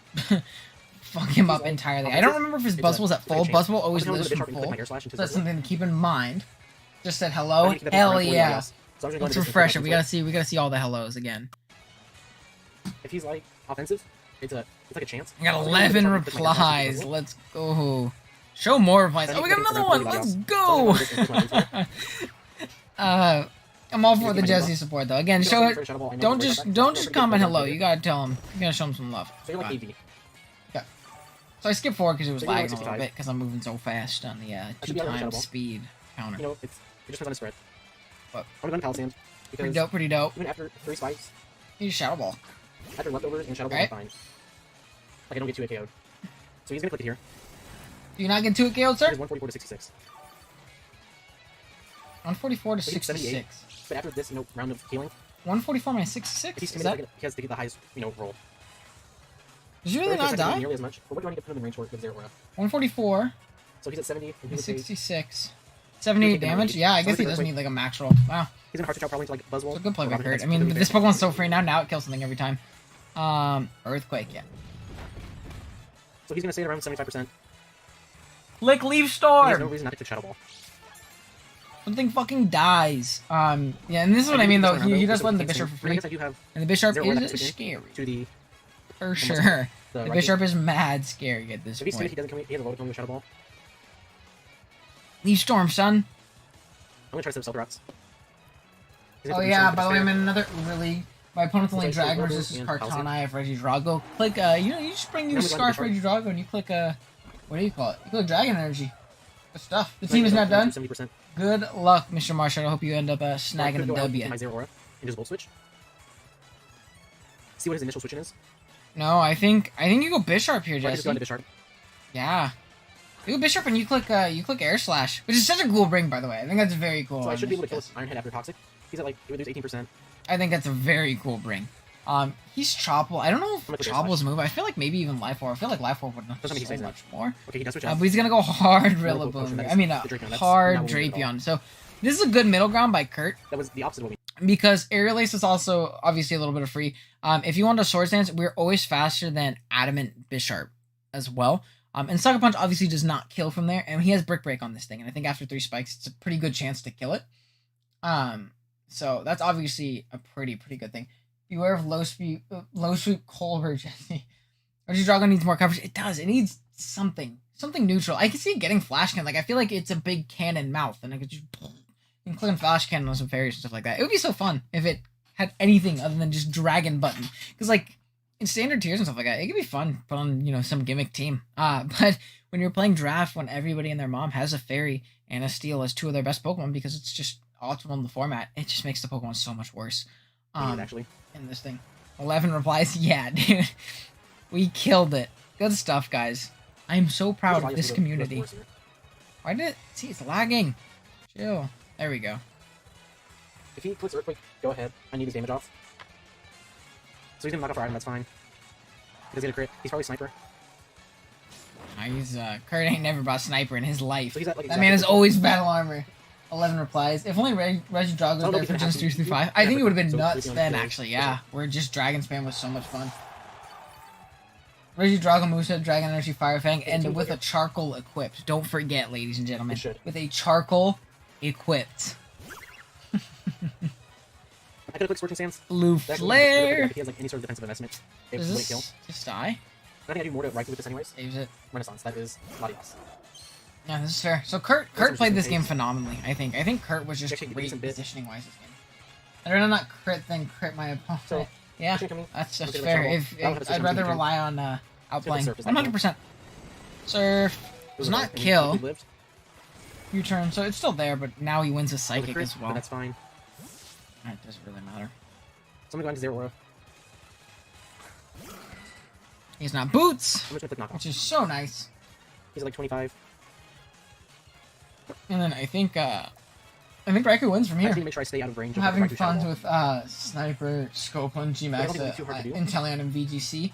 [SPEAKER 1] fuck him up entirely. I don't remember if his Buzzwole was at full. Buzzwole always lives from full. So that's something to keep in mind. Just said hello. Hell yeah. Let's refresh it. We gotta see all the hellos again.
[SPEAKER 6] If he's like offensive, it's like a chance.
[SPEAKER 1] I got 11 replies. Let's go. Show more replies. Oh, we got another one. Let's go. I'm all for the Jesse support though. Again, show it. Don't just comment hello. You gotta tell him. You gotta show him some love.
[SPEAKER 6] So you're like AV.
[SPEAKER 1] So I skipped forward because it was
[SPEAKER 6] So you're like
[SPEAKER 1] lagging a little
[SPEAKER 6] 65.
[SPEAKER 1] bit because I'm moving so fast on the
[SPEAKER 6] should be able to
[SPEAKER 1] 2
[SPEAKER 6] shadow
[SPEAKER 1] times
[SPEAKER 6] ball.
[SPEAKER 1] speed counter.
[SPEAKER 6] You know, it just depends on the spread.
[SPEAKER 1] What?
[SPEAKER 6] I'm gonna go Palisand
[SPEAKER 1] Pretty
[SPEAKER 6] because
[SPEAKER 1] dope. Pretty dope.
[SPEAKER 6] even after 3 spikes,
[SPEAKER 1] Use Shadow Ball.
[SPEAKER 6] after leftovers and Shadow Ball,
[SPEAKER 1] Right.
[SPEAKER 6] I'm fine. Like I don't get 2 KO'd. So he's gonna click it here.
[SPEAKER 1] Do you not get 2 KO'd, sir?
[SPEAKER 6] Here's 144 to 66.
[SPEAKER 1] 144 to
[SPEAKER 6] So he's 78.
[SPEAKER 1] 66.
[SPEAKER 6] But after this, round of healing,
[SPEAKER 1] 144 minus
[SPEAKER 6] if
[SPEAKER 1] 66?
[SPEAKER 6] he's
[SPEAKER 1] Is
[SPEAKER 6] committed,
[SPEAKER 1] that?
[SPEAKER 6] he has to get the highest, roll.
[SPEAKER 1] Does he really
[SPEAKER 6] Very
[SPEAKER 1] not
[SPEAKER 6] second,
[SPEAKER 1] die?
[SPEAKER 6] nearly as much. But what do I need to put him in range for with 0 aura?
[SPEAKER 1] 144.
[SPEAKER 6] So he's at 70. And
[SPEAKER 1] He's
[SPEAKER 6] he's at
[SPEAKER 1] 66. 78 damage? Yeah, I guess he does need like a max roll. Wow.
[SPEAKER 6] He's gonna hard switch out probably into like Buzzwole.
[SPEAKER 1] It's a good play
[SPEAKER 6] or
[SPEAKER 1] by
[SPEAKER 6] Robin
[SPEAKER 1] Kurt.
[SPEAKER 6] Hood.
[SPEAKER 1] I mean,
[SPEAKER 6] It's gonna be
[SPEAKER 1] this
[SPEAKER 6] very
[SPEAKER 1] Pokemon's so free now. Now it kills something every time. Earthquake, yeah.
[SPEAKER 6] So he's gonna stay at around 75%.
[SPEAKER 1] Click Leaf
[SPEAKER 6] He has
[SPEAKER 1] Storm!
[SPEAKER 6] no reason not to click Shadow Ball.
[SPEAKER 1] Something fucking dies. Yeah, and this is what I mean though. He does let the Bishop for free.
[SPEAKER 6] I do have
[SPEAKER 1] And the Bishop
[SPEAKER 6] Zero Aura
[SPEAKER 1] is
[SPEAKER 6] switch in
[SPEAKER 1] scary.
[SPEAKER 6] to the
[SPEAKER 1] For sure.
[SPEAKER 6] the
[SPEAKER 1] The
[SPEAKER 6] right
[SPEAKER 1] Bishop is mad scary at this
[SPEAKER 6] If he's timid,
[SPEAKER 1] point.
[SPEAKER 6] he doesn't come. He has a low to come with Shadow Ball.
[SPEAKER 1] Leaf Storm, son.
[SPEAKER 6] I'm gonna try to set up Stealth Rocks. He's gonna
[SPEAKER 1] Oh
[SPEAKER 6] put
[SPEAKER 1] yeah,
[SPEAKER 6] some
[SPEAKER 1] by the way,
[SPEAKER 6] despair.
[SPEAKER 1] I'm in another really. My opponent's only
[SPEAKER 6] It's like
[SPEAKER 1] Dragon
[SPEAKER 6] Robo
[SPEAKER 1] resistance
[SPEAKER 6] and
[SPEAKER 1] Cartana.
[SPEAKER 6] Palsy.
[SPEAKER 1] I have Regidrago. Click, you just bring your
[SPEAKER 6] I'm gonna go
[SPEAKER 1] Scarf
[SPEAKER 6] to Bishop.
[SPEAKER 1] Regidrago and you click, what do you call it? You click Dragon Energy. Good stuff. The
[SPEAKER 6] Right,
[SPEAKER 1] team is
[SPEAKER 6] so
[SPEAKER 1] not done.
[SPEAKER 6] 70%.
[SPEAKER 1] Good luck, Mr. Marshall. I hope you end up
[SPEAKER 6] I
[SPEAKER 1] snagging
[SPEAKER 6] could
[SPEAKER 1] a
[SPEAKER 6] go out
[SPEAKER 1] W.
[SPEAKER 6] with my 0 aura and just Volt Switch. See what his initial switching is.
[SPEAKER 1] No, I think you go Bishop here,
[SPEAKER 6] Or I could just go
[SPEAKER 1] Jesse.
[SPEAKER 6] into Bisharp.
[SPEAKER 1] Yeah. You go Bishop and you click Air Slash, which is such a cool bring, by the way. I think that's very cool.
[SPEAKER 6] So I
[SPEAKER 1] on
[SPEAKER 6] should be able to
[SPEAKER 1] this
[SPEAKER 6] kill
[SPEAKER 1] list.
[SPEAKER 6] his Iron Head after Toxic. He's at like, it would lose 18%.
[SPEAKER 1] I think that's a very cool bring. He's Choppable. I don't know if
[SPEAKER 6] I'm gonna click Air
[SPEAKER 1] Choppable's move. I feel like maybe even Life Orb. I feel like Life Orb would know
[SPEAKER 6] Doesn't mean
[SPEAKER 1] so
[SPEAKER 6] he's
[SPEAKER 1] much more.
[SPEAKER 6] Okay, he does switch
[SPEAKER 1] But
[SPEAKER 6] out.
[SPEAKER 1] he's gonna go hard
[SPEAKER 6] Potion,
[SPEAKER 1] Rillaboom.
[SPEAKER 6] that
[SPEAKER 1] I
[SPEAKER 6] is
[SPEAKER 1] mean,
[SPEAKER 6] the Drapion. That's
[SPEAKER 1] hard
[SPEAKER 6] not what we did at all.
[SPEAKER 1] Drapion. So this is a good middle ground by Kurt
[SPEAKER 6] That was the opposite of what
[SPEAKER 1] because Aerial Ace is also obviously a little bit of free. If you want a Swords Dance, we're always faster than Adamant Bisharp as well. And Sucker Punch obviously does not kill from there, and he has Brick Break on this thing, and I think after 3 spikes, it's a pretty good chance to kill it. So that's obviously a pretty good thing. Beware of low sweep Colbert, Jesse. Regidrago needs more coverage. It does. It needs something neutral. I can see it getting Flash Cannon. Like I feel like it's a big cannon mouth, and I could just you can click on Flash Cannon on some fairies and stuff like that. It would be so fun if it had anything other than just Dragon Button, because like in standard tiers and stuff like that, it could be fun put on some gimmick team. But when you're playing draft, when everybody and their mom has a fairy and a steel as 2 of their best Pokemon because it's just optimal in the format, it just makes the Pokemon so much worse.
[SPEAKER 6] actually.
[SPEAKER 1] In this thing. 11 replies, yeah, dude. We killed it. Good stuff, guys. I'm so proud of this community. Why did it? See, it's lagging. Chill. There we go.
[SPEAKER 6] If he clicks Earthquake, go ahead. I need his damage off. So he's gonna knock off our item, that's fine. He does get a crit. He's probably Sniper.
[SPEAKER 1] He's, Kurt ain't never bought Sniper in his life.
[SPEAKER 6] So he's at, like,
[SPEAKER 1] That man is always battle armor. 11 replies. If only Regidrago was there for gens 2 through 5. I think it would have been
[SPEAKER 6] So
[SPEAKER 1] nuts
[SPEAKER 6] creepy on
[SPEAKER 1] then,
[SPEAKER 6] his
[SPEAKER 1] actually,
[SPEAKER 6] face.
[SPEAKER 1] yeah. Where just Dragon Spam was so much fun. Regidrago moveset, Dragon Energy, Fire Fang, and with a Charcoal equipped. Don't forget, ladies and gentlemen.
[SPEAKER 6] It should.
[SPEAKER 1] With a Charcoal equipped.
[SPEAKER 6] I could have clicked Scorching Sands.
[SPEAKER 1] Blue
[SPEAKER 6] That
[SPEAKER 1] Flare!
[SPEAKER 6] if he has like any sort of defensive investment, it
[SPEAKER 1] Does
[SPEAKER 6] wouldn't kill.
[SPEAKER 1] this just die?
[SPEAKER 6] I think I do more to Raikou with this anyways.
[SPEAKER 1] Saves it.
[SPEAKER 6] Renaissance, that is Latias.
[SPEAKER 1] Yeah, this is fair. So Kurt
[SPEAKER 6] some
[SPEAKER 1] played this
[SPEAKER 6] decent
[SPEAKER 1] game
[SPEAKER 6] pace.
[SPEAKER 1] phenomenally, I think. I think Kurt was just
[SPEAKER 6] Actually,
[SPEAKER 1] great
[SPEAKER 6] decent bit.
[SPEAKER 1] positioning-wise this game. I'd rather not crit than crit my opponent.
[SPEAKER 6] So,
[SPEAKER 1] yeah,
[SPEAKER 6] Pushing coming.
[SPEAKER 1] that's
[SPEAKER 6] Okay,
[SPEAKER 1] fair.
[SPEAKER 6] trouble.
[SPEAKER 1] If
[SPEAKER 6] I don't have a
[SPEAKER 1] I'd
[SPEAKER 6] system
[SPEAKER 1] rather
[SPEAKER 6] to do.
[SPEAKER 1] rely on outplaying.
[SPEAKER 6] Surf, is that
[SPEAKER 1] 100%. Surf does not
[SPEAKER 6] And
[SPEAKER 1] kill.
[SPEAKER 6] he lived.
[SPEAKER 1] U-turn, so it's still there, but now he wins a
[SPEAKER 6] With a
[SPEAKER 1] psychic
[SPEAKER 6] crit,
[SPEAKER 1] as
[SPEAKER 6] but
[SPEAKER 1] well.
[SPEAKER 6] that's fine.
[SPEAKER 1] It doesn't really matter.
[SPEAKER 6] So I'm gonna go into Zero Aura.
[SPEAKER 1] He's not boots,
[SPEAKER 6] I'm just gonna click Knockoff.
[SPEAKER 1] which is so nice.
[SPEAKER 6] He's at like 25.
[SPEAKER 1] And then I think Raikou wins from
[SPEAKER 6] I
[SPEAKER 1] here.
[SPEAKER 6] just need to make sure I stay out of range.
[SPEAKER 1] I'm
[SPEAKER 6] of
[SPEAKER 1] having
[SPEAKER 6] Raikou Shadow
[SPEAKER 1] fun
[SPEAKER 6] Ball.
[SPEAKER 1] with Sniper, Scopeland, G-Max,
[SPEAKER 6] think it'd be too hard to do.
[SPEAKER 1] Inteleon, and VGC.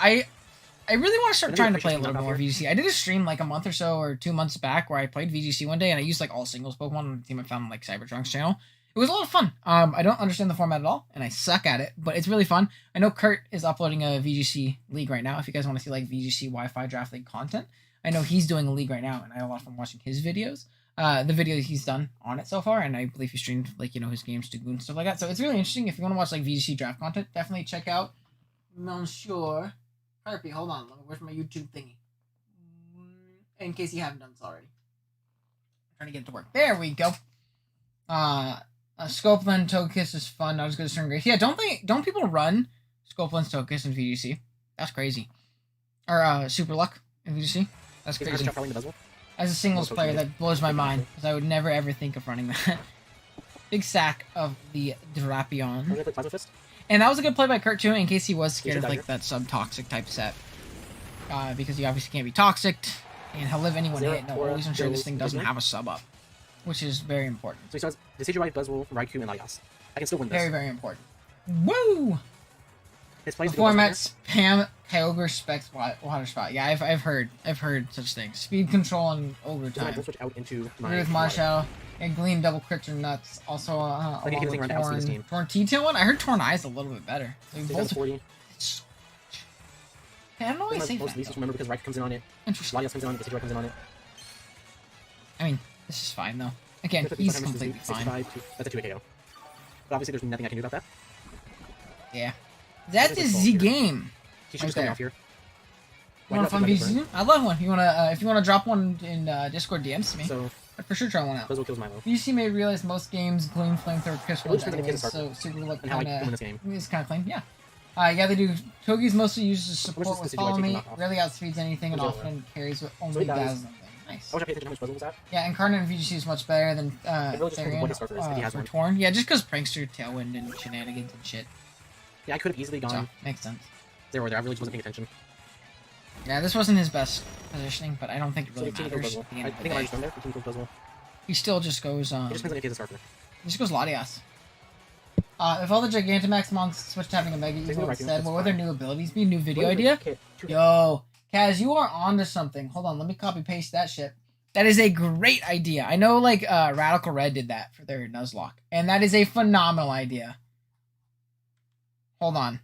[SPEAKER 1] I really want to start
[SPEAKER 6] I think
[SPEAKER 1] trying to
[SPEAKER 6] I
[SPEAKER 1] play a
[SPEAKER 6] appreciate
[SPEAKER 1] little bit more
[SPEAKER 6] knockoff
[SPEAKER 1] VGC. I did a stream like a month or so or 2 months back where I played VGC one day and I used like all singles Pokemon on the team I found on like Cybertrunk's channel. It was a lot of fun. I don't understand the format at all and I suck at it, but it's really fun. I know Kurt is uploading a VGC league right now. If you guys want to see like VGC Wi-Fi Draft League content, I know he's doing a league right now and I have a lot of fun watching his videos. The videos he's done on it so far, and I believe he streamed like his games to Goon and stuff like that. So it's really interesting. If you want to watch like VGC draft content, definitely check out Monsieur Harpy. Hold on, where's my YouTube thingy? In case you haven't done so already, I'm trying to get it to work. There we go. Scopeland Togekiss is fun. Not as good as Stern Grace. Yeah, don't people run Scopeland's Togekiss in VGC? That's crazy. Or Super Luck in VGC. That's
[SPEAKER 6] He's
[SPEAKER 1] crazy.
[SPEAKER 6] gonna probably the Buzzwole.
[SPEAKER 1] As a singles player, that blows my mind because I would never ever think of running that. Big sack of the
[SPEAKER 6] I'm
[SPEAKER 1] Drapion,
[SPEAKER 6] gonna play Plasma Fist.
[SPEAKER 1] and that was a good play by Kurt too, in case he was scared
[SPEAKER 6] He's
[SPEAKER 1] of
[SPEAKER 6] a
[SPEAKER 1] like that sub-toxic type set, because he obviously can't be toxic, and he'll live anyone
[SPEAKER 6] Zero
[SPEAKER 1] hit. And I'll
[SPEAKER 6] Aura
[SPEAKER 1] always ensure this
[SPEAKER 6] goes
[SPEAKER 1] thing doesn't
[SPEAKER 6] Pokemon.
[SPEAKER 1] have a sub up, which is very important.
[SPEAKER 6] So he starts Decidueye, Buzzwole, Raikou, and Latias. I can still win this.
[SPEAKER 1] Very very important. Woo!
[SPEAKER 6] His play
[SPEAKER 1] Before I met spam Kyogre specs water spot. Yeah, I've heard such things. Speed control and over
[SPEAKER 6] So I
[SPEAKER 1] time.
[SPEAKER 6] will switch out into my
[SPEAKER 1] With Marshadow and Gleam double crits are nuts. Also,
[SPEAKER 6] I need to
[SPEAKER 1] along
[SPEAKER 6] get this thing
[SPEAKER 1] with
[SPEAKER 6] around to outspeed this team.
[SPEAKER 1] Torn T-tail one. I heard Torn Eye is a little bit better. Like,
[SPEAKER 6] So he
[SPEAKER 1] both
[SPEAKER 6] does 40.
[SPEAKER 1] so much. I don't know why I say
[SPEAKER 6] Most
[SPEAKER 1] that.
[SPEAKER 6] least just remember because Raikou comes in on it.
[SPEAKER 1] Interesting.
[SPEAKER 6] Latias comes in on it. Decidueye comes in on it.
[SPEAKER 1] I mean, this is fine though. Again, he's completely fine.
[SPEAKER 6] That's a 2 KO. But obviously, there's nothing I can do about that.
[SPEAKER 1] Yeah, that is the game.
[SPEAKER 6] He should
[SPEAKER 1] Right
[SPEAKER 6] just come
[SPEAKER 1] there.
[SPEAKER 6] off here.
[SPEAKER 1] You want a fun VC? I love one. You wanna if you wanna drop one in Discord DMs to me,
[SPEAKER 6] So
[SPEAKER 1] I'd for sure try one out.
[SPEAKER 6] those will kills Milo.
[SPEAKER 1] VC may realize most games Gleam Flamethrower Kiss
[SPEAKER 6] It looks
[SPEAKER 1] ones
[SPEAKER 6] like the
[SPEAKER 1] anyways,
[SPEAKER 6] kids
[SPEAKER 1] so super look
[SPEAKER 6] And how I
[SPEAKER 1] kinda
[SPEAKER 6] win this game.
[SPEAKER 1] it's kinda clean, yeah. Yeah, they do. Togi's mostly used as
[SPEAKER 6] Which
[SPEAKER 1] support
[SPEAKER 6] is
[SPEAKER 1] with
[SPEAKER 6] the
[SPEAKER 1] Follow
[SPEAKER 6] situation
[SPEAKER 1] Me,
[SPEAKER 6] knock off.
[SPEAKER 1] rarely outspeeds anything, and
[SPEAKER 6] Which is
[SPEAKER 1] often carries with
[SPEAKER 6] So
[SPEAKER 1] only
[SPEAKER 6] he does.
[SPEAKER 1] dazzling thing. Nice.
[SPEAKER 6] I wish I paid attention to how much Buzzle was at.
[SPEAKER 1] Yeah, Incarnate and VGC is much better than
[SPEAKER 6] really just depends on what his
[SPEAKER 1] Therian,
[SPEAKER 6] starter is, if he has
[SPEAKER 1] for
[SPEAKER 6] one.
[SPEAKER 1] Torn. Yeah, just because Prankster, Tailwind, and shenanigans and shit.
[SPEAKER 6] Yeah, I could have easily
[SPEAKER 1] So,
[SPEAKER 6] gone
[SPEAKER 1] makes sense.
[SPEAKER 6] there or there. I really just wasn't paying attention.
[SPEAKER 1] Yeah, this wasn't his best positioning, but I don't think it
[SPEAKER 6] So
[SPEAKER 1] really
[SPEAKER 6] he team kills
[SPEAKER 1] matters.
[SPEAKER 6] Buzzle.
[SPEAKER 1] at the end
[SPEAKER 6] I
[SPEAKER 1] of the
[SPEAKER 6] think I might
[SPEAKER 1] day.
[SPEAKER 6] just done there. He team kills Buzzle.
[SPEAKER 1] He still just goes,
[SPEAKER 6] It just depends on if he has a Scarfer.
[SPEAKER 1] he just goes Latias. If all the Gigantamax monks switched to having a Mega
[SPEAKER 6] Takes me
[SPEAKER 1] Evo
[SPEAKER 6] right here,
[SPEAKER 1] instead,
[SPEAKER 6] that's
[SPEAKER 1] what would their
[SPEAKER 6] fine.
[SPEAKER 1] new abilities be? New video
[SPEAKER 6] What is it?
[SPEAKER 1] idea?
[SPEAKER 6] Okay, 2
[SPEAKER 1] Yo, Kaz, you are onto something. Hold on, let me copy paste that shit. That is a great idea. I know, like, Radical Red did that for their Nuzlocke, and that is a phenomenal idea. Hold on.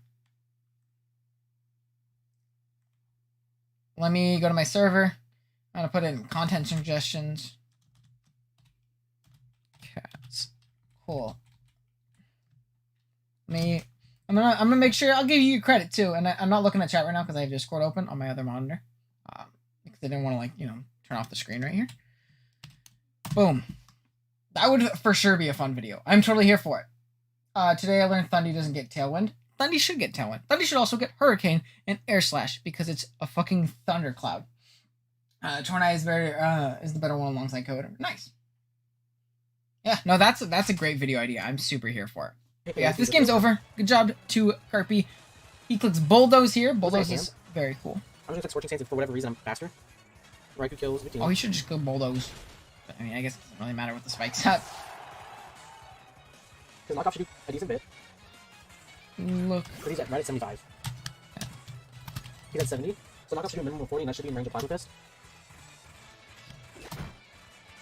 [SPEAKER 1] Let me go to my server. I'm gonna put it in content suggestions. Cats. Cool. I'm gonna make sure I'll give you credit too, and I'm not looking at chat right now because I have Discord open on my other monitor, because I didn't want to, like, turn off the screen right here. Boom. That would for sure be a fun video. I'm totally here for it. Today I learned Thundy doesn't get Tailwind. Thundy should get Tailwind. Thundy should also get Hurricane and Air Slash because it's a fucking thundercloud. Tornai is is the better one alongside Coder. Nice. Yeah, no, that's a great video idea. I'm super here for it. But yeah, this game's over. Good job to Carpy. He clicks Bulldoze here. Bulldoze is very cool.
[SPEAKER 6] I'm just like Scorching Sands, and for whatever reason, I'm faster. Raikou kills Victini.
[SPEAKER 1] Oh, he should just go Bulldoze. But, I mean, I guess it doesn't really matter what the spike's at.
[SPEAKER 6] Because knockoff should do a decent bit.
[SPEAKER 1] Look.
[SPEAKER 6] But he's right at 75. He's at 70. So knockoff should do a minimum of 40, and that should be in range of Plasma Fist.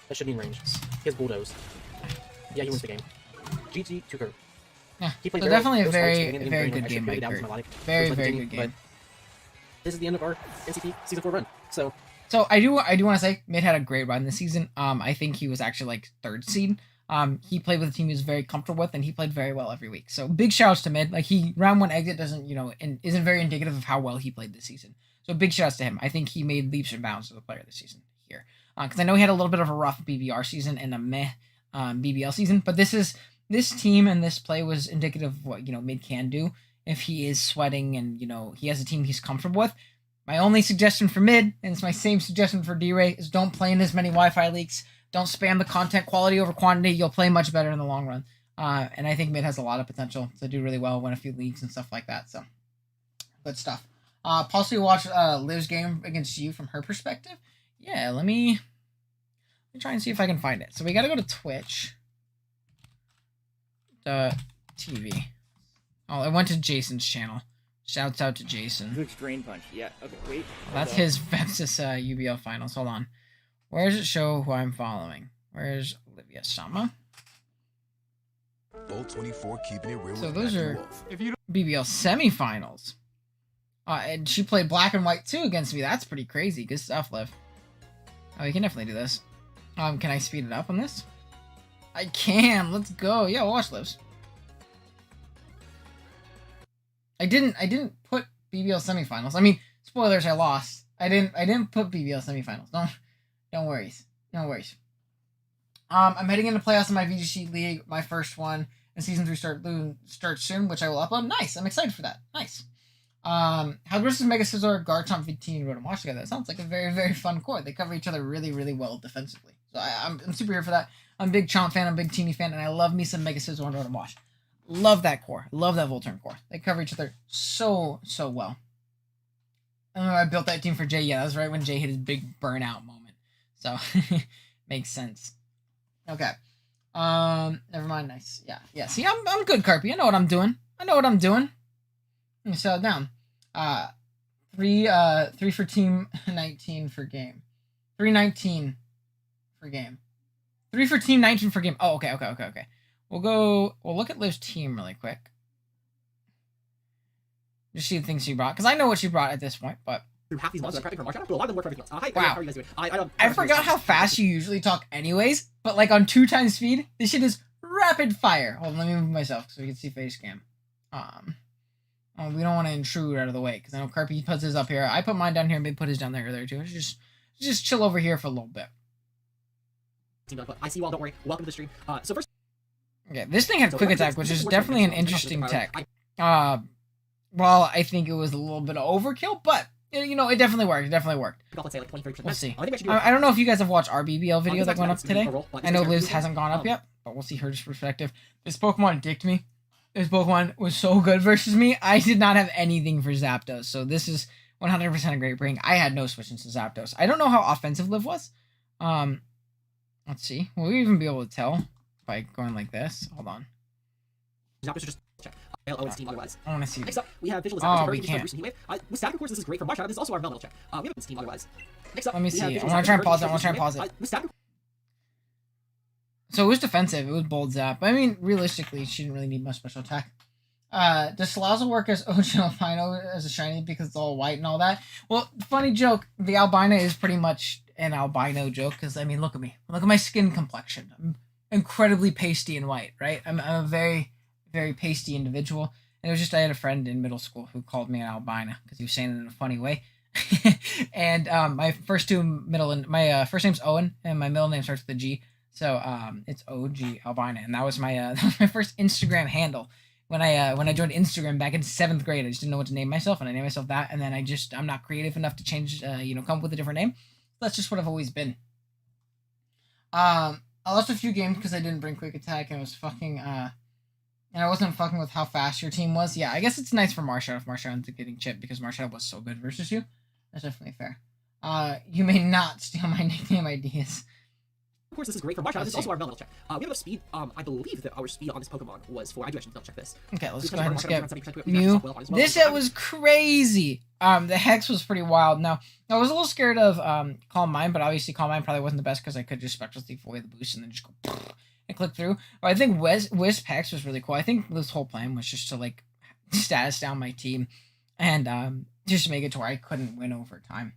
[SPEAKER 6] That should be in range. He has Bulldoze. Yeah, he wins the game. GG to Kurt.
[SPEAKER 1] Yeah,
[SPEAKER 6] He played
[SPEAKER 1] so definitely a
[SPEAKER 6] those fights
[SPEAKER 1] very,
[SPEAKER 6] at the beginning of the
[SPEAKER 1] very
[SPEAKER 6] game
[SPEAKER 1] good
[SPEAKER 6] were
[SPEAKER 1] game by
[SPEAKER 6] actually pretty
[SPEAKER 1] Kurt.
[SPEAKER 6] down to melodic.
[SPEAKER 1] Very,
[SPEAKER 6] It was
[SPEAKER 1] very
[SPEAKER 6] like
[SPEAKER 1] good
[SPEAKER 6] But
[SPEAKER 1] game.
[SPEAKER 6] this is the end of our NCP Season 4 run. So,
[SPEAKER 1] So I do want to say Mid had a great run this season. I think he was actually like third seed. He played with a team he was very comfortable with, and he played very well every week. So big shouts to Mid. Like, he round one exit doesn't, and isn't very indicative of how well he played this season. So big shouts to him. I think he made leaps and bounds as a player this season here. Because I know he had a little bit of a rough BBR season and a meh BBL season, but this team and this play was indicative of what Mid can do if he is sweating and he has a team he's comfortable with. My only suggestion for Mid, and it's my same suggestion for D-Ray, is don't play in as many Wi-Fi leaks. Don't spam the content, quality over quantity. You'll play much better in the long run. And I think Mid has a lot of potential to do really well, win a few leagues and stuff like that. So, good stuff. Possibly watch Liv's game against you from her perspective. Yeah, let me try and see if I can find it. So we got to go to Twitch. TV. Oh, I went to Jason's channel. Shouts out to Jason.
[SPEAKER 7] Good drain punch. Yeah. Okay. Wait.
[SPEAKER 1] That's his Vepsis UBL finals. Hold on. Where does it show who I'm following? Where's Olivia Sama?
[SPEAKER 8] Bolt 24 keeping it real.
[SPEAKER 1] So
[SPEAKER 8] with
[SPEAKER 1] those
[SPEAKER 8] Mac
[SPEAKER 1] are
[SPEAKER 8] and Wolf.
[SPEAKER 1] BBL semifinals. And she played black and white too against me. That's pretty crazy. Good stuff, Liv. Oh, you can definitely do this. Can I speed it up on this? I can. Let's go. Yeah, watch Livs. I didn't put BBL semifinals. I mean, spoilers, I lost. I didn't put BBL semifinals. Don't worries. No worries. I'm heading into playoffs in my VGC league, my first one, and season 3 starts soon, which I will upload. Nice. I'm excited for that. Nice. How versus Mega Scizor, Garchomp, VT, and Rotom Wash together? That sounds like a very, very fun core. They cover each other really, really well defensively. So I'm super here for that. I'm a big Chomp fan, I'm a big Teeny fan, and I love me some Mega Scizor and Rotom Wash. Love that core. Love that Volturn core. They cover each other so, so well. I built that team for Jay. Yeah, that was right when Jay hit his big burnout moment. So, makes sense. Okay. Never mind. Nice. Yeah. See, I'm good, Carpy. I know what I'm doing. So down. 3 for team, 19 for game. 319 for game. 3 for team, 19 for game. Oh, okay. We'll look at Liv's team really quick. Just see the things she brought. Because I know what she brought at this point, but...
[SPEAKER 6] Through half these mods that I'm prepping for March, but a lot of them work perfectly. Hi,
[SPEAKER 1] Wow.
[SPEAKER 6] how are you guys doing? I
[SPEAKER 1] forgot how fast you usually talk anyways, but like on 2 times speed, this shit is rapid fire. Hold on, let me move myself so we can see face cam. We don't want to intrude out of the way, because I know Carpy puts his up here. I put mine down here, and Big put his down there too. Just chill over here for a little bit.
[SPEAKER 6] I see you all, don't worry. Welcome to the stream. So first...
[SPEAKER 1] Okay, this thing had quick attack, which is definitely an interesting tech. Well, I think it was a little bit of overkill, but, you know, it definitely worked.
[SPEAKER 6] Let's say like 20-30%.
[SPEAKER 1] We'll see.
[SPEAKER 6] I think
[SPEAKER 1] I don't know if you guys have watched our BBL video that went up today. I know Liz
[SPEAKER 6] Liz
[SPEAKER 1] hasn't gone up yet, but we'll see her perspective. This Pokemon dicked me. This Pokemon was so good versus me. I did not have anything for Zapdos, so this is 100% a great bring. I had no switch into Zapdos. I don't know how offensive Liv was. Let's see. Will we even be able to tell by going like this? Hold on.
[SPEAKER 6] Zapdos should just check. Its team otherwise.
[SPEAKER 1] I want to see.
[SPEAKER 6] Next up, we have Visual
[SPEAKER 1] Oh, we can't.
[SPEAKER 6] With static, of course, this is great for March. This is also our Melmetal check. We have its team otherwise. Next up,
[SPEAKER 1] Let me see. I want to try and pause it.
[SPEAKER 6] With static,
[SPEAKER 1] So it was defensive. It was bold zap. I mean, realistically, she didn't really need much special attack. Does Salazzle work as OG Albino as a shiny because it's all white and all that? Well, funny joke. The albino is pretty much an albino joke because, I mean, look at me. Look at my skin complexion. I'm incredibly pasty and white, right? I'm a very, very pasty individual. And it was just I had a friend in middle school who called me an albino because he was saying it in a funny way. And my first my first name's Owen and my middle name starts with a G. So it's OG Albina, and that was my my first Instagram handle when I joined Instagram back in 7th grade. I just didn't know what to name myself, and I named myself that. And then I'm not creative enough to change, come up with a different name. That's just what I've always been. I lost a few games because I didn't bring quick attack, and I was fucking and I wasn't fucking with how fast your team was. Yeah, I guess it's nice for Marshadow if Marshadow ends up getting chipped because Marshadow was so good versus you. That's definitely fair. You may not steal my nickname ideas.
[SPEAKER 6] of course, this is great for March. This is also our Melmetal check. We have enough speed. I believe that our speed on this Pokemon was 4. I do actually double check this.
[SPEAKER 1] Okay, let's go ahead and skip Mew. This set was crazy. The Hex was pretty wild. Now, I was a little scared of Calm Mind, but obviously Calm Mind probably wasn't the best because I could just Spectral Thief away the boost and then just go and click through. But I think Wisp Hex was really cool. I think this whole plan was just to like status down my team and just make it to where I couldn't win over time.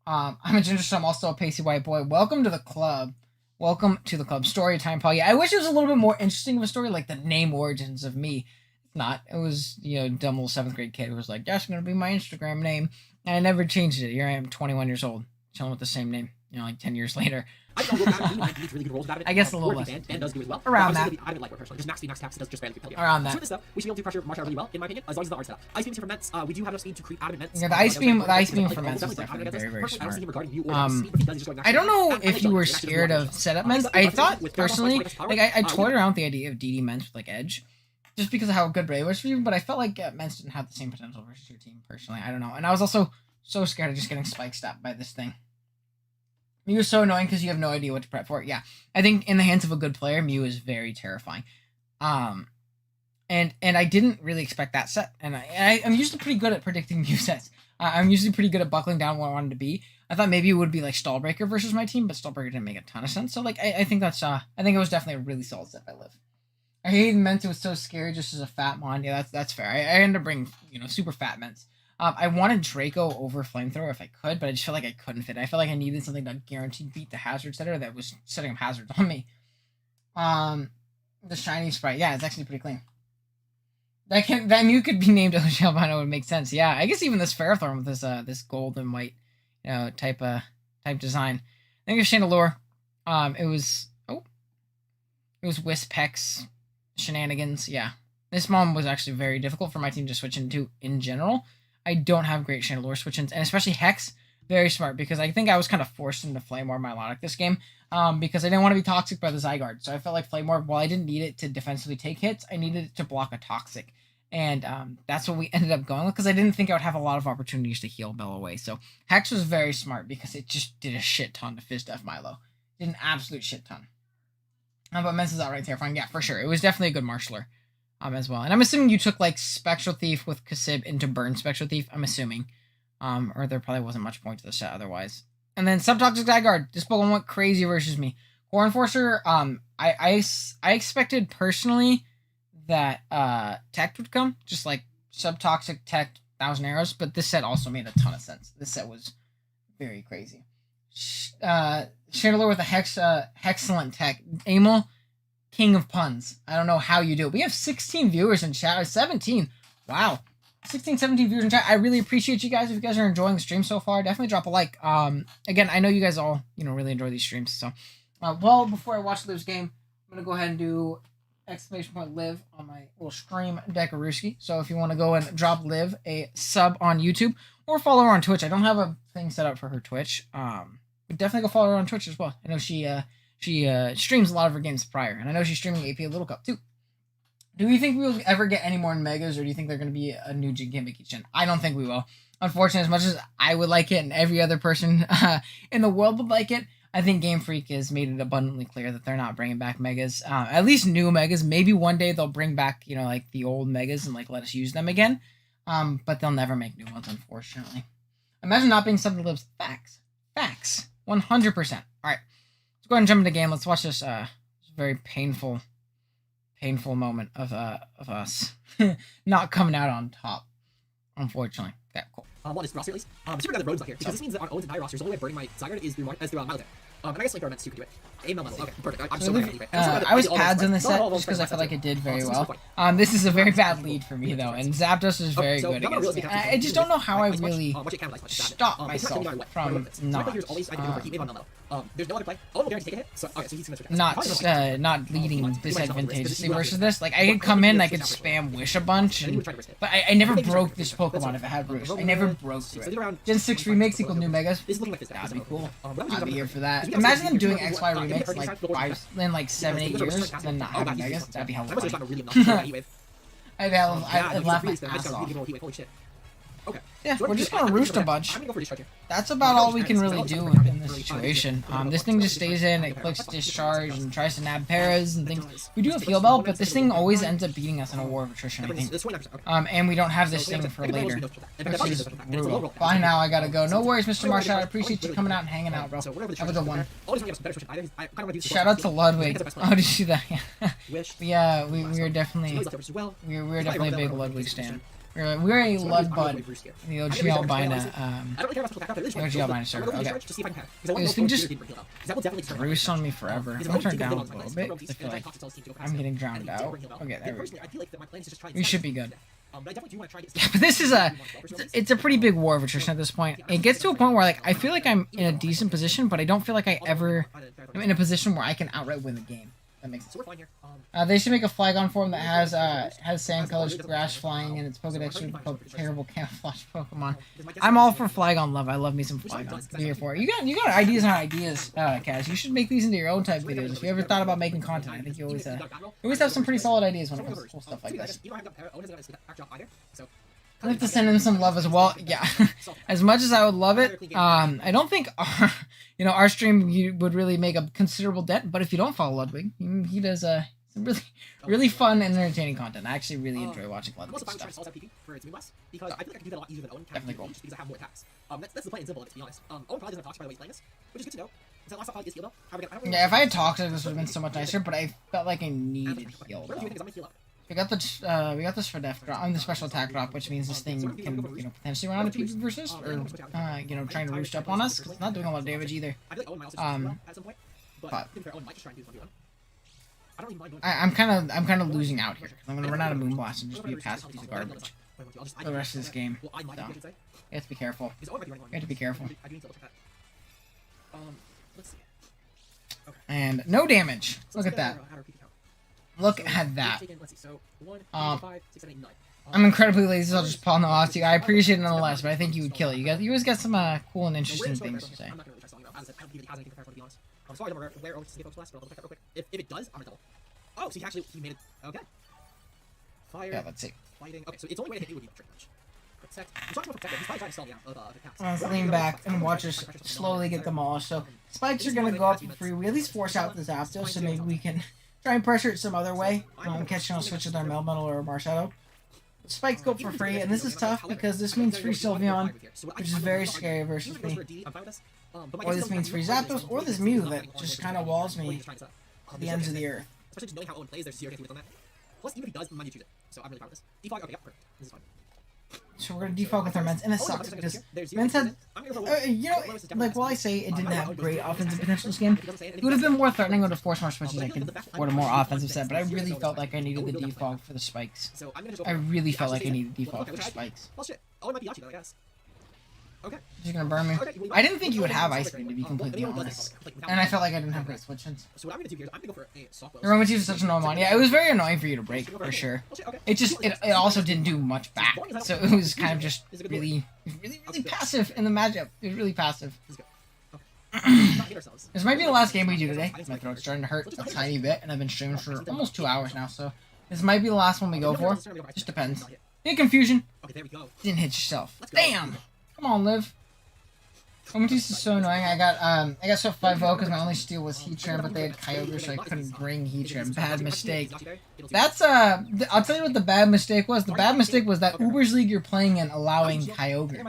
[SPEAKER 1] I'm a Ginger, so I'm also a pasty white boy. Welcome to the club. Welcome to the club. Story time, Paul. Yeah, I wish it was a little bit more interesting of a story, like the name origins of me. It's not. It was, dumb little 7th grade kid who was like, that's going to be my Instagram name. And I never changed it. Here I am, 21 years old, chilling with the same name, like 10 years later.
[SPEAKER 6] I really good rolls about it.
[SPEAKER 1] I guess a little less.
[SPEAKER 6] And does do as well.
[SPEAKER 1] Around that.
[SPEAKER 6] I would like personally. Just max speed, max taps, does just barely repel you.
[SPEAKER 1] Around that.
[SPEAKER 6] So with this stuff, we should be able to pressure March out really well, in my opinion, as long as the art set up. Ice beams from Mets. We do have enough speed to creep out of Mets.
[SPEAKER 1] Yeah, the ice beam from Mets is definitely very, very smart. I don't know if you were scared of setup Ments. I thought personally, like I toyed around with the idea of DD Ments with like Edge, just because of how good Brave was for you. But I felt like Ments didn't have the same potential versus your team personally. I don't know, and I was also so scared of just getting spike stabbed by this thing. Mew is so annoying because you have no idea what to prep for. Yeah, I think in the hands of a good player, Mew is very terrifying. And I didn't really expect that set. And I'm usually pretty good at predicting Mew sets. I'm usually pretty good at buckling down what I wanted to be. I thought maybe it would be like Stallbreaker versus my team, but Stallbreaker didn't make a ton of sense. So like I think that's I think it was definitely a really solid set by Liv. I hated Ments. It was so scary just as a fat mon. Yeah, that's fair. I ended up bringing super fat Ments. I wanted Draco over Flamethrower if I could, but I just felt like I couldn't fit. I felt like I needed something that guaranteed beat the hazard setter that was setting up hazards on me. The shiny sprite, yeah, it's actually pretty clean. That Mew could be named OG Albino would make sense. Yeah, I guess even this Ferrothorn with this gold and white, type design. I think of Chandelure. It was Wisp Hex shenanigans. Yeah, this mom was actually very difficult for my team to switch into in general. I don't have great Chandelure switch-ins, and especially Hex, very smart, because I think I was kind of forced into Flame Orb Milotic this game, because I didn't want to be Toxic by the Zygarde, so I felt like Flame Orb, while I didn't need it to defensively take hits, I needed it to block a Toxic, and that's what we ended up going with, because I didn't think I would have a lot of opportunities to heal Bell away, so Hex was very smart, because it just did a shit ton to Fizz-Def Milo. Did an absolute shit ton. But Mence is outright terrifying, yeah, for sure. It was definitely a good marshaller. as well. And I'm assuming you took like Spectral Thief with Kasib into Burn Spectral Thief. I'm assuming, or there probably wasn't much point to the set otherwise. And then Subtoxic Zygarde. This Pokemon went crazy versus me. Core Enforcer. I expected personally that Tech would come, just like Subtoxic Tech 1,000 Arrows, but this set also made a ton of sense. This set was very crazy. Chandler with a Hexcellent Tech. Amel, king of puns. I don't know how you do it. We have 16 viewers in chat. 17. Wow. 16, 17 viewers in chat. I really appreciate you guys. If you guys are enjoying the stream so far, definitely drop a like. Again, I know you guys all, really enjoy these streams. So, well, before I watch Liv's game, I'm going to go ahead and do !live on my little stream Dekaruski. So if you want to go and drop Liv a sub on YouTube or follow her on Twitch. I don't have a thing set up for her Twitch. But definitely go follow her on Twitch as well. I know she streams a lot of her games prior, and I know she's streaming AP a Little Cup too. Do you think we'll ever get any more Megas, or do you think they're going to be a new gimmick each gen? I don't think we will. Unfortunately, as much as I would like it and every other person in the world would like it, I think Game Freak has made it abundantly clear that they're not bringing back Megas. At least new Megas. Maybe one day they'll bring back, like the old Megas and like let us use them again. But they'll never make new ones, unfortunately. Imagine not being something that lives. Facts. 100%. All right. Let's go ahead and jump into the game. Let's watch this very painful moment of us not coming out on top, unfortunately. Okay, cool.
[SPEAKER 8] One is roster at least. Super glad that Roden's not here, because this means that our own entire roster is the only way of burning my Zygarde is through Milotic. And I guess Flamethrower meant to do it. A Melmetal. Okay, perfect. I'm so glad
[SPEAKER 1] I was pads in this set just because I feel like it did very well. This is a very bad lead for me though, and Zapdos is very good against me. I just don't know how I really stop myself from not
[SPEAKER 8] there's no other play. Oh, guaranteed take a hit. So he's
[SPEAKER 1] not leading disadvantageously versus this. Like I could come in, I could spam Wish a bunch, but I never broke this Pokemon if it had Roost. I never broke through it. Gen 6 remakes equal new Megas. That'd be cool. I'd be here for that. Imagine them doing XY remakes in like 7, 8 years, and then not having Megas. That'd be hella funny. I'd laugh my ass off.
[SPEAKER 8] Okay.
[SPEAKER 1] Yeah, we're just gonna roost a bunch. That's about all we can really do in this situation. This thing just stays in, it clicks discharge and tries to nab paras and things. We do have heal belt, but this thing always ends up beating us in a war of attrition, I think. And we don't have this thing for later, which is brutal. Bye now, I gotta go. No worries, Mr. Marshall. I appreciate you coming out and hanging out, bro. Have a good one. Shout out to Ludwig. Oh, did you see that? Yeah, we were definitely a big Ludwig stan. We're a Ludbud, the OG Albina, OG Albina server. Okay. This thing just roosts on me forever. I'm gonna turn down a little bit because I feel like I'm getting drowned out. Okay, there we go. We should be good. Yeah, but this is it's a pretty big war of attrition at this point. It gets to a point where like I feel like I'm in a decent position, but I don't feel like I ever am in a position where I can outright win the game. That makes sense. They should make a Flygon form that has sand colors, grass flying, and its Pokedex should terrible camouflage Pokemon. I'm all for Flygon love. I love me some Flygon. Be here for it. You got ideas on ideas, Kaz. You should make these into your own type videos. If you ever thought about making content, I think you always have some pretty solid ideas when it comes to cool stuff like this. I have to send him some love as well. Yeah, as much as I would love it, I don't think our stream would really make a considerable dent. But if you don't follow Ludwig, he does some really fun and entertaining content. I actually really enjoy watching Ludwig stuff. Definitely cool.
[SPEAKER 8] Because I have more attacks. That's the plain and simple of it, to be honest. Owen probably doesn't have Toxic by the way he's playing this, which is good to know. That last probably is healed up.
[SPEAKER 1] Yeah, if I had Toxic, this would have been so much nicer. But I felt like I needed heal. We got this for Def Drop. The special attack drop, which means this thing can potentially run out of PvP versus, or trying to roost up on us. 'Cause it's not doing a lot of damage either. But I'm kind of losing out here. I'm gonna run out of Moonblast and just be a passive piece of garbage for the rest of this game. So you have to be careful. You have to be careful. And no damage. Look at that. Look at that. I'm incredibly lazy, so I'll just pawn the off to you. I appreciate it nonetheless, but I think you would kill it. You always got some cool and interesting things to say.
[SPEAKER 8] If it does, I'm gonna double. Oh, so he made it. Okay. Fire.
[SPEAKER 1] Yeah, let's see.
[SPEAKER 8] Fighting. Okay, so its only way to hit me would be Trick Punch. Protect. He's talking about protect. He's probably trying to sell me out of the
[SPEAKER 1] Let's lean back and watch us slowly get them all. So spikes are gonna go up for free. We at least force out the Zapdos, so maybe we can Try and pressure it some other way. Catching on switch with our Melmetal or Marshadow. Spikes go for free, and this is tough because this means free Sylveon, which is very scary versus me. Or this means free Zapdos, or this Mew that just kind of walls me to the ends of the earth.
[SPEAKER 8] Especially just knowing how Owen plays, there's zero chance on that. Plus, even if he does, mind you choose it. So I'm really proud of this. Defog, okay, yeah, perfect. This is fine.
[SPEAKER 1] So we're gonna defog with our Ments, and it sucks because Ments had, you know, like while I say it didn't have great offensive potential this game, it would have been more threatening, would have forced more switches, I could afford a more offensive set, but I really felt like I needed the defog for the spikes. I really felt like I needed defog for spikes.
[SPEAKER 8] Well, shit. Owen might be Yachi, though, I guess. Okay.
[SPEAKER 1] She's gonna burn me. I didn't think you would have Ice Beam, to be completely honest. And I felt like I didn't have great switches.
[SPEAKER 8] So what I'm gonna do here is I'm gonna go for a softball.
[SPEAKER 1] The Roman is such an annoying one. Yeah, it was very annoying for you to break, for sure. It also didn't do much back. So it was kind of just really passive in the matchup. It was really passive. This might be the last game we do today. My throat's starting to hurt a tiny bit, and I've been streaming for almost 2 hours now, so this might be the last one we go for. Just depends. Big confusion. Didn't hit yourself. Damn! Come on, Liv. Comatose is so annoying. I got swept 5-0 because my only steal was Heatran, but they had Kyogre, so I couldn't bring Heatran. Bad mistake. That's, I'll tell you what the bad mistake was. The bad mistake was that Uber's League you're playing in allowing Kyogre.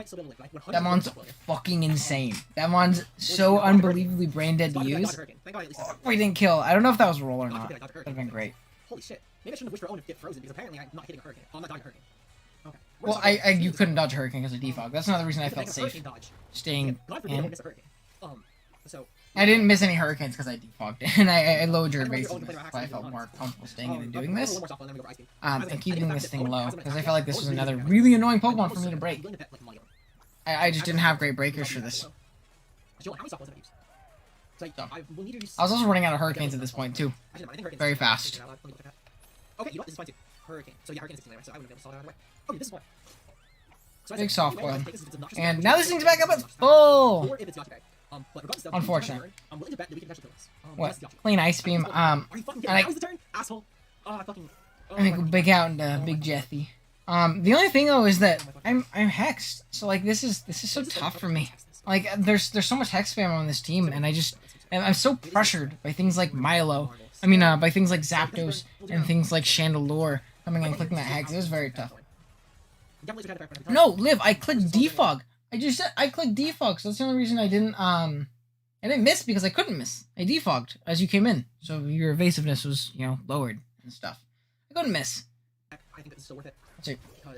[SPEAKER 1] That mon's fucking insane. That mon's so unbelievably brain dead to use. Oh, we didn't kill. I don't know if that was a roll or not. That would have been great.
[SPEAKER 8] Holy shit. Maybe I shouldn't have wished for Owen to get frozen, because apparently I'm not hitting a hurricane. Oh, I'm not dodging a hurricane. Okay.
[SPEAKER 1] Well, you couldn't dodge a hurricane because of defog. That's another reason I felt safe staying in. I didn't miss any hurricanes because I defogged it, and I lowered your evasiveness, so I felt more comfortable staying in and doing this. And keeping this thing low, because I felt like this was another really annoying Pokemon for me to break. I just didn't have great breakers for this. So. I was also running out of hurricanes at this point, too. Very fast.
[SPEAKER 8] Okay, you know what? This is fine, too. Hurricane. So yeah, Hurricane is 16 anyway, so I wouldn't be able to solve that right away. Okay, this is fine. So
[SPEAKER 1] big soft coil. And now this thing's back up at full! Unfortunate. What? Clean Ice Beam. And I think Big Out into Big Jethy. The only thing though is that I'm hexed. So like this is so tough for me. Like there's so much hex spam on this team, and I'm so pressured by things like Milo. I mean, by things like Zapdos and things like Chandelure coming and clicking that hex. It was very tough. No, Liv, I clicked defog. I just said I clicked defog, so that's the only reason I didn't miss, because I couldn't miss. I defogged as you came in, so your evasiveness was, you know, lowered and stuff. I couldn't miss.
[SPEAKER 8] I think this is still worth it.
[SPEAKER 1] This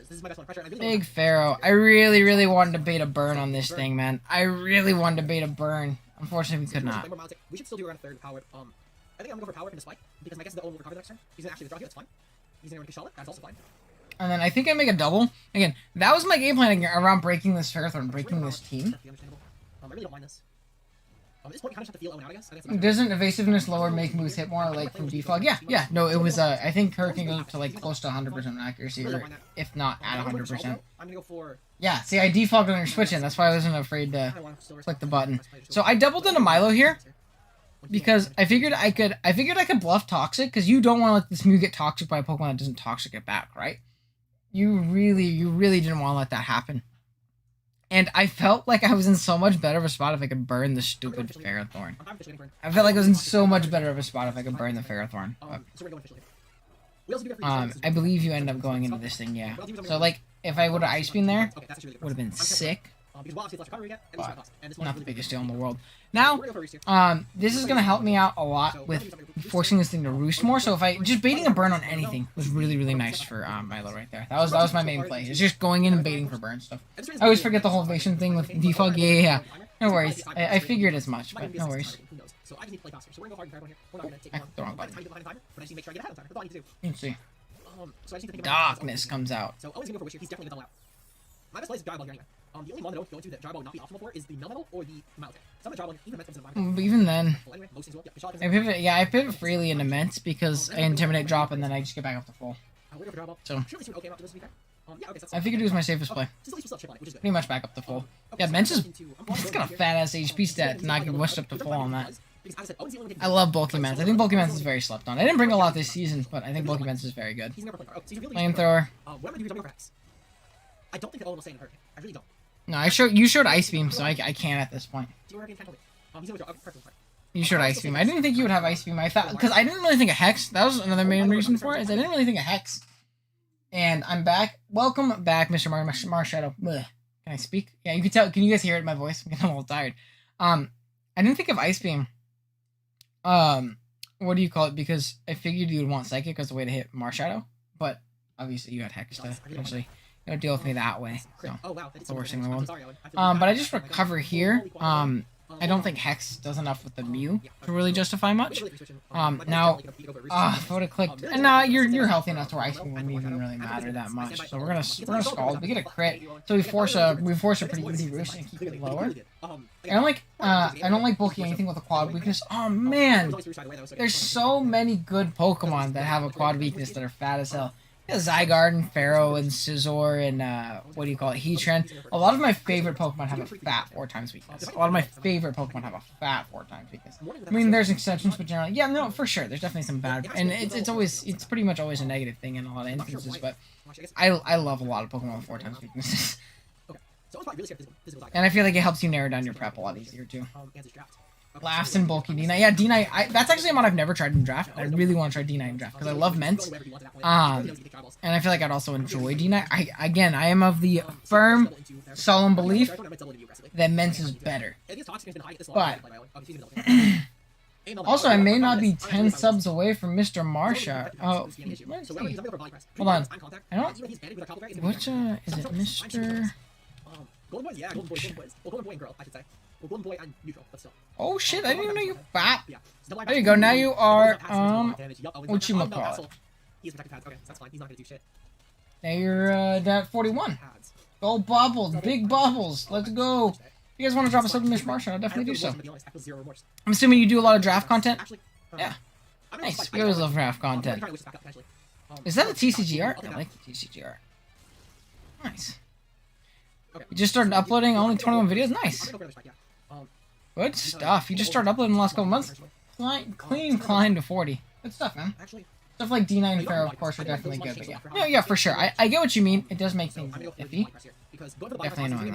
[SPEAKER 1] is my best one pressure. Big Pharaoh. I really wanted to bait a burn on this thing, man. I really wanted to bait a burn. Unfortunately, we could not.
[SPEAKER 8] We should still do around a third powered. I think I'm gonna go for power into spike, because my guess is that Owen will recover the next turn. He's gonna actually draw here, that's fine. He's gonna Charlotte, that's also fine.
[SPEAKER 1] And then I think I make a double. Again, that was my game plan around breaking this Ferrothorn, breaking this team.
[SPEAKER 8] I really don't mind this. At this point, you kind of have to feel Owen out, I guess.
[SPEAKER 1] Doesn't evasiveness lower make moves hit more, like from defog? Yeah. No, it was, I think Hurricane goes up to, like, close to 100% accuracy, or if not at 100%.
[SPEAKER 8] I'm gonna go for...
[SPEAKER 1] Yeah, see, I defogged on your switch-in. That's why I wasn't afraid to click the button. So I doubled into Milo here, because I figured I could bluff Toxic, because you don't want to let this Mew get Toxic by a Pokemon that doesn't Toxic it back, right? You really didn't want to let that happen. And I felt like I was in so much better of a spot if I could burn the stupid Ferrothorn. I felt like I was in so much better of a spot if I could burn the Ferrothorn. I believe you end up going into this thing, yeah. So, like, if I would have Ice Beam there, would have been sick. But not the biggest deal in the world. Now, this is going to help me out a lot with forcing this thing to roost more. So if just baiting a burn on anything was really nice for Milo right there. That was my main play. It's just going in and baiting for burn stuff. I always forget the whole evasion thing with defog. Yeah. No worries. I figured as much, but no worries. The wrong button. Let's see. Darkness comes out.
[SPEAKER 8] So Owen's gonna go for Wish. He's definitely gonna double out. My best play is Gyro Ball here anyway. The only one that I would go into that Gyro Ball would not be optimal for is the Melmetal or the Maltech. Some of the Gyro Ball, even Mets,
[SPEAKER 1] but even then, I pivot freely into Ments because I Intimidate drop and then I just get back up to full. So I figured it was my safest play. Pretty much back up to full. Yeah, Ments is it's got a fat ass HP stat to not get wished up to full on that. I love Bulky Ments. I think Bulky Ments is very slept on. I didn't bring a lot this season, but I think Bulky Ments is very good. Flamethrower.
[SPEAKER 8] I don't think that Owen will stay in Hurricane. I really don't.
[SPEAKER 1] No, you showed Ice Beam, so I can't at this point. You showed Ice Beam. I didn't think you would have Ice Beam. I thought, because I didn't really think of Hex. That was another main reason for it, is I didn't really think of Hex. And I'm back. Welcome back, Mr. Marshadow. Can I speak? Yeah, you can tell. Can you guys hear it in my voice? I'm getting a little tired. I didn't think of Ice Beam. What do you call it? Because I figured you would want Psychic as a way to hit Marshadow, but obviously you had Hex to actually deal with me that way. So that's the worst thing in the world. But I just recover here. I don't think Hex does enough with the Mew to really justify much. Now, if I would have clicked, and you're healthy enough to where Ice Beam wouldn't even really matter that much. So we're gonna scald. We get a crit, so we force a pretty easy roost and keep it lower. I don't like bulking anything with a quad weakness. Oh man, there's so many good Pokemon that have a quad weakness that are fat as hell. Yeah, Zygarde and Pharaoh and Scizor and what do you call it, Heatran. A lot of my favorite Pokemon have a fat 4 times weakness. A lot of my favorite Pokemon have a fat 4 times weakness. I mean, there's exceptions, but generally, yeah, no, for sure. There's definitely some bad, and it's pretty much always a negative thing in a lot of instances. But I love a lot of Pokemon with 4 times weaknesses, and I feel like it helps you narrow down your prep a lot easier too. Laughs and bulky D-Knight. Yeah, D-Knight. That's actually a mod I've never tried in draft. I really want to try D-Knight in draft because I love Ment. And I feel like I'd also enjoy D-Knight. I am of the firm, solemn belief that Ment is better. But also, I may not be 10 subs away from Mr. Marsha. Oh, where's he? Hold on. I don't. Which is it, Mr.
[SPEAKER 8] Golden Boys, yeah, Golden Boys. Well, Golden Boy and Girl, I should say. Well, Golden Boy and Neutral, but still.
[SPEAKER 1] Oh shit, I didn't even know you fat. There you go, now you are, whatchamacallit.
[SPEAKER 8] He's protected pads, okay, that's fine, he's not gonna do shit.
[SPEAKER 1] Now you're at 41. Go Bubbles, big Bubbles, let's go. If you guys want to drop a sub to Miss Marsha, I'll definitely do so. I'm assuming you do a lot of draft content? Yeah. Nice, we always love draft content. Is that a TCGR? I like the TCGR. Nice. You just started uploading only 21 videos? Nice. Good stuff. You just started uploading in the last couple months? Clean climb to 40. Good stuff, man. Stuff like D9 and Pharaoh, of course, are definitely good, but yeah. Yeah, for sure. I get what you mean. It does make things iffy. Definitely annoying.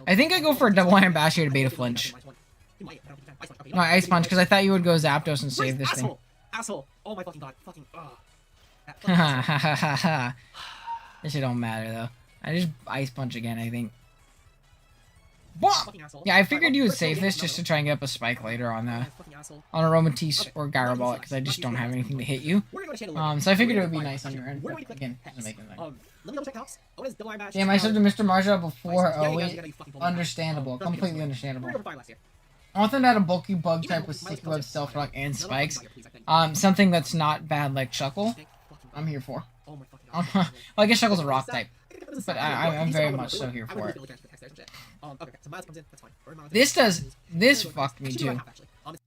[SPEAKER 1] I think I go for a double iron bash here to beta flinch. No, Ice Punch, because I thought you would go Zapdos and save this thing.
[SPEAKER 8] Asshole! Oh my fucking god. Fucking,
[SPEAKER 1] Ha ha ha ha ha. This shit don't matter though. I just Ice Punch again, I think. Yeah, I figured you would save this just to try and get up a spike later on Aromatisse or Garabolt, because I just don't have anything to hit you. So I figured it would be nice on your end, but again, doesn't make anything. Damn, I said to Mr. Marja before. Oh wait, understandable, completely understandable. I want them to add a bulky bug type with Sticky Web, Stealth Rock, and Spikes. Something that's not bad like Chuckle. I'm here for. Well, I guess Shuckle's a rock type, but I'm very much so here for it. This fucked me too.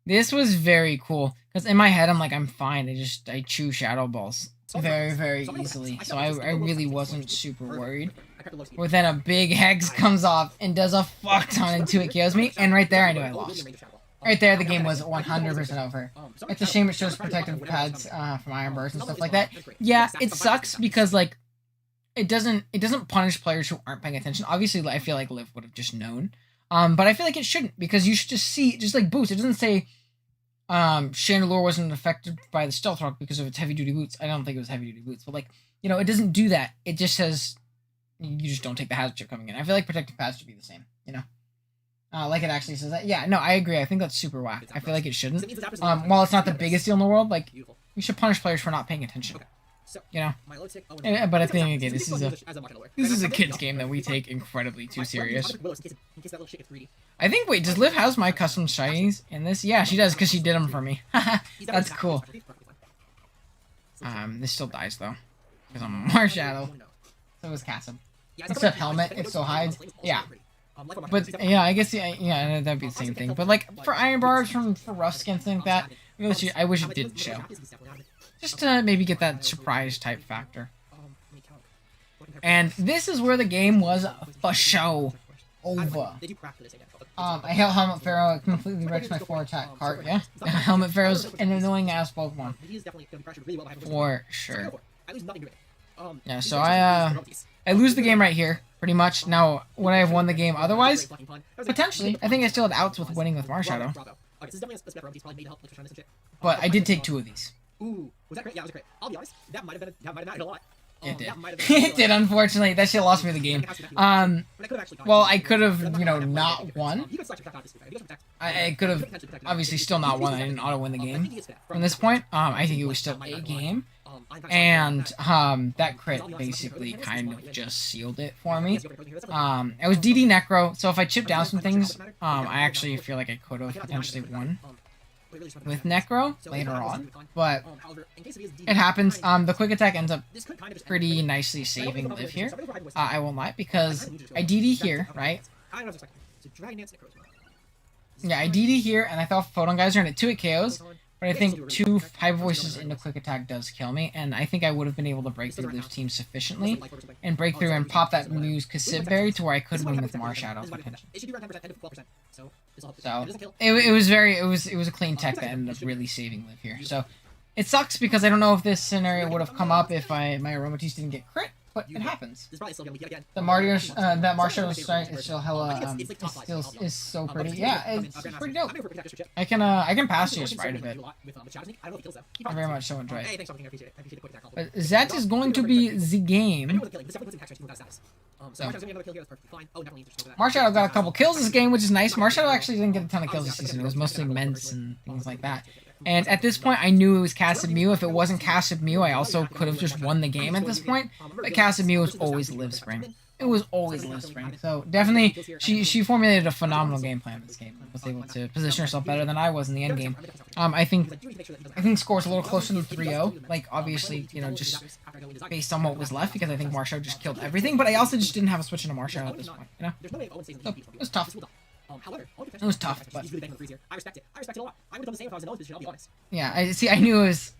[SPEAKER 1] This was very cool, because in my head I'm like, I'm fine, I chew Shadow Balls very, very easily, so I really wasn't super worried. But then a big Hex comes off and does a fuck ton into it, kills me, and right there I knew I lost. Right there, the game was 100% over. It's a shame it shows protective pads from Iron Burst and stuff like that. Yeah, it sucks because like it doesn't punish players who aren't paying attention. Obviously, I feel like Liv would have just known, but I feel like it shouldn't, because you should just see, just like Boost. It doesn't say Chandelure wasn't affected by the Stealth Rock because of its heavy duty boots. I don't think it was heavy duty boots, but like, you know, it doesn't do that. It just says you just don't take the hazard chip coming in. I feel like protective pads should be the same, you know. Like it actually says that. Yeah, no, I agree. I think that's super whack. I feel like it shouldn't. While it's not the biggest deal in the world, like, we should punish players for not paying attention. You know? But at the end of the day, this is a kid's game that we take incredibly too serious. I think, wait, does Liv house my custom shinies in this? Yeah, she does, because she did them for me. That's cool. This still dies, though. Because I'm a Marshadow. So is Cassim. Except Helmet, it still hides. Yeah. But yeah, I guess yeah, that'd be the same thing. But like for Iron Barbs, for rough skins, things like that, I wish it didn't show, just to maybe get that surprise type factor. And this is where the game was for show over. I held Helmet Pharaoh. It completely wrecks my 4-attack cart. Yeah, Helmet Pharaoh's an annoying ass Pokemon for sure. Yeah, so I lose the game right here. pretty much. Now, would I have won the game otherwise? Potentially. I think I still had outs with winning with Marshadow.
[SPEAKER 8] Okay, so this is definitely a split round. He's probably made to help like trying to some shit.
[SPEAKER 1] But I did take 2 of these.
[SPEAKER 8] Ooh, was that great? Yeah, it was great. I'll be honest, that might have mattered a lot.
[SPEAKER 1] It did.
[SPEAKER 8] That might have been
[SPEAKER 1] It did, unfortunately. That shit lost me the game. Well, I could have, not won. I could have obviously still not won. I didn't auto-win the game. From this point, I think it was still a game. And that crit basically kind of just sealed it for me. It was DD Necro, so if I chipped down some things, I actually feel like I could have potentially won with Necro later on, but it happens. The quick attack ends up pretty nicely saving Liv here. I won't lie, because I DD here, right? Yeah, I DD here, and I thought Photon Geyser, and it 2 KOs, but I think 2 high voices into quick attack does kill me, and I think I would have been able to break through Liv's team sufficiently, and break through and pop that Muse Kasib Berry to where I could win with Marshadow potentially. So it was a clean tech that ended up really saving Liv here. So it sucks because I don't know if this scenario would have come up if my Aromatisse didn't get crit, but it happens. The Marshadow strike is still hella is so pretty. Yeah, it's pretty dope. I can pass you Sprite a bit. I very much so enjoy it. But that is going to be the game. So, Marshadow got a couple kills this game, which is nice. Marshadow actually didn't get a ton of kills this season. It was mostly Ments and things like that. And at this point, I knew it was Cassid Mew. If it wasn't Cassid Mew, I also could have just won the game at this point. But Cassid Mew was always Liv Spring. It was always Liv Spring. So definitely, she formulated a phenomenal game plan in this game. Was able to position herself better than I was in the end game. I think score's a little closer to 3-0. Like obviously, just based on what was left, because I think Marshadow just killed everything. But I also just didn't have a switch into Marshadow at this point. So it was tough. It was tough, but
[SPEAKER 8] I respect it a lot. I would have done the same if I was in those position, I'll be honest.
[SPEAKER 1] Yeah, I knew it was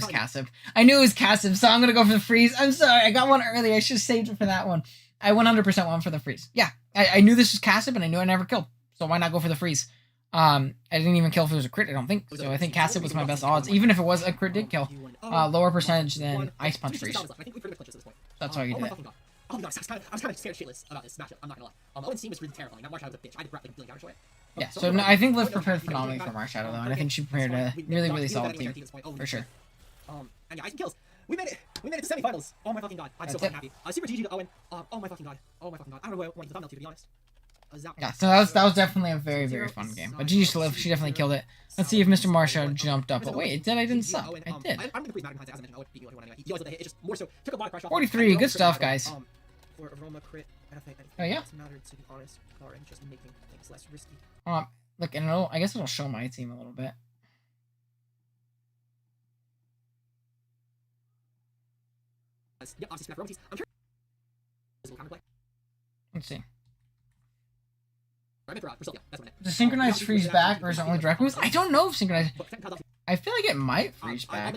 [SPEAKER 1] Cassib. I knew it was Cassib, so I'm gonna go for the freeze. I'm sorry, I got one early. I should have saved it for that one. I 100% went for the freeze. Yeah, I knew this was Cassib, and I knew I never killed. So why not go for the freeze? I didn't even kill if it was a crit, I don't think. So I think Cassib was my best odds. Even if it was a crit did kill. Lower percentage than Ice Punch freeze. That's why you did it.
[SPEAKER 8] Oh no, I was kind of scared shitless about this matchup. I'm not gonna lie. Owen's team was really terrifying. That Marshadow was a bitch. I had to like billion damage away.
[SPEAKER 1] Yeah, so no, I think Liv prepared phenomenally for Marshadow though, and I think she prepared a really solid team for sure.
[SPEAKER 8] And yeah, Ice and kills. We made it. We made it to semifinals. Oh my fucking god, I'm so fucking happy. Super GG to Owen. Oh my fucking god. Oh my fucking god. I don't know where I wanted the thumbnail to be honest.
[SPEAKER 1] Yeah, so that was definitely a very fun game. But GG to Liv, she definitely killed it. Let's see if Mr. Marshadow jumped up. But wait, it did. I didn't suck. I did. 43, good stuff, guys.
[SPEAKER 8] For Aroma crit, I don't think
[SPEAKER 1] oh yeah.
[SPEAKER 8] it's mattered to be honest, or just making things less risky.
[SPEAKER 1] Look, and I guess it'll show my team a little bit.
[SPEAKER 8] Yeah, obviously, I'm sure.
[SPEAKER 1] Let's see.
[SPEAKER 8] That's
[SPEAKER 1] Does synchronized freeze back, or is it only direct moves? I don't know if synchronized. I feel like it might freeze back.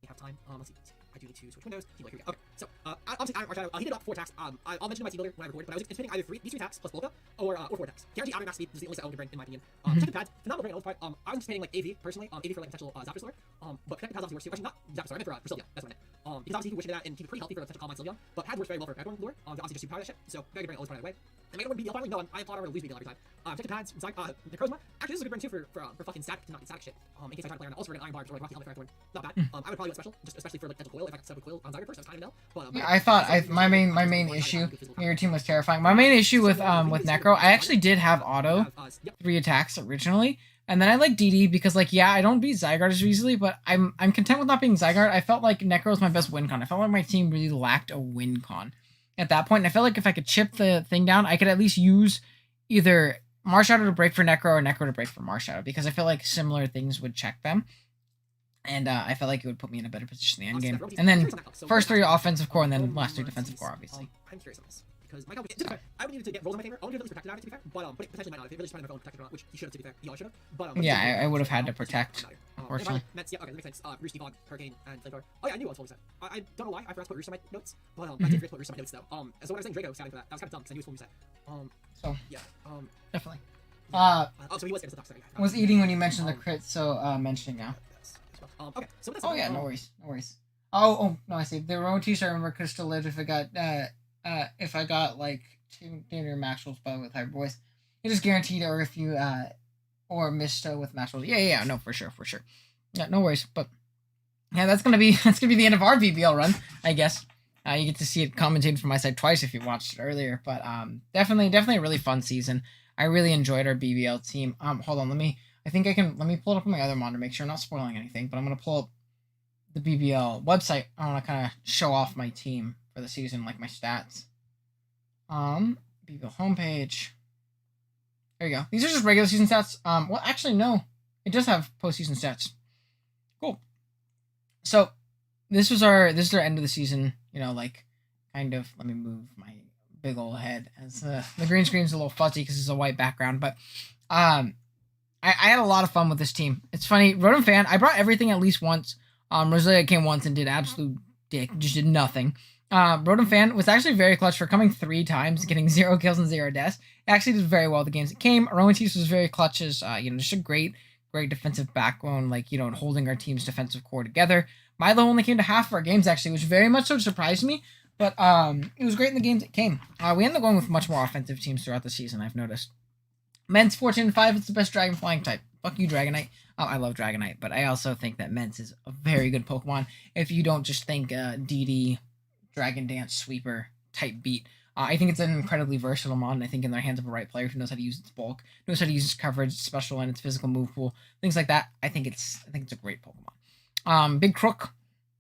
[SPEAKER 8] Have time. Let's see. I do need to switch windows. Here we go. Okay, so obviously Marshadow, he did about 4 attacks. I'll mention my team builder when I record, but I was anticipating either these 3 attacks plus Volca or 4 attacks. Guaranteed auto max speed is the only set I would bring in my opinion. Protected pads, phenomenal brain part. I was anticipating like AV personally, AV for like potential Zapper Slur. But protected pads obviously works too. Actually not Zapper Slur, I meant for Brasilia. That's what I meant. Because obviously he can wish into that and keep it pretty healthy for a potential Calm Mind Sylveon. But pads works very well for everyone lure. Obviously just superpower that shit. So very good brain always part of the way. And I don't win BBL finally. No, I thought I would lose BBL every time. Protected pads, Necrozma. Actually, this is a good brain too for fucking static to not get static shit. In case I try to play on also for an Iron Barbs or like Rocky Helmet Firethorn. Not bad. I would probably go special, just especially for like potential coil if I could set up a coil on Zyger first. I was kind of know. But
[SPEAKER 1] yeah, I thought my main issue. Your team was terrifying. My main issue with Necro, I actually did have auto 3 attacks originally, and then I like DD because like yeah, I don't beat Zygarde as easily, but I'm content with not being Zygarde. I felt like Necro was my best win con. I felt like my team really lacked a win con at that point, and I felt like if I could chip the thing down, I could at least use either Marshadow to break for Necro or Necro to break for Marshadow, because I feel like similar things would check them. And I felt like it would put me in a better position in the end game. And then first 3 offensive core, and then last 3 defensive core, obviously.
[SPEAKER 8] I'm curious on this because my I would need to get rolls in my favor. I would at least protected out to be fair, but potentially might not. If it really just might have protected or not, which he should have to be fair. He always should have. But
[SPEAKER 1] yeah, I would have had to protect. Unfortunately.
[SPEAKER 8] Yeah, okay, that makes sense. Roost, Devon, Hurricane, and Flamethrower. Oh yeah, I knew I was 40%. I don't know why I forgot to put Roost on my notes, but I did forget to put Roost on my notes though. So when I was saying Draco scouting for that was kind of dumb because I knew it was 40%.
[SPEAKER 1] So
[SPEAKER 8] yeah.
[SPEAKER 1] Definitely.
[SPEAKER 8] So he was scared of the sorry.
[SPEAKER 1] Was eating when you mentioned the crit, so mentioning now.
[SPEAKER 8] Okay, so
[SPEAKER 1] oh yeah, no worries. Oh no, I see. The Rowan T-shirt I remember could have still lived if it got if I got like two theater Maxwell's by with Hyper Boys. It is guaranteed, or if you or Misto with Maxwell. Yeah, no, for sure. Yeah, no worries. But yeah, that's gonna be the end of our BBL run, I guess. You get to see it commentated from my side twice if you watched it earlier. But definitely a really fun season. I really enjoyed our BBL team. Hold on, let me pull it up on my other monitor, make sure I'm not spoiling anything. But I'm gonna pull up the BBL website. I want to kind of show off my team for the season, like my stats. BBL homepage. There you go. These are just regular season stats. Well, actually, no. It does have postseason stats. Cool. So, this is our end of the season. You know, like, kind of. Let me move my big old head as the green screen's a little fuzzy because it's a white background. But, I had a lot of fun with this team. It's funny. Rotom Fan, I brought everything at least once. Rosalia came once and did absolute dick. Just did nothing. Rotom Fan was actually very clutch for coming 3 times, getting 0 kills and 0 deaths. It actually did very well the games it came. Aromatisse was very clutch as, just a great defensive backbone, like, and holding our team's defensive core together. Milo only came to half of our games, actually, which very much so surprised me, but it was great in the games it came. We ended up going with much more offensive teams throughout the season, I've noticed. Men's 14-5, it's the best Dragon Flying type. Fuck you, Dragonite. I love Dragonite, but I also think that Mence is a very good Pokemon if you don't just think DD, Dragon Dance, Sweeper type beat. I think it's an incredibly versatile mod, and I think in the hands of a right player who knows how to use its bulk, knows how to use its coverage, its special, and its physical move pool, things like that. I think it's a great Pokemon. Big Crook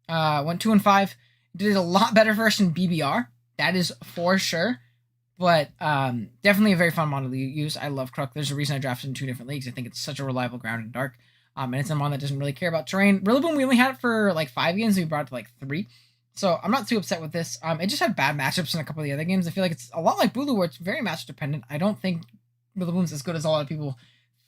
[SPEAKER 1] went 2-5. Did a lot better for us in BBR. That is for sure. But definitely a very fun mod to use. I love Crook. There's a reason I drafted in 2 different leagues. I think it's such a reliable ground in dark. And it's a mod that doesn't really care about terrain. Rillaboom, we only had it for like 5 games. We brought it to like 3. So I'm not too upset with this. It just had bad matchups in a couple of the other games. I feel like it's a lot like Bulu, where it's very match dependent. I don't think Rillaboom's as good as a lot of people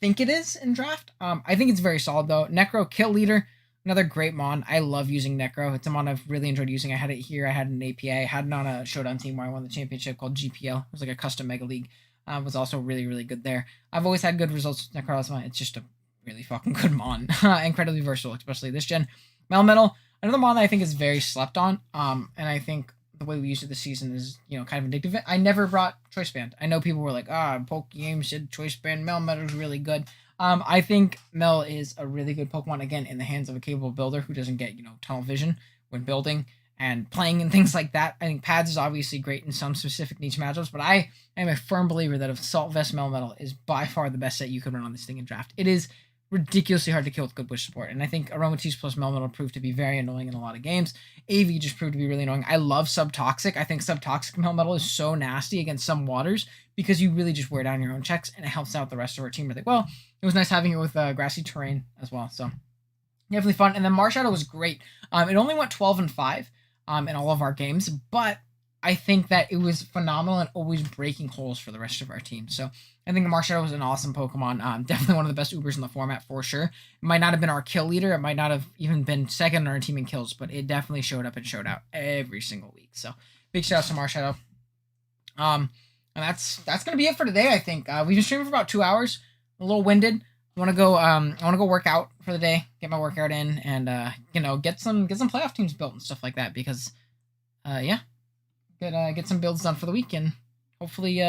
[SPEAKER 1] think it is in draft. I think it's very solid though. Necro, Kill Leader, another great mon. I love using Necro. It's a mon I've really enjoyed using. I had it here. I had it in APA. I had it on a Showdown team where I won the championship called GPL. It was like a custom Mega League. Was also really, really good there. I've always had good results with Necro. It's just a really fucking good mon. Incredibly versatile, especially this gen. Melmetal, another mon that I think is very slept on. And I think the way we used it this season is, kind of addictive. I never brought Choice Band. I know people were like, Poke Games said Choice Band. Melmetal's really good. I think Mel is a really good Pokemon, again, in the hands of a capable builder who doesn't get, tunnel vision when building and playing and things like that. I think Pads is obviously great in some specific niche matchups, but I am a firm believer that Assault Vest Melmetal is by far the best set you could run on this thing in draft. It is ridiculously hard to kill with good bush support, and I think Aromatisse plus Melmetal proved to be very annoying in a lot of games. AV just proved to be really annoying. I love Subtoxic. I think Subtoxic Melmetal is so nasty against some waters because you really just wear down your own checks, and it helps out the rest of our team really well. It was nice having it with grassy terrain as well, so definitely fun. And then Marshadow was great. It only went 12-5 in all of our games, but I think that it was phenomenal and always breaking holes for the rest of our team. So I think Marshadow was an awesome Pokemon. Definitely one of the best Ubers in the format for sure. It might not have been our kill leader. It might not have even been second on our team in kills, but it definitely showed up and showed out every single week. So big shout out to Marshadow. And that's gonna be it for today. I think we've been streaming for about 2 hours. A little winded. I want to go work out for the day, get my workout in, and get some playoff teams built and stuff like that because get some builds done for the week and hopefully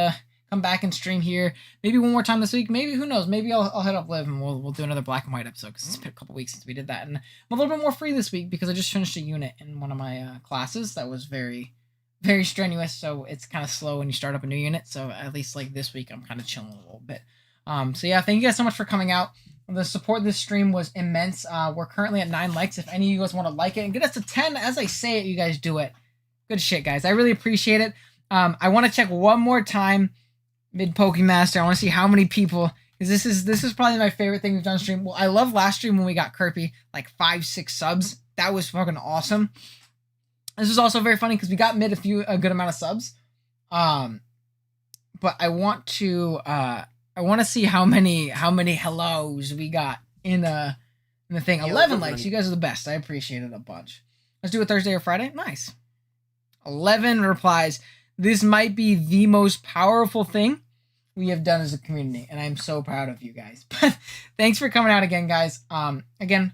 [SPEAKER 1] come back and stream here maybe one more time this week. Maybe, who knows, maybe I'll head up live and we'll do another black and white episode because it's been a couple weeks since we did that, and I'm a little bit more free this week because I just finished a unit in one of my classes that was very, very strenuous, so it's kind of slow when you start up a new unit. So at least like this week I'm kind of chilling a little bit. So yeah, thank you guys so much for coming out. The support of this stream was immense. We're currently at 9 likes. If any of you guys want to like it and get us to 10 as I say it, you guys do it. Good shit, guys. I really appreciate it. I want to check one more time mid Pokemaster. I want to see how many people, because this is probably my favorite thing we've done stream. Well, I love last stream when we got Kirby, like 5-6 subs. That was fucking awesome. This was also very funny because we got mid a good amount of subs. But I want to see how many hellos we got in the thing. 11 likes. You guys are the best. I appreciate it a bunch. Let's do it Thursday or Friday. Nice. 11 replies. This might be the most powerful thing we have done as a community, and I'm so proud of you guys. But thanks for coming out again, guys. Again,